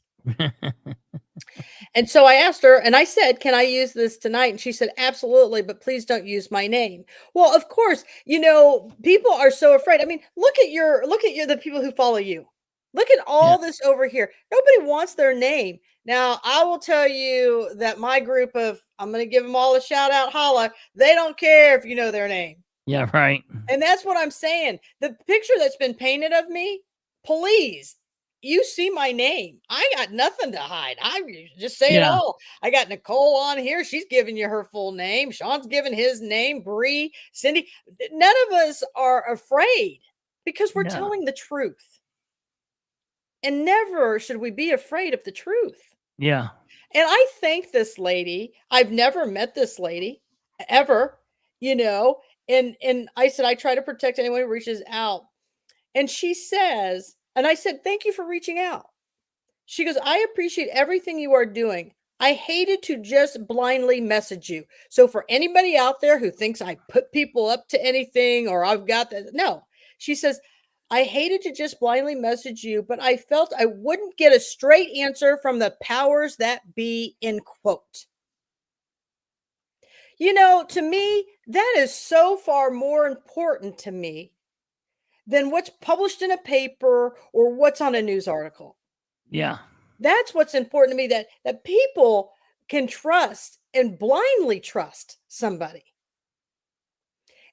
And so I asked her and I said, can I use this tonight? And she said, absolutely, but please don't use my name. Well, of course, people are so afraid. I mean, look at the people who follow you. Look at all this over here. Nobody wants their name. Now, I will tell you that my group I'm going to give them all a shout out, holla. They don't care if you know their name. Yeah, right. And that's what I'm saying. The picture that's been painted of me, please, you see my name. I got nothing to hide. I just say it all. I got Nicole on here. She's giving you her full name. Sean's giving his name, Bree, Cindy. None of us are afraid because we're telling the truth. And never should we be afraid of the truth. Yeah. And I thank this lady. I've never met this lady ever, and I said, I try to protect anyone who reaches out. And she says, and I said, thank you for reaching out. She goes, I appreciate everything you are doing. I hated to just blindly message you. So for anybody out there who thinks I put people up to anything or I've got that, no. She says, I hated to just blindly message you, but I felt I wouldn't get a straight answer from the powers that be, end quote. To me, that is so far more important to me than what's published in a paper or what's on a news article. Yeah. That's what's important to me, that people can trust and blindly trust somebody.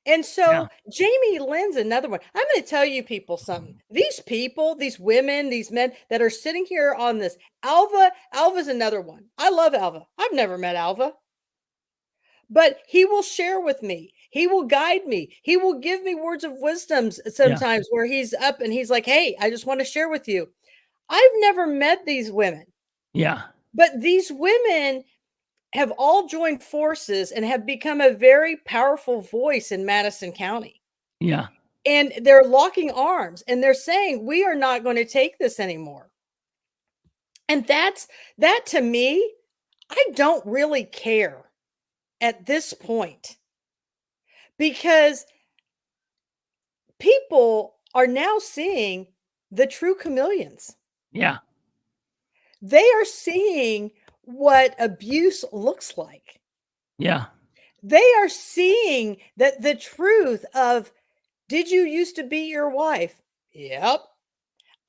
And so Jamie Lynn's another one. I'm going to tell you people something. These people, these women, these men that are sitting here on this, Alva's another one. I love Alva. I've never met Alva. But he will share with me. He will guide me. He will give me words of wisdom sometimes where he's up and he's like, hey, I just want to share with you. I've never met these women. Yeah. But these women have all joined forces and have become a very powerful voice in Madison County. Yeah. And they're locking arms and they're saying, we are not going to take this anymore. And that to me, I don't really care at this point because people are now seeing the true chameleons. Yeah. They are seeing what abuse looks like. Yeah. They are seeing that the truth of, did you used to be your wife? Yep.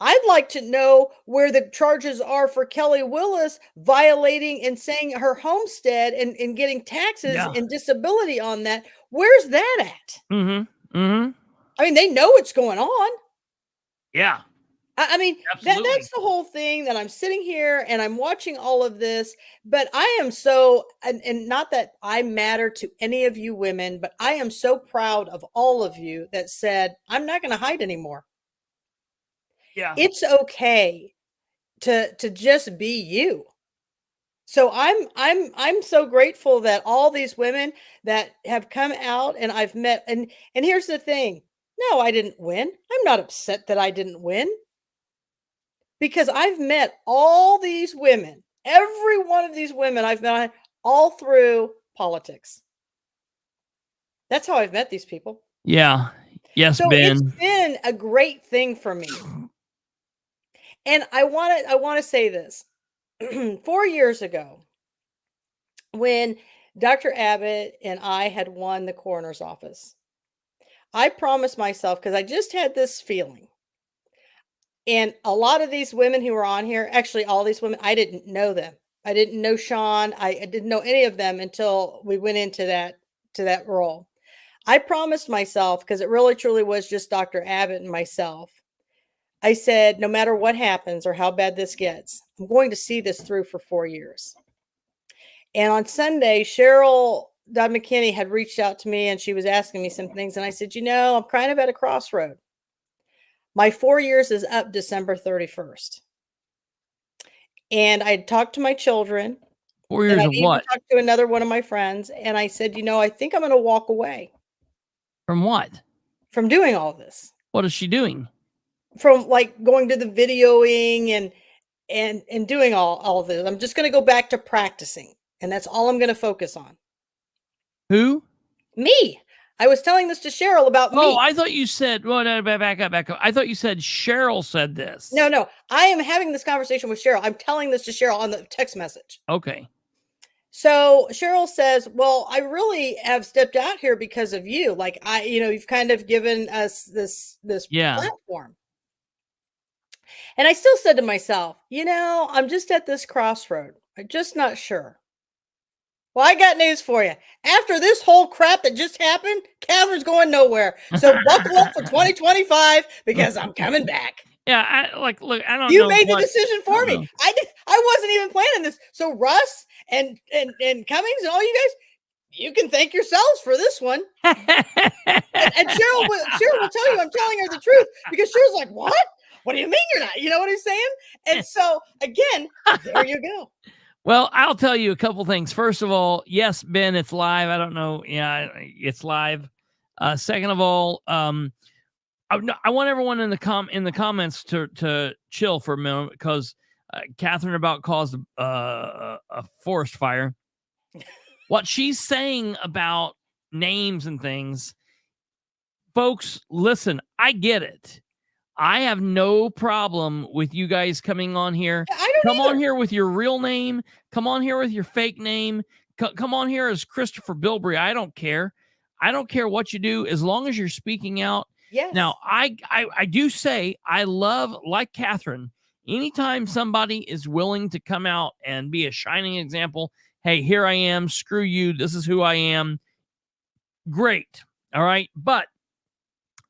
I'd like to know where the charges are for Kelly Willis violating and saying her homestead and getting taxes and disability on that. Where's that at? Mm-hmm. Mm-hmm. I mean, they know what's going on. Yeah. I mean, that's the whole thing that I'm sitting here and I'm watching all of this, but I am so, and not that I matter to any of you women, but I am so proud of all of you that said, I'm not going to hide anymore. it's okay to just be you. So I'm so grateful that all these women that have come out and I've met, and here's the thing. No, I didn't win. I'm not upset that I didn't win, because I've met all these women. Every one of these women I've met all through politics. That's how I've met these people. Yeah. Yes, so Ben. It's been a great thing for me. And I want to say this. 4 years ago, when Dr. Abbott and I had won the coroner's office, I promised myself, because I just had this feeling. And a lot of these women who were on here, actually all these women, I didn't know them. I didn't know Sean. I didn't know any of them until we went into that role. I promised myself, because it really truly was just Dr. Abbott and myself. I said, no matter what happens or how bad this gets, I'm going to see this through for 4 years. And on Sunday, Cheryl Dodd McKinney had reached out to me and she was asking me some things. And I said, I'm kind of at a crossroad. My 4 years is up December 31st. And I talked to my children. 4 years of what? I talked to another one of my friends. And I said, I think I'm going to walk away. From what? From doing all this. What is she doing? From like going to the videoing and doing all of this. I'm just going to go back to practicing. And that's all I'm going to focus on. Who? Me. I was telling this to Cheryl about me. Oh, I thought you said, well, no, back up. I thought you said Cheryl said this. No. I am having this conversation with Cheryl. I'm telling this to Cheryl on the text message. Okay. So Cheryl says, well, I really have stepped out here because of you. Like you've kind of given us this platform. And I still said to myself, I'm just at this crossroad. I'm just not sure. Well, I got news for you. After this whole crap that just happened, Catherine's going nowhere. So buckle up for 2025 because I'm coming back. Yeah, look, I don't know. You made the decision for me. I wasn't even planning this. So Russ and Cummings and all you guys, you can thank yourselves for this one. and Cheryl will tell you I'm telling her the truth, because Cheryl's like, what? What do you mean you're not? You know what I'm saying? And so again, there you go. Well, I'll tell you a couple things. First of all, yes, Ben, it's live. I don't know. Yeah, it's live. Second of all, I want everyone in the comments to chill for a minute, because Katherine about caused a forest fire. What she's saying about names and things, folks, listen, I get it. I have no problem with you guys coming on here. Come on here with your real name. Come on here with your fake name. Come on here as Kristopher Bilbrey. I don't care. I don't care what you do, as long as you're speaking out. Yes. Now, I do say I love, like Katherine, anytime somebody is willing to come out and be a shining example. Hey, here I am. Screw you. This is who I am. Great. All right. But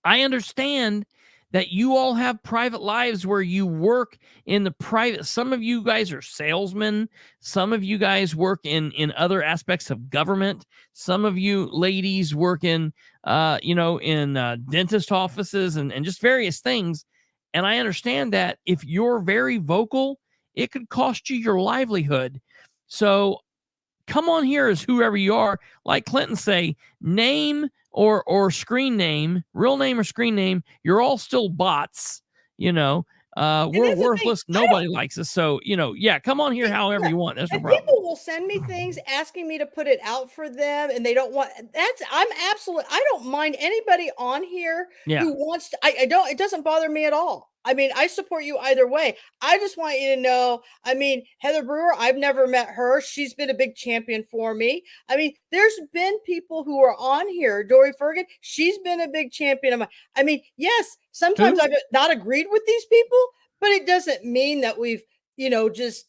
I understand that you all have private lives where you work in the private. Some of you guys are salesmen. Some of you guys work in other aspects of government. Some of you ladies work in dentist offices and just various things. And I understand that if you're very vocal, it could cost you your livelihood. So come on here as whoever you are. Like Clinton say, name or screen name, real name or screen name, you're all still bots, we're worthless. Nobody likes us. So, come on here however you want. That's no problem. People will send me things asking me to put it out for them, and they don't want I don't mind anybody on here who wants to, it doesn't bother me at all. I mean, I support you either way. I just want you to know, Heather Brewer, I've never met her. She's been a big champion for me. There's been people who are on here. Dory Fergan, she's been a big champion of mine. Yes, sometimes I've not agreed with these people, but it doesn't mean that we've, just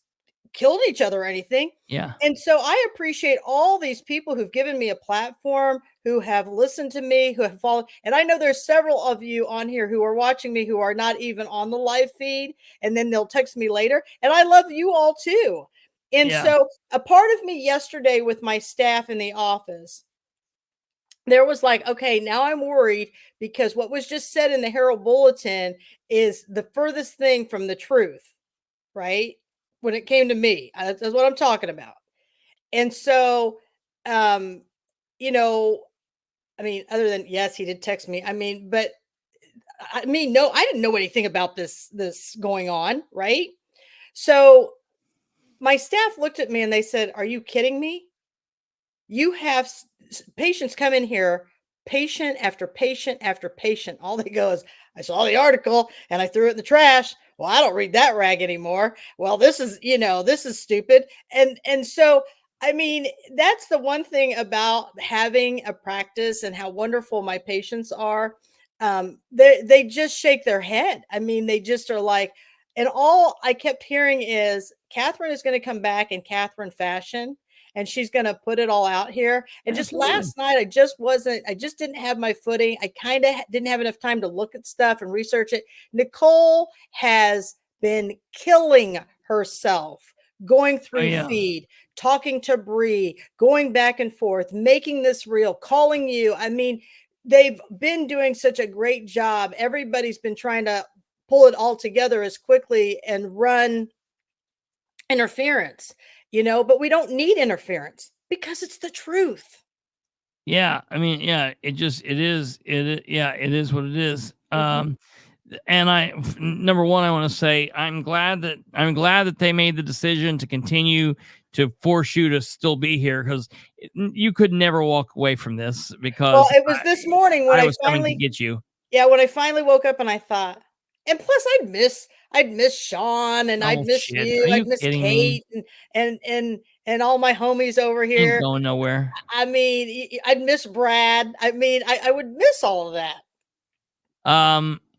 killed each other or anything. Yeah. And so I appreciate all these people who've given me a platform, who have listened to me, who have followed. And I know there's several of you on here who are watching me who are not even on the live feed, and then they'll text me later. And I love you all too. And so a part of me yesterday with my staff in the office, there was like, okay, now I'm worried because what was just said in the Herald Bulletin is the furthest thing from the truth, right? When it came to me, that's what I'm talking about. And so, um, you know, I mean, other than, yes, he did text me. I mean, but I mean, no, I didn't know anything about this going on, right? So my staff looked at me and they said, "Are you kidding me? You have patients come in here, patient after patient after patient. All they go is, I saw the article and I threw it in the trash. Well, I don't read that rag anymore. Well, this is, this is stupid." And so, I mean, that's the one thing about having a practice and how wonderful my patients are. They just shake their head. I mean, they just are like, and all I kept hearing is Katherine is going to come back in Katherine fashion and she's going to put it all out here. And just last night, I just didn't have my footing. I kind of didn't have enough time to look at stuff and research it. Nicole has been killing herself, going through feed, talking to Bree, going back and forth, making this real, calling you. I mean, they've been doing such a great job. Everybody's been trying to pull it all together as quickly and run interference, but we don't need interference because it's the truth. Yeah. I mean, yeah, it is what it is. And number one, I want to say, I'm glad that they made the decision to continue to force you to still be here, because you could never walk away from this, because it was this morning when I was coming to get you. Yeah. When I finally woke up and I thought, and plus I'd miss Sean and I'd miss you. I'd miss Kate and all my homies over here. Ain't going nowhere. I mean, I'd miss Brad. I mean, I would miss all of that.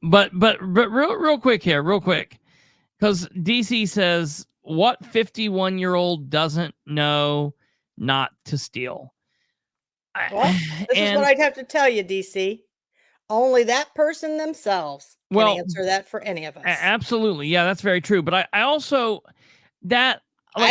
But real quick, because DC says, what 51-year-old doesn't know not to steal? Well, this is what I'd have to tell you, DC. Only that person themselves can answer that for any of us. Absolutely. Yeah, that's very true. But I also, I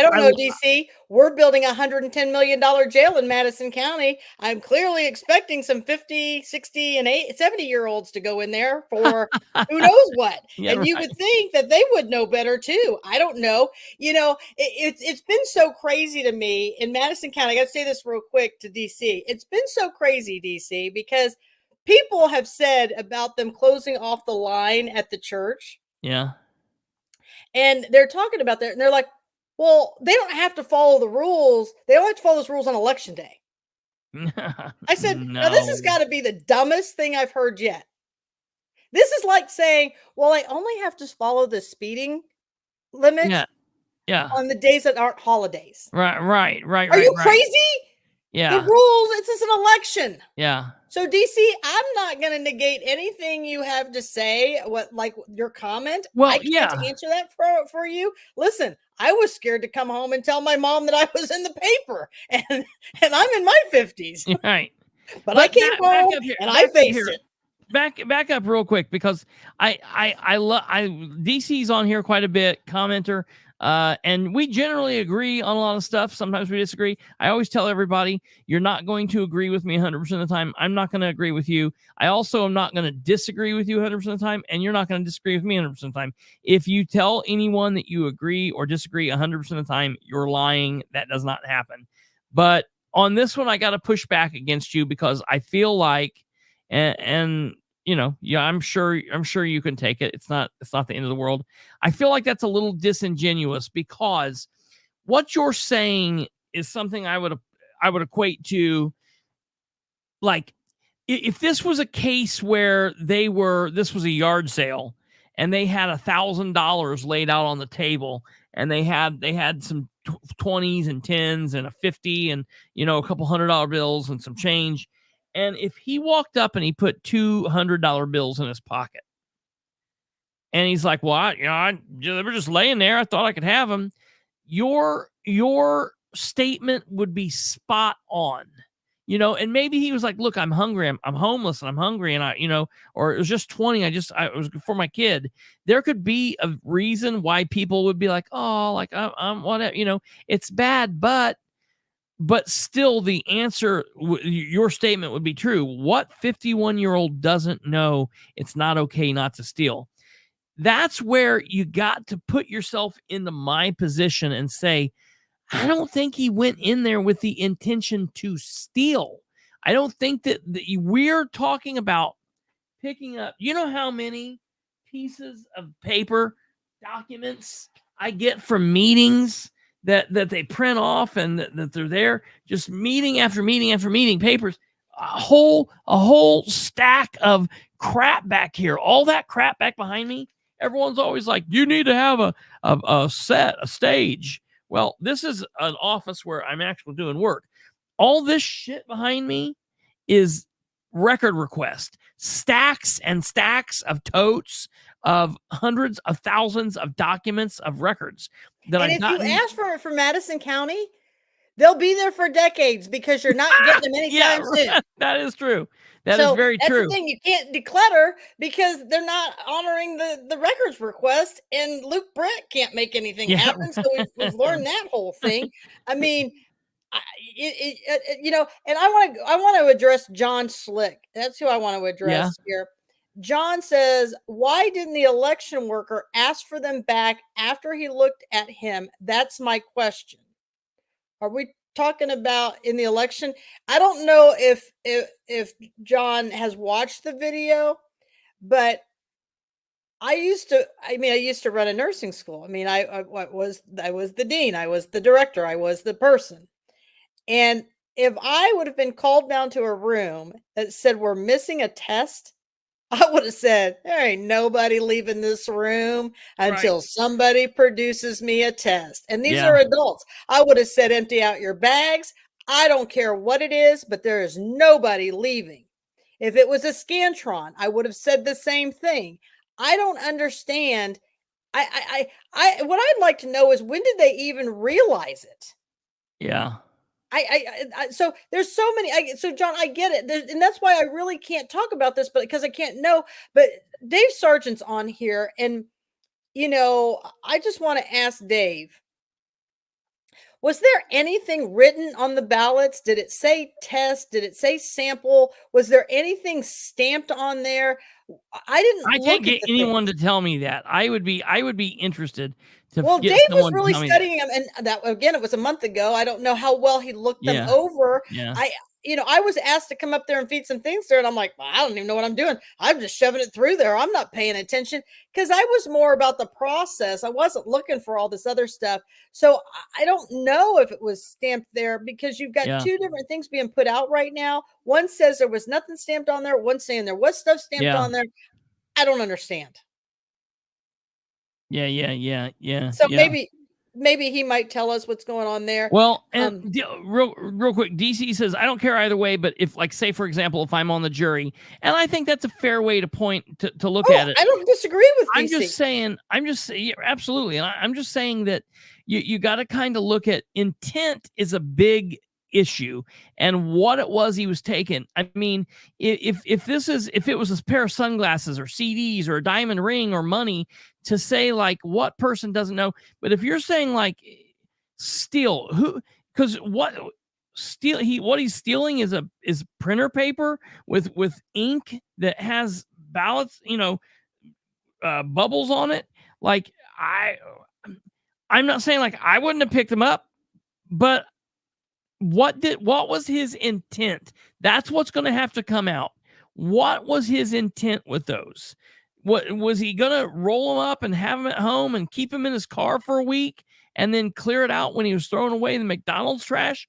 don't know, DC. We're building $110 million jail in Madison County. I'm clearly expecting some 50, 60, and 70-year-olds to go in there for who knows what. Yeah, and you would think that they would know better too. I don't know. It's been so crazy to me in Madison County. I got to say this real quick to DC. It's been so crazy, DC, because people have said about them closing off the line at the church. Yeah. And they're talking about that. And they're like, well, they don't have to follow the rules. They don't have to follow those rules on election day. I said, no. Now this has got to be the dumbest thing I've heard yet. This is like saying, well, I only have to follow the speeding limit on the days that aren't holidays. Right. Are you crazy? Yeah. The rules, it's just an election. Yeah. So DC, I'm not going to negate anything you have to say, like your comment. Well, I can't answer that for you. Listen, I was scared to come home and tell my mom that I was in the paper, and I'm in my 50s. Right. But I came home and I faced it. Back up real quick, because I love DC's on here quite a bit, commenter. And we generally agree on a lot of stuff. Sometimes we disagree. I always tell everybody, you're not going to agree with me 100% of the time. I'm not going to agree with you. I also am not going to disagree with you 100% of the time, and you're not going to disagree with me 100% of the time. If you tell anyone that you agree or disagree 100% of the time, you're lying. That does not happen. But on this one, I got to push back against you, because I feel like, and I'm sure you can take it. It's not the end of the world. I feel like that's a little disingenuous, because what you're saying is something I would equate to, like, if this was a case where this was a yard sale and they had $1,000 laid out on the table, and they had some 20s and 10s and a 50 and a couple $100 bills and some change. And if he walked up and he put $200 bills in his pocket, and he's like, "Well, they were just laying there. I thought I could have them." Your statement would be spot on, And maybe he was like, "Look, I'm hungry. I'm homeless, and I'm hungry, and or it was just 20. It was for my kid." There could be a reason why people would be like, "Oh, like I'm whatever." It's bad, but but still the answer, your statement would be true. What 51-year-old doesn't know it's not okay not to steal? That's where you got to put yourself into my position and say, I don't think he went in there with the intention to steal. I don't think that we're talking about picking up. You know how many pieces of paper, documents I get from meetings that they print off and that they're there, just meeting after meeting after meeting, papers, a whole stack of crap back here. All that crap back behind me. Everyone's always like, you need to have a stage. Well, this is an office where I'm actually doing work. All this shit behind me is record request, stacks and stacks of totes of hundreds of thousands of documents of records that and I've if gotten. you ask for it for Madison County, they'll be there for decades because you're not getting them anytime soon. That is true. That is very that's true. The thing. You can't declutter because they're not honoring the records request, and Luke Brett can't make anything happen. So we've learned that whole thing. I mean, you know, and I want to address John Slick. That's who I want to address here. John says, why didn't the election worker ask for them back after he looked at him? That's my question. Are we talking about in the election? I don't know if John has watched the video, but I used to run a nursing school. I mean, I was the dean, I was the director, I was the person. And if I would have been called down to a room that said we're missing a test, I would have said, there ain't nobody leaving this room until somebody produces me a test. And these are adults. I would have said, empty out your bags. I don't care what it is, but there is nobody leaving. If it was a Scantron, I would have said the same thing. I don't understand. What I'd like to know is, when did they even realize it? Yeah. So there's so many. So John, I get it, and that's why I really can't talk about this, but because I can't know. But Dave Sargent's on here, and you know, I just want to ask Dave: was there anything written on the ballots? Did it say test? Did it say sample? Was there anything stamped on there? I can't get anyone to tell me that. I would be interested to. Well, Dave was really studying them, and that again, it was a month ago. I don't know how well he looked them over. Yeah. I was asked to come up there and feed some things there, and I'm like, well, I don't even know what I'm doing. I'm just shoving it through there. I'm not paying attention because I was more about the process. I wasn't looking for all this other stuff. So I don't know if it was stamped there, because you've got two different things being put out right now. One says there was nothing stamped on there. One saying there was stuff stamped on there. I don't understand. Yeah. So maybe he might tell us what's going on there. Well, and real quick, DC says, I don't care either way, but if, like, say, for example, if I'm on the jury, and I think that's a fair way to look at it. I don't disagree with DC. I'm just saying, absolutely. And I'm just saying that you got to kind of look at intent is a big issue, and what it was he was taking. I mean, if it was a pair of sunglasses or CDs or a diamond ring or money, to say, like, what person doesn't know. But if you're saying, like, steal, what he's stealing is printer paper with ink that has ballots, bubbles on it. Like, I'm not saying, like, I wouldn't have picked them up, but what was his intent? That's what's going to have to come out. What was his intent with those? What was he going to roll them up and have them at home and keep them in his car for a week and then clear it out when he was throwing away the McDonald's trash?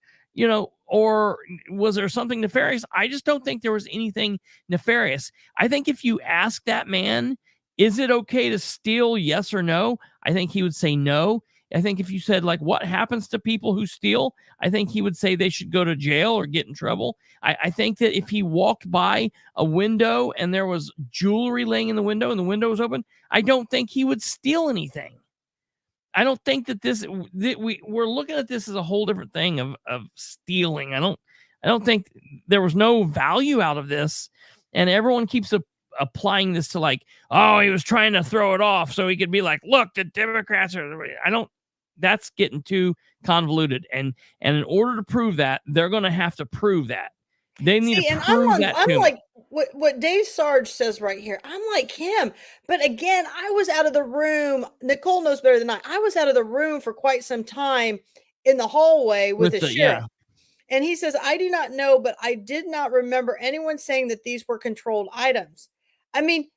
Or was there something nefarious? I just don't think there was anything nefarious. I think if you ask that man, is it okay to steal? Yes or no? I think he would say no. I think if you said, like, what happens to people who steal? I think he would say they should go to jail or get in trouble. I think that if he walked by a window and there was jewelry laying in the window and the window was open, I don't think he would steal anything. I don't think that we're looking at this as a whole different thing of stealing. I don't think there was no value out of this, and everyone keeps applying this to, like, oh, he was trying to throw it off so he could be like, look, the Democrats are. that's getting too convoluted. And in order to prove that, they're going to have to prove that. They need to prove that. I'm like what Dave Sarge says right here. I'm like him. But again, I was out of the room. Nicole knows better than I was out of the room for quite some time in the hallway with the sheriff. Yeah. And he says, I do not know, but I did not remember anyone saying that these were controlled items. I mean,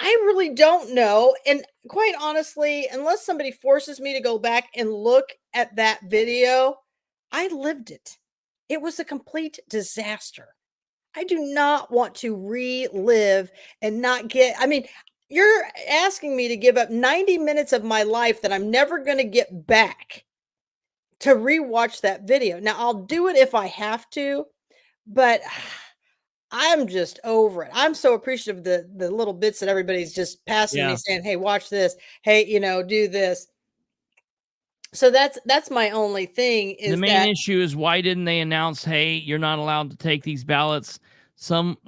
I really don't know. And quite honestly, unless somebody forces me to go back and look at that video, I lived it. It was a complete disaster. I do not want to relive and not get, I mean, you're asking me to give up 90 minutes of my life that I'm never going to get back to rewatch that video. Now, I'll do it if I have to, but I'm just over it. I'm so appreciative of the little bits that everybody's just passing me saying, hey, watch this. Hey, do this. So that's my only thing. Is the main issue is, why didn't they announce, hey, you're not allowed to take these ballots. Some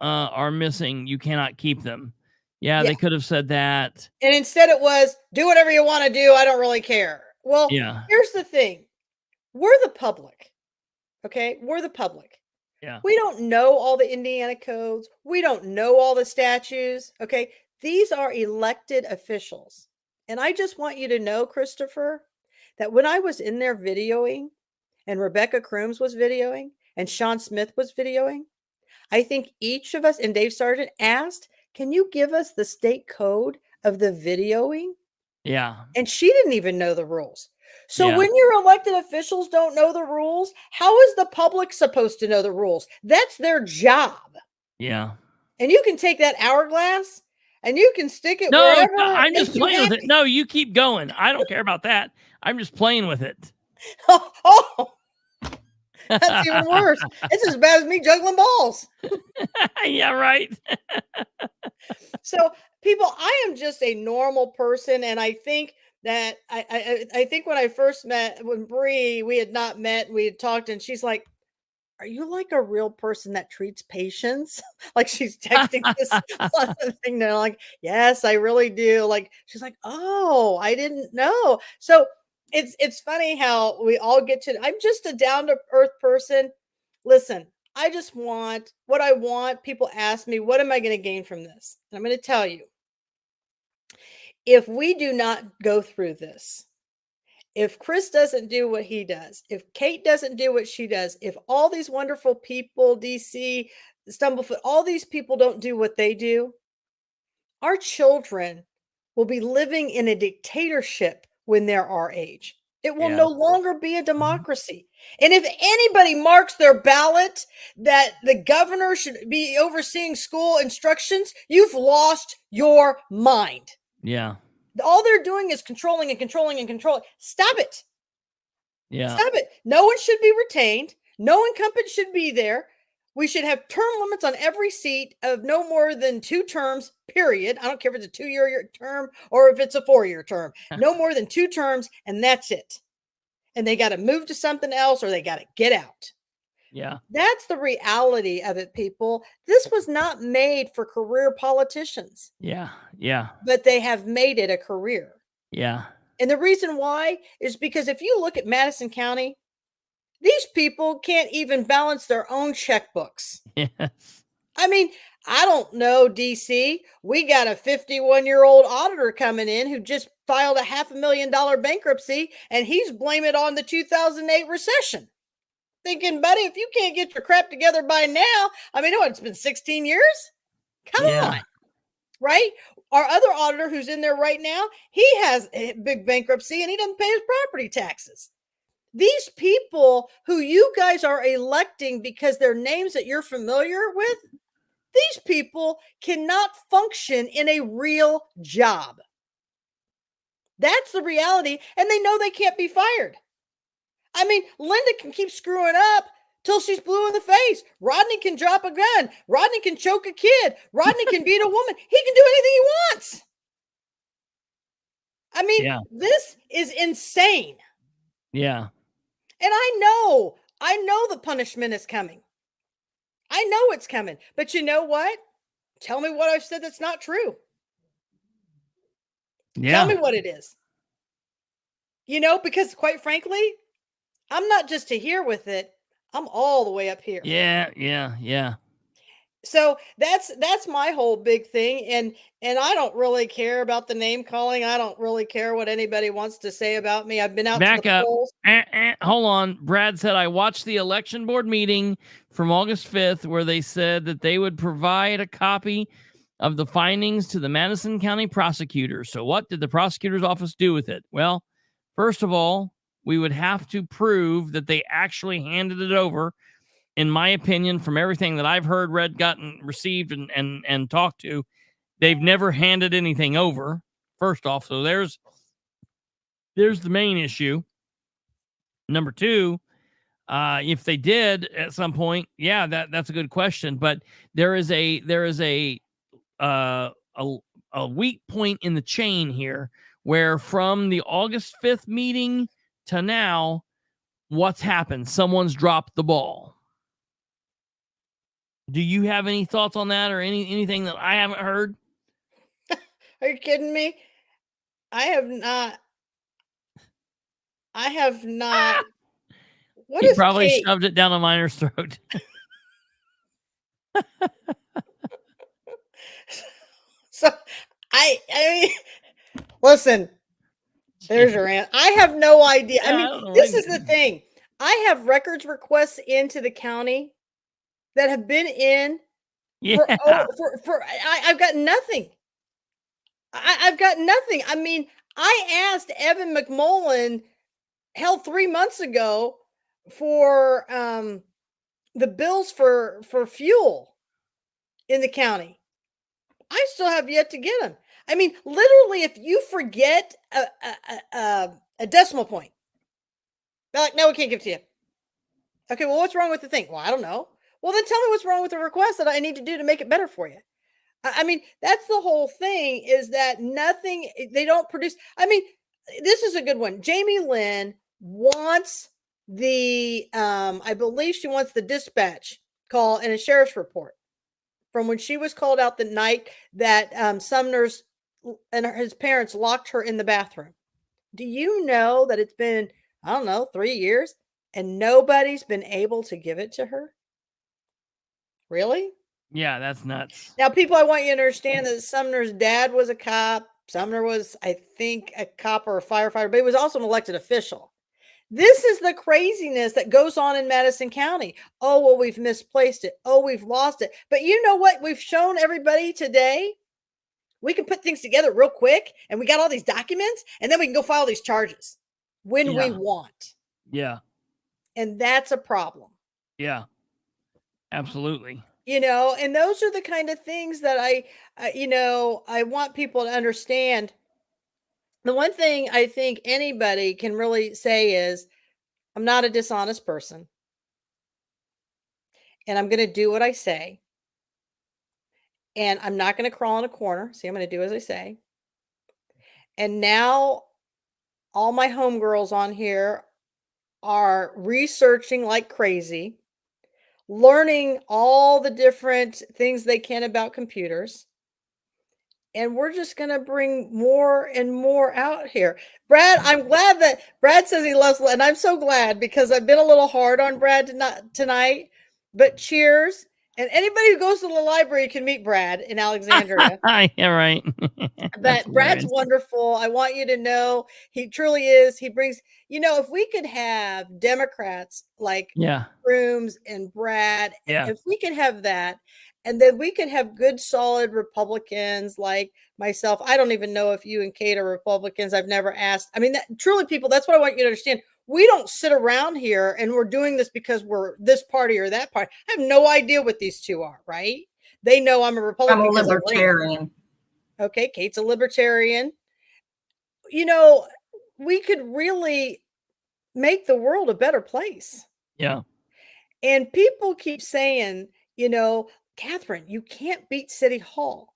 are missing. You cannot keep them. Yeah, they could have said that. And instead it was, do whatever you want to do. I don't really care. Well, here's the thing. We're the public. Okay. We're the public. Yeah. We don't know all the Indiana codes. We don't know all the statutes. Okay. These are elected officials. And I just want you to know, Christopher, that when I was in there videoing and Rebecca Crooms was videoing and Sean Smith was videoing, I think each of us, and Dave Sargent asked, can you give us the state code of the videoing? Yeah. And she didn't even know the rules. So when your elected officials don't know the rules, how is the public supposed to know the rules? That's their job. Yeah. And you can take that hourglass and you can stick it no, wherever. I'm just playing with it. No, you keep going. I don't care about that. I'm just playing with it. Oh, that's even worse. It's as bad as me juggling balls. Yeah, right. So, people, I am just a normal person, and I think that I think when I first met, when Bree, we had not met, we had talked, and she's like, "Are you like a real person that treats patients?" Like she's texting this thing. They're like, "Yes, I really do." Like she's like, "Oh, I didn't know." So it's funny how we all get to. I'm just a down to earth person. Listen, I just want what I want. People ask me, what am I going to gain from this? And I'm going to tell you, if we do not go through this, if Chris doesn't do what he does, if Kate doesn't do what she does, if all these wonderful people, DC, Stumblefoot, all these people don't do what they do, our children will be living in a dictatorship when they're our age. It will no longer be a democracy. And if anybody marks their ballot that the governor should be overseeing school instructions, you've lost your mind. Yeah. All they're doing is controlling and controlling and controlling. Stop it. Yeah. Stop it. No one should be retained. No incumbent should be there. We should have term limits on every seat of no more than 2 terms, period. I don't care if it's a 2-year term or if it's a 4-year term. No more than 2 terms, and that's it. And they got to move to something else or they got to get out. Yeah. That's the reality of it, people. This was not made for career politicians. Yeah. Yeah. But they have made it a career. Yeah. And the reason why is because if you look at Madison County, these people can't even balance their own checkbooks. Yes. I mean, I don't know, DC. We got a 51-year-old auditor coming in who just filed a $500,000 bankruptcy, and he's blaming it on the 2008 recession. Thinking, buddy, if you can't get your crap together by now, I mean, it's been 16 years? Come on. Right? Our other auditor who's in there right now, he has a big bankruptcy and he doesn't pay his property taxes. These people who you guys are electing because they're names that you're familiar with, these people cannot function in a real job. That's the reality. And they know they can't be fired. I mean, Linda can keep screwing up till she's blue in the face. Rodney can drop a gun. Rodney can choke a kid. Rodney can beat a woman. He can do anything he wants. I mean, This is insane. Yeah. And I know the punishment is coming. I know it's coming. But you know what? Tell me what I've said that's not true. Yeah. Tell me what it is. Because quite frankly, I'm not just to here with it. I'm all the way up here. Yeah. So that's my whole big thing. And I don't really care about the name calling. I don't really care what anybody wants to say about me. I've been out Back to the up. polls. Hold on. Brad said, I watched the election board meeting from August 5th where they said that they would provide a copy of the findings to the Madison County Prosecutor. So what did the prosecutor's office do with it? Well, first of all, we would have to prove that they actually handed it over. In my opinion, from everything that I've heard, read, gotten, received, and talked to, they've never handed anything over, first off. So there's the main issue. Number two, if they did at some point, yeah, that's a good question. But there is a weak point in the chain here where from the August 5th meeting to now, what's happened? Someone's dropped the ball. Do you have any thoughts on that or anything that I haven't heard? Are you kidding me? I have not. What He is probably Kate? shoved it down a miner's throat. So I mean, listen, there's your answer. I have no idea. Yeah, I mean, this is the thing. I have records requests into the county that have been in I've got nothing. I've got nothing. I mean, I asked Evan McMullen 3 months ago for the bills for fuel in the county. I still have yet to get them. I mean, literally, if you forget a decimal point, they're like, no, we can't give it to you. Okay, well, what's wrong with the thing? Well, I don't know. Well, then tell me what's wrong with the request that I need to do to make it better for you. I mean, that's the whole thing, is that nothing, they don't produce. I mean, this is a good one. Jamie Lynn wants the, I believe she wants the dispatch call and a sheriff's report from when she was called out the night that Sumner's and his parents locked her in the bathroom. Do you know that it's been, I don't know, 3 years and nobody's been able to give it to her? Really? Yeah, that's nuts. Now, people, I want you to understand that Sumner's dad was a cop. Sumner was, I think, a cop or a firefighter, but he was also an elected official. This is the craziness that goes on in Madison County. Oh, well, we've misplaced it. Oh, we've lost it. But you know what? We've shown everybody today. We can put things together real quick, and we got all these documents, and then we can go file these charges when we want. Yeah. And that's a problem. Yeah. Absolutely. And those are the kind of things that I want people to understand. The one thing I think anybody can really say is, I'm not a dishonest person. And I'm going to do what I say. And I'm not going to crawl in a corner. See, I'm going to do as I say. And now all my homegirls on here are researching like crazy, learning all the different things they can about computers. And we're just going to bring more and more out here. Brad, I'm glad that Brad says he loves, and I'm so glad, because I've been a little hard on Brad tonight, but cheers. And anybody who goes to the library can meet Brad in Alexandria. Yeah, right. But Brad's wonderful. I want you to know he truly is. He brings, if we could have Democrats like Rooms and Brad, if we could have that, and then we could have good, solid Republicans like myself. I don't even know if you and Kate are Republicans. I've never asked. I mean, truly, people, that's what I want you to understand. We don't sit around here and we're doing this because we're this party or that party. I have no idea what these two are, right? They know I'm a Republican. I'm a libertarian. Okay, Kate's a libertarian. We could really make the world a better place. Yeah. And people keep saying, Katherine, you can't beat City Hall.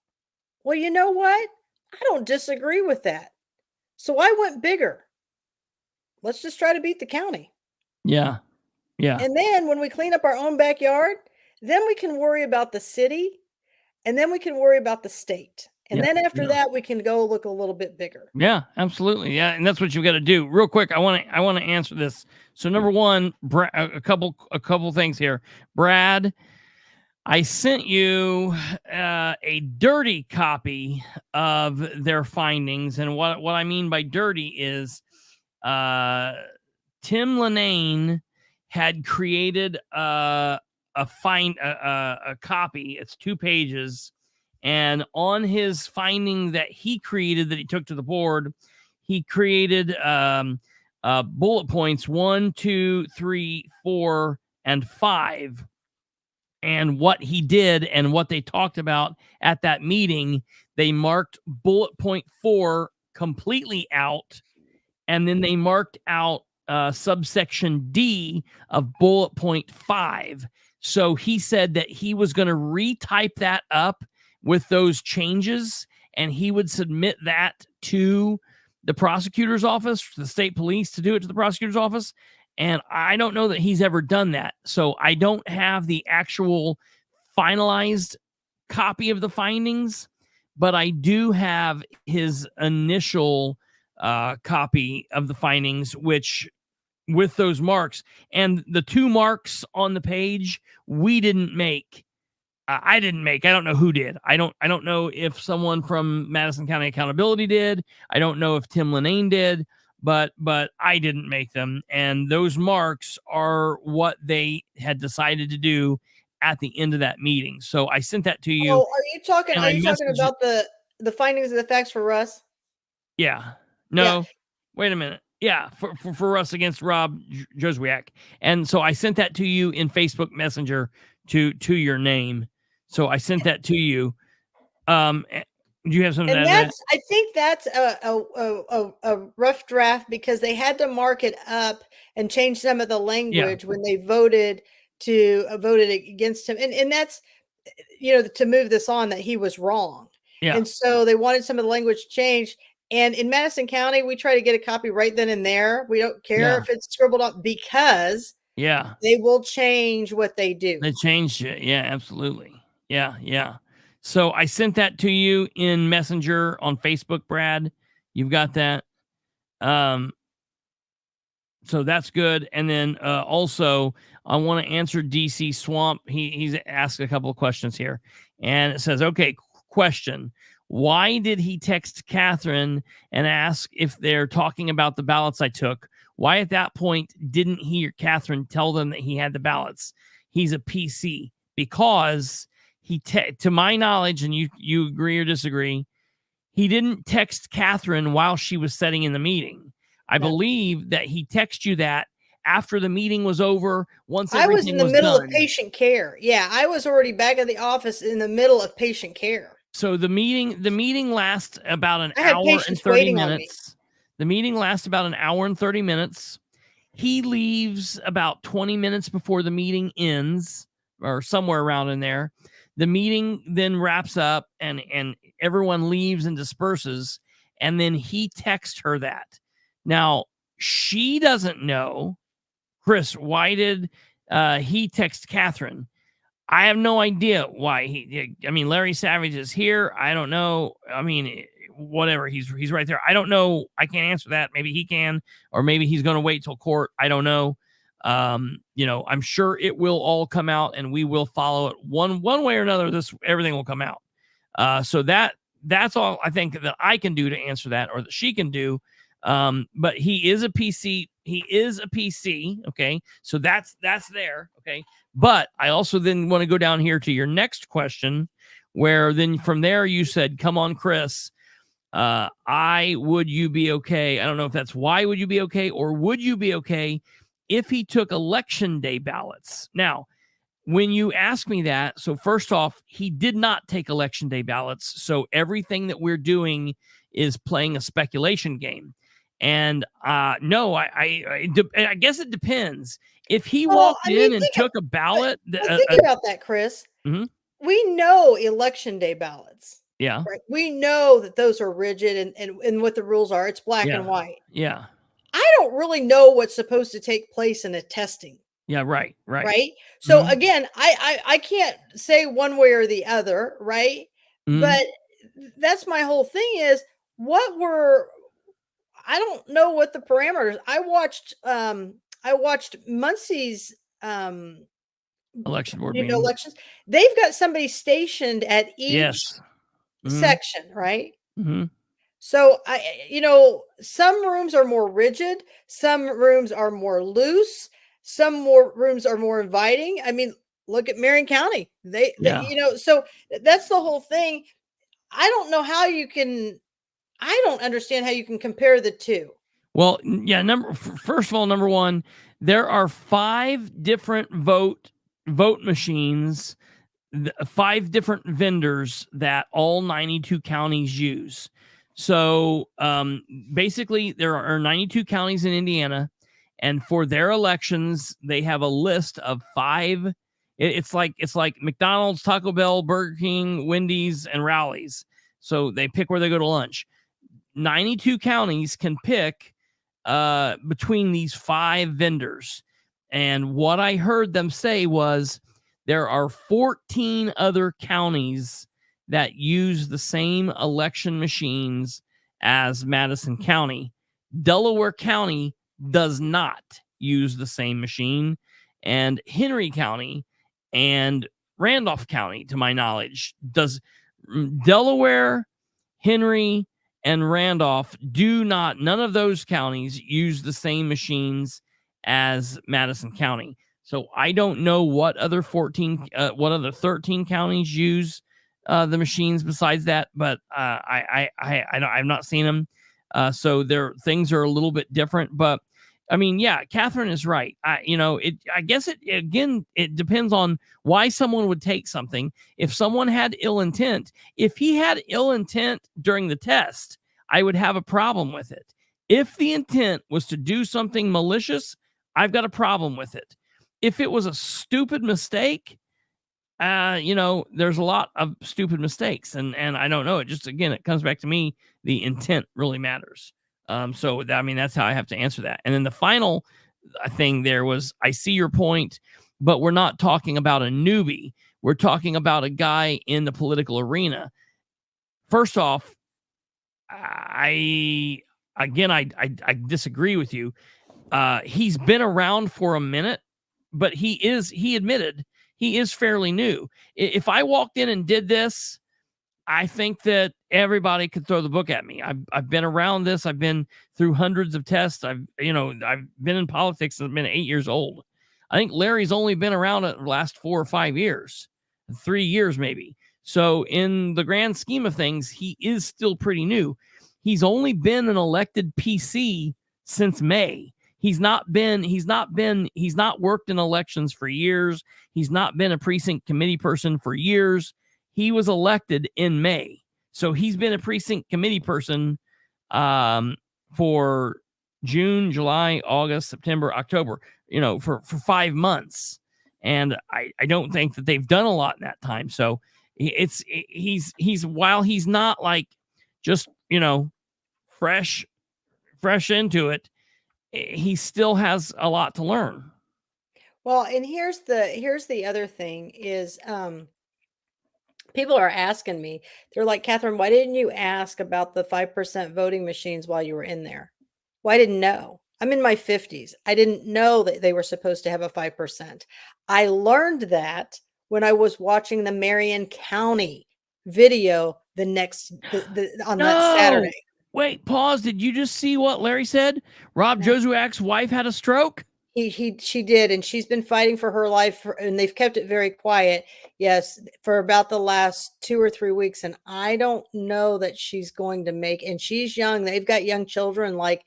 Well, you know what? I don't disagree with that. So I went bigger. Let's just try to beat the county. Yeah. Yeah. And then when we clean up our own backyard, then we can worry about the city, and then we can worry about the state. And then after that, we can go look a little bit bigger. Yeah, absolutely. Yeah, and that's what you've got to do. Real quick, I want to answer this. So number one, a couple things here. Brad, I sent you a dirty copy of their findings, and what I mean by dirty is Tim Lanane had created a copy. It's 2 pages. And on his finding that he created, that he took to the board, he created bullet points 1, 2, 3, 4, and 5. And what he did and what they talked about at that meeting, they marked bullet point 4 completely out. And then they marked out subsection D of bullet point 5. So he said that he was going to retype that up with those changes, and he would submit that to the prosecutor's office, the state police, to do it to the prosecutor's office. And I don't know that he's ever done that. So I don't have the actual finalized copy of the findings, but I do have his initial copy of the findings, which with those marks, and the 2 marks on the page we didn't make. I didn't make. I don't know who did. I don't know if someone from Madison County Accountability did. I don't know if Tim Lanane did, but I didn't make them. And those marks are what they had decided to do at the end of that meeting. So I sent that to you. Oh, are you talking about the findings of the facts for Russ? Yeah. No. Yeah. Wait a minute. Yeah, for Russ against Rob Joswiak. And so I sent that to you in Facebook Messenger to your name. So I sent that to you. Do you have something? And I think that's a rough draft, because they had to mark it up and change some of the language when they voted against him. And that's, to move this on, that he was wrong. Yeah. And so they wanted some of the language changed. And in Madison County, we try to get a copy right then and there. We don't care if it's scribbled up, because they will change what they do. They changed it. Yeah, absolutely. Yeah. So I sent that to you in Messenger on Facebook, Brad. You've got that. So that's good. And then also, I want to answer DC Swamp. He's asked a couple of questions here. And it says, okay, question. Why did he text Katherine and ask if they're talking about the ballots I took? Why at that point didn't he or Katherine tell them that he had the ballots? He's a PC. Because to my knowledge, and you agree or disagree, he didn't text Katherine while she was sitting in the meeting. I believe that he texted you that after the meeting was over. Once everything was in the middle of patient care. Yeah, I was already back at the office in the middle of patient care. So the meeting lasts about an hour and 30 minutes. The meeting lasts about an hour and 30 minutes. He leaves about 20 minutes before the meeting ends, or somewhere around in there. The meeting then wraps up and everyone leaves and disperses. And then he texts her that. Now, she doesn't know. Chris, why did he text Katherine? I have no idea why Larry Savage is here. I don't know. Whatever. He's right there. I don't know. I can't answer that. Maybe he can, or maybe he's going to wait till court. I don't know. I'm sure it will all come out, and we will follow it one way or another. Everything will come out. So that's all I think that I can do to answer that, or that she can do. But he is a PC. He is a PC. Okay. So that's there. Okay. But I also then want to go down here to your next question, where then from there you said, come on, Chris, would you be okay? I don't know if that's why would you be okay, or would you be okay if he took election day ballots? Now, when you ask me that, so first off, he did not take election day ballots. So everything that we're doing is playing a speculation game. And no, I guess it depends. If he walked in and took a ballot. Think about that, Chris. Mm-hmm. We know election day ballots. Yeah. Right? We know that those are rigid and what the rules are. It's black and white. Yeah. I don't really know what's supposed to take place in a testing. Yeah, right. So again, I can't say one way or the other, right? Mm-hmm. But that's my whole thing is I don't know what the parameters. I watched Muncie's election board meeting. elections. They've got somebody stationed at each section, right? Mm-hmm. So some rooms are more rigid, some rooms are more loose, some more rooms are more inviting. I mean, look at Marion County. They so that's the whole thing. I don't know how you can. I don't understand how you can compare the two. Well, yeah. First of all, number one, there are 5 different vote machines, 5 different vendors that all 92 counties use. So basically, there are 92 counties in Indiana, and for their elections, they have a list of 5. It's like McDonald's, Taco Bell, Burger King, Wendy's, and Rowley's. So they pick where they go to lunch. 92 counties can pick between these 5 vendors. And what I heard them say was there are 14 other counties that use the same election machines as Madison County. Delaware County does not use the same machine. And Henry County and Randolph County, to my knowledge, does. Delaware, Henry, and Randolph do not, none of those counties use the same machines as Madison County. So I don't know what other 13 counties use the machines besides that, but I've not seen them. So things are a little bit different, but I mean, yeah, Katherine is right. I guess it depends on why someone would take something. If someone had ill intent, if he had ill intent during the test, I would have a problem with it. If the intent was to do something malicious, I've got a problem with it. If it was a stupid mistake, there's a lot of stupid mistakes, and I don't know. It comes back to me. The intent really matters. So that's how I have to answer that. And then the final thing there was, I see your point, but we're not talking about a newbie. We're talking about a guy in the political arena. First off, I disagree with you. He's been around for a minute, but he admitted he is fairly new. If I walked in and did this, I think that everybody could throw the book at me. I've been around this. I've been through hundreds of tests. I've been in politics since I've been 8 years old. I think Larry's only been around the last 4 or 5 years, 3 years maybe. So in the grand scheme of things, he is still pretty new. He's only been an elected PC since May. He's not worked in elections for years. He's not been a precinct committee person for years. He was elected in May. So he's been a precinct committee person for June, July, August, September, October, for 5 months. And I don't think that they've done a lot in that time. So he's while he's not like just, fresh into it, he still has a lot to learn. Well, and here's the other thing is, people are asking me, they're like, Katherine, why didn't you ask about the 5% voting machines while you were in there? Well, I didn't know. I'm in my 50s. I didn't know that they were supposed to have a 5%. I learned that when I was watching the Marion County video on that Saturday. Wait, pause. Did you just see what Larry said? Rob Josuak's wife had a stroke? She did, and she's been fighting for her life, and they've kept it very quiet. Yes, for about the last 2 or 3 weeks, and I don't know that she's going to make. And she's young; they've got young children, like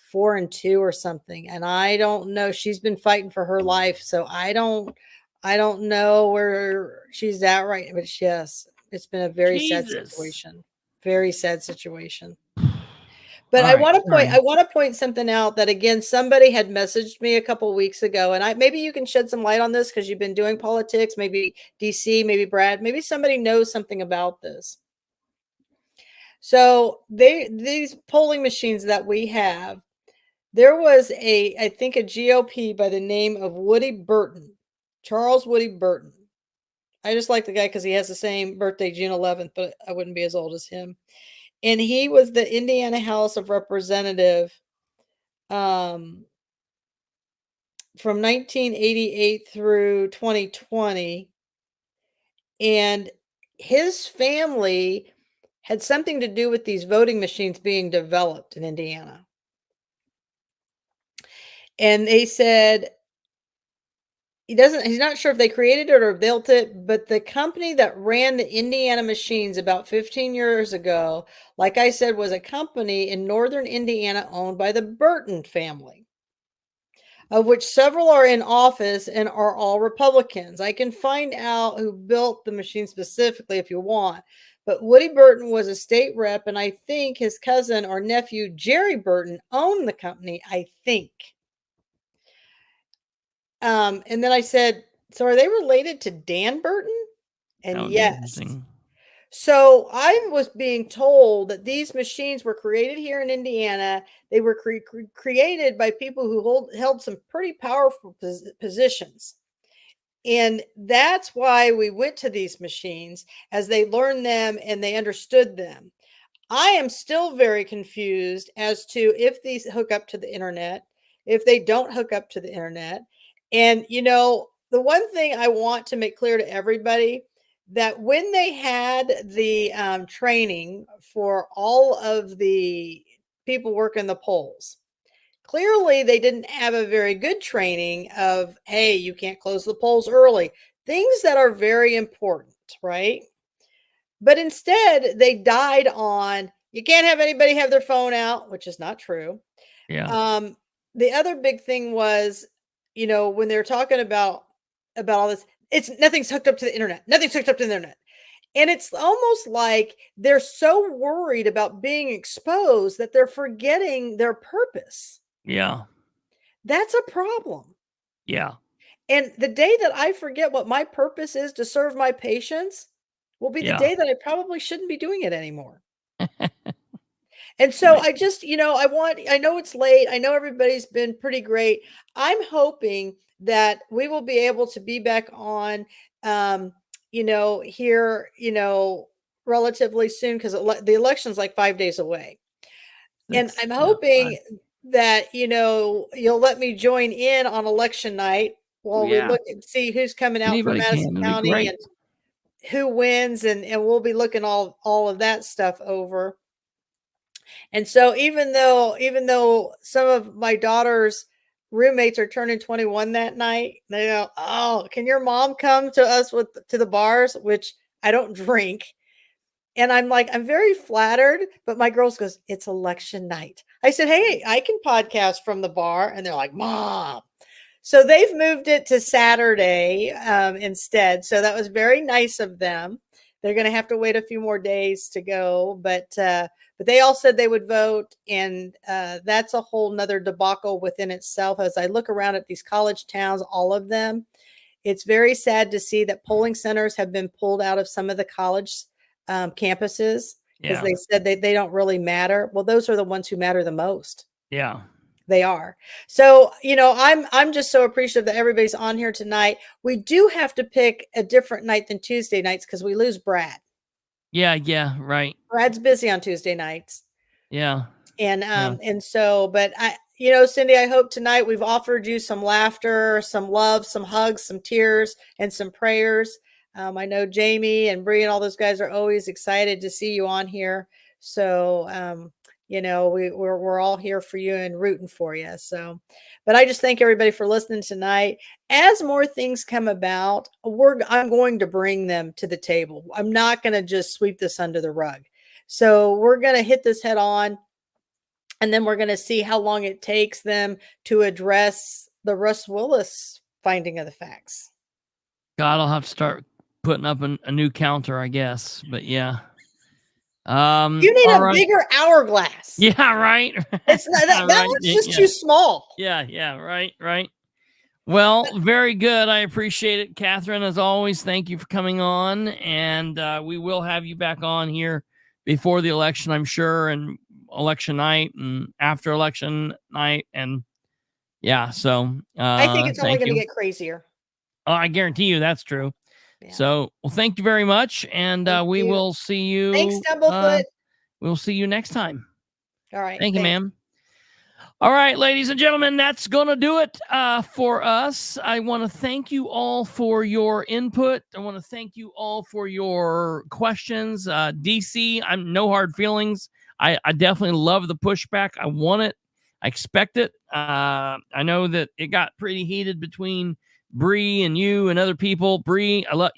4 and 2 or something. And I don't know. She's been fighting for her life, so I don't know where she's at right. But yes, it's been a very sad situation. Very sad situation. But I want to point something out that, again, somebody had messaged me a couple weeks ago, and maybe you can shed some light on this because you've been doing politics, maybe DC, maybe Brad, maybe somebody knows something about this. So these polling machines that we have, there was I think a GOP by the name of Woody Burton, Charles Woody Burton. I just like the guy because he has the same birthday, June 11th, but I wouldn't be as old as him. And he was the Indiana House of Representative from 1988 through 2020. And his family had something to do with these voting machines being developed in Indiana. And they said he's not sure if they created it or built it, but the company that ran the Indiana machines about 15 years ago, like I said, was a company in northern Indiana owned by the Burton family, of which several are in office and are all Republicans. I can find out who built the machine specifically if you want. But Woody Burton was a state rep, and I think his cousin or nephew, Jerry Burton, owned the company, I think. And then I said, so are they related to Dan Burton? And yes. So I was being told that these machines were created here in Indiana. They were created by people who held some pretty powerful positions. And that's why we went to these machines, as they learned them and they understood them. I am still very confused as to if these hook up to the internet, if they don't hook up to the internet. And, you know, the one thing I want to make clear to everybody, that when they had the training for all of the people working the polls, clearly they didn't have a very good training of, hey, you can't close the polls early, things that are very important, right? But instead, they died on, you can't have anybody have their phone out, which is not true. Yeah. The other big thing was, you know, when they're talking about all this, nothing's hooked up to the internet. Nothing's hooked up to the internet. And it's almost like they're so worried about being exposed that they're forgetting their purpose. Yeah. That's a problem. Yeah. And the day that I forget what my purpose is to serve my patients will be the day that I probably shouldn't be doing it anymore. And so I just, you know, I know it's late. I know everybody's been pretty great. I'm hoping that we will be able to be back on, you know, here, you know, relatively soon, because the election's like 5 days away. And I'm hoping that, you know, you'll let me join in on election night while we look and see who's coming out for Madison County and who wins, and we'll be looking all of that stuff over. And so even though some of my daughter's roommates are turning 21 that night, they go, "Oh, can your mom come to us to the bars?" Which I don't drink. And I'm like, I'm very flattered, but my girls goes, "It's election night." I said, "Hey, I can podcast from the bar." And they're like, "Mom." So they've moved it to Saturday instead. So that was very nice of them. They're going to have to wait a few more days to go, but they all said they would vote, and that's a whole nother debacle within itself. As I look around at these college towns, all of them, it's very sad to see that polling centers have been pulled out of some of the college campuses because they said they don't really matter. Well, those are the ones who matter the most. Yeah. They are. So, you know, I'm just so appreciative that everybody's on here tonight. We do have to pick a different night than Tuesday nights because we lose Brad. Yeah, right. Brad's busy on Tuesday nights. Yeah. And so, but you know, Cindy, I hope tonight we've offered you some laughter, some love, some hugs, some tears, and some prayers. I know Jamie and Bree and all those guys are always excited to see you on here. So, you know, we're all here for you and rooting for you. So, but I just thank everybody for listening tonight. As more things come about, I'm going to bring them to the table. I'm not going to just sweep this under the rug. So we're going to hit this head on, and then we're going to see how long it takes them to address the Russ Willis finding of the facts. God, I'll have to start putting up a new counter, I guess. But yeah. You need a bigger hourglass. Yeah, right. It's not, that one's just too small. Yeah, right. Well, very good. I appreciate it, Katherine, as always. Thank you for coming on, and we will have you back on here before the election, I'm sure, and election night and after election night, and yeah. So I think it's only going to get crazier. Oh, I guarantee you that's true. Yeah. So, well, thank you very much. And we will see you. Thanks, Stumblefoot. We'll see you next time. All right. Thank you, ma'am. All right, ladies and gentlemen, that's going to do it for us. I want to thank you all for your input. I want to thank you all for your questions. DC, I'm no hard feelings. I definitely love the pushback. I want it. I expect it. I know that it got pretty heated between Bree and you and other people. Bree, I love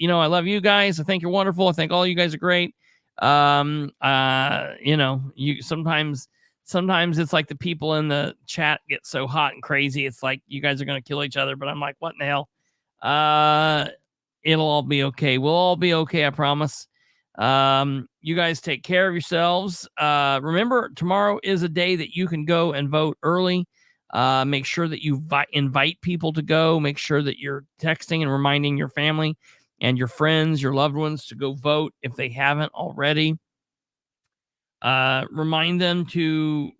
you guys. I think you're wonderful. I think all you guys are great. You sometimes it's like the people in the chat get so hot and crazy. It's like you guys are going to kill each other, but I'm like, what in the hell? It'll all be okay. We'll all be okay. I promise. You guys take care of yourselves. Remember, tomorrow is a day that you can go and vote early. Make sure that you invite people to go. Make sure that you're texting and reminding your family and your friends, your loved ones to go vote if they haven't already. Remind them to,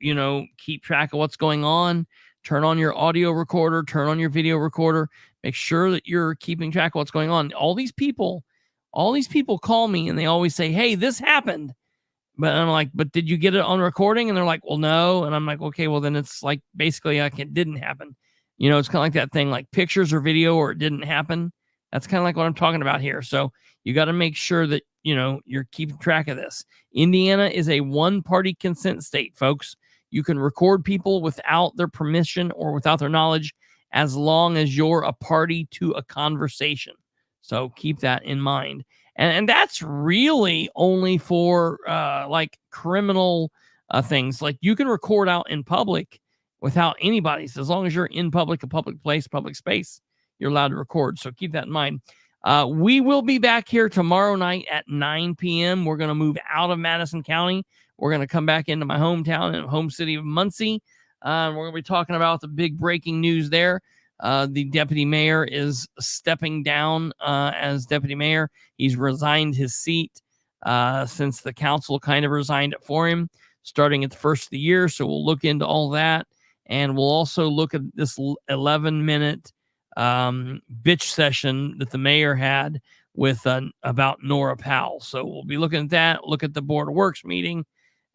keep track of what's going on. Turn on your audio recorder, turn on your video recorder. Make sure that you're keeping track of what's going on. All these people call me and they always say, hey, this happened. But I'm like, but did you get it on recording? And they're like, well, no. And I'm like, okay, well, then it's like basically like it didn't happen. It's kind of like that thing, like pictures or video or it didn't happen. That's kind of like what I'm talking about here. So you got to make sure that, you're keeping track of this. Indiana is a one-party consent state, folks. You can record people without their permission or without their knowledge as long as you're a party to a conversation. So keep that in mind. And that's really only for like criminal things. Like you can record out in public without anybody's. As long as you're in public, a public place, public space, you're allowed to record. So keep that in mind. We will be back here tomorrow night at 9 p.m. We're going to move out of Madison County. We're going to come back into my hometown and home city of Muncie. We're going to be talking about the big breaking news there. The deputy mayor is stepping down as deputy mayor. He's resigned his seat since the council kind of resigned it for him, starting at the first of the year. So we'll look into all that. And we'll also look at this 11-minute bitch session that the mayor had with about Nora Powell. So we'll be looking at that, look at the Board of Works meeting.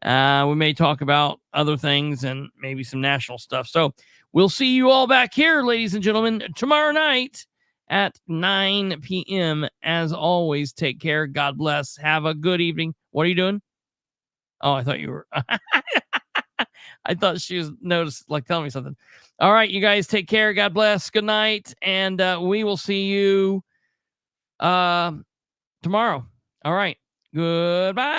We may talk about other things and maybe some national stuff. So we'll see you all back here, ladies and gentlemen, tomorrow night at 9 p.m. As always, take care. God bless. Have a good evening. What are you doing? Oh, I thought you were. I thought she was telling me something. All right, you guys take care. God bless. Good night. And we will see you tomorrow. All right. Goodbye.